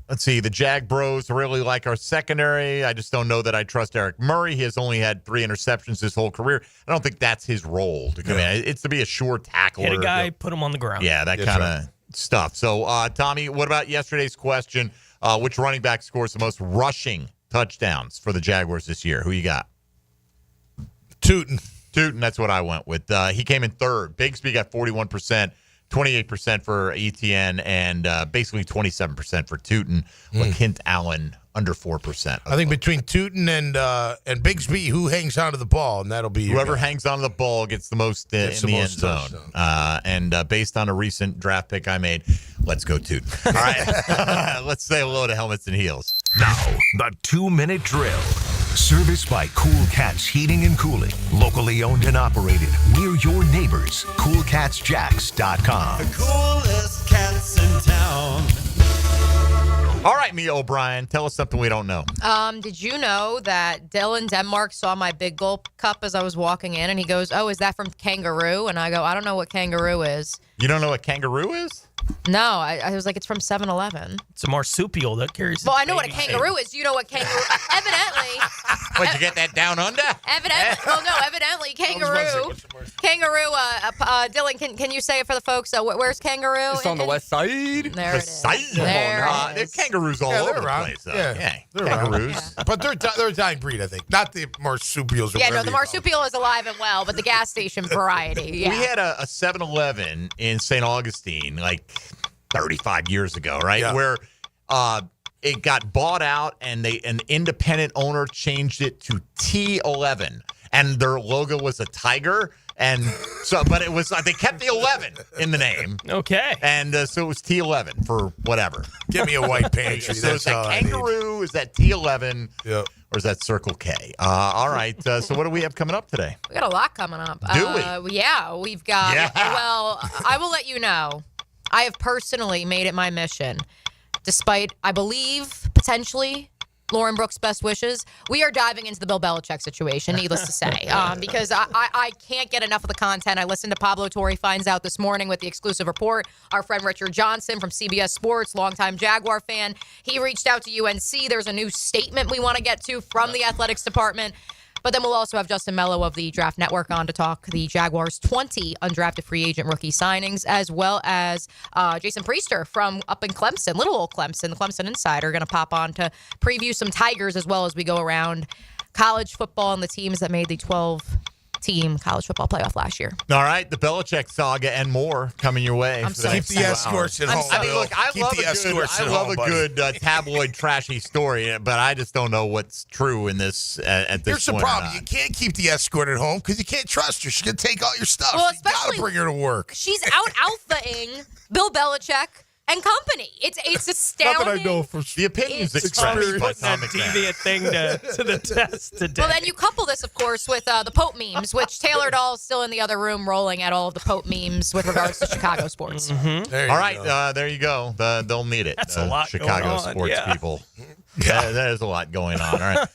Let's see. The Jag Bros really like our secondary. I just don't know that I trust Eric Murray. He has only had 3 interceptions his whole career. I don't think that's his role to come in. It's to be a sure tackler.
Hit a guy, put him on the ground.
Yeah, that kind of stuff. So, Tommy, what about yesterday's question? Which running back scores the most rushing touchdowns for the Jaguars this year? Who you got?
Tootin,
that's what I went with. He came in third. Bigsby got 41%, 28% for ETN, and basically 27% for Tootin. Kent Allen under 4%.
I think between Tootin and Bigsby, who hangs onto the ball, and that'll be
whoever hangs onto the ball gets the most in the end zone. And based on a recent draft pick I made, let's go Tootin. All right, let's say hello to Helmets and Heels.
Now, the 2-minute drill. Serviced by Cool Cats Heating and Cooling. Locally owned and operated. We're your neighbors. CoolCatsJacks.com.
The coolest cats in town.
All right, Mia O'Brien, tell us something we don't know.
Did you know that Dylan Denmark saw my Big Gulp cup as I was walking in, and he goes, "Oh, is that from Kangaroo?" And I go, "I don't know what Kangaroo is."
You don't know what Kangaroo is?
No, I was like, it's from 7-Eleven.
It's a marsupial that carries.
Well, I know what a kangaroo is. Do you know what kangaroo? Evidently.
Wait, you get that down under?
Evidently, kangaroo. Kangaroo. Dylan, can you say it for the folks? Where's Kangaroo?
It's on the west side.
There it is.
There's kangaroos all over the place.
Yeah,
they're kangaroos.
But they're a dying breed, I think. Not the marsupials.
Yeah, no, the marsupial is alive and well, but the gas station variety. Yeah.
We had a 7-Eleven in St. Augustine, like 35 years ago, right? Yeah. Where it got bought out and an independent owner changed it to T11, and their logo was a tiger. And so, but it was, they kept the 11 in the name.
Okay.
And so it was T11 for whatever.
Give me a white pantry.
So is that Kangaroo? Is that T11?
Yeah.
Or is that Circle K? All right. So what do we have coming up today?
We got a lot coming up.
Do we?
Yeah, we've got, well, I will let you know. I have personally made it my mission, despite, I believe, potentially Lauren Brooks' best wishes. We are diving into the Bill Belichick situation, needless to say, because I can't get enough of the content. I listened to Pablo Torre Finds Out this morning with the exclusive report. Our friend Richard Johnson from CBS Sports, longtime Jaguar fan, he reached out to UNC. There's a new statement we want to get to from the athletics department. But then we'll also have Justin Mello of the Draft Network on to talk the Jaguars' 20 undrafted free agent rookie signings, as well as Jason Priester from up in Clemson, little old Clemson, the Clemson Insider, going to pop on to preview some Tigers as well as we go around college football and the teams that made the 12 team college football playoff last year.
All right, the Belichick saga and more coming your way.
I'm so
Keep the escorts at home.
I mean, look, I love a good tabloid trashy story, but I just don't know what's true in this at this
Here's the
point.
problem. You can't keep the escort at home because you can't trust her. She's going to take all your stuff.
Well,
You got to bring her to work.
She's out alphaing Bill Belichick and company. It's astounding.
from the opinions expressed by Tom McMahon.
Deviant thing to the test today.
Well, then you couple this, of course, with the Pope memes, which Taylor Doll is still in the other room rolling at all of the Pope memes with regards to Chicago sports.
Mm-hmm.
All right, there you go. They'll need it.
That's a lot
Chicago
going on,
sports
yeah.
people. Yeah, there's a lot going on. All right.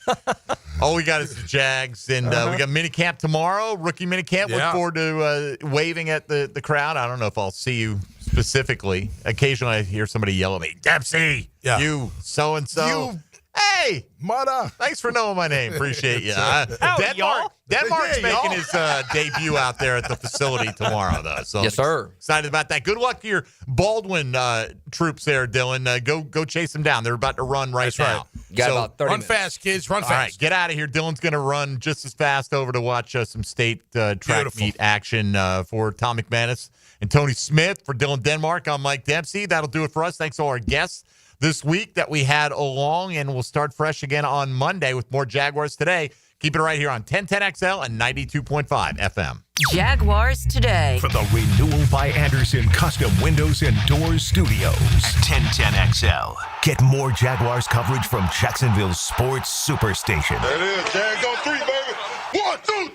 All we got is the Jags, and we got minicamp tomorrow, rookie minicamp.
Yeah.
Look forward to waving at the crowd. I don't know if I'll see you specifically. Occasionally I hear somebody yell at me, Dempsey, you so-and-so.
You.
Hey,
Mother.
thanks for knowing my name. Appreciate you.
Howdy, y'all.
Denmark's
Good day,
making
y'all.
his debut out there at the facility tomorrow, though. So
Yes, sir.
Excited about that. Good luck to your Baldwin troops there, Dylan. Go chase them down. They're about to run right now.
Got about 30
Run
minutes.
fast, kids. Run
All
fast.
right, get out of here. Dylan's going to run just as fast over to watch some state track
Beautiful.
meet action for Tom McManus and Tony Smith. For Dylan Denmark, I'm Mike Dempsey. That'll do it for us. Thanks to all our guests this week that we had along, and we'll start fresh again on Monday with more Jaguars Today. Keep it right here on 1010XL and 92.5 FM.
Jaguars Today.
From the Renewal by Anderson Custom Windows and Doors Studios at 1010XL. Get more Jaguars coverage from Jacksonville's sports superstation.
There it is. Jags on 3, baby. 1, 2,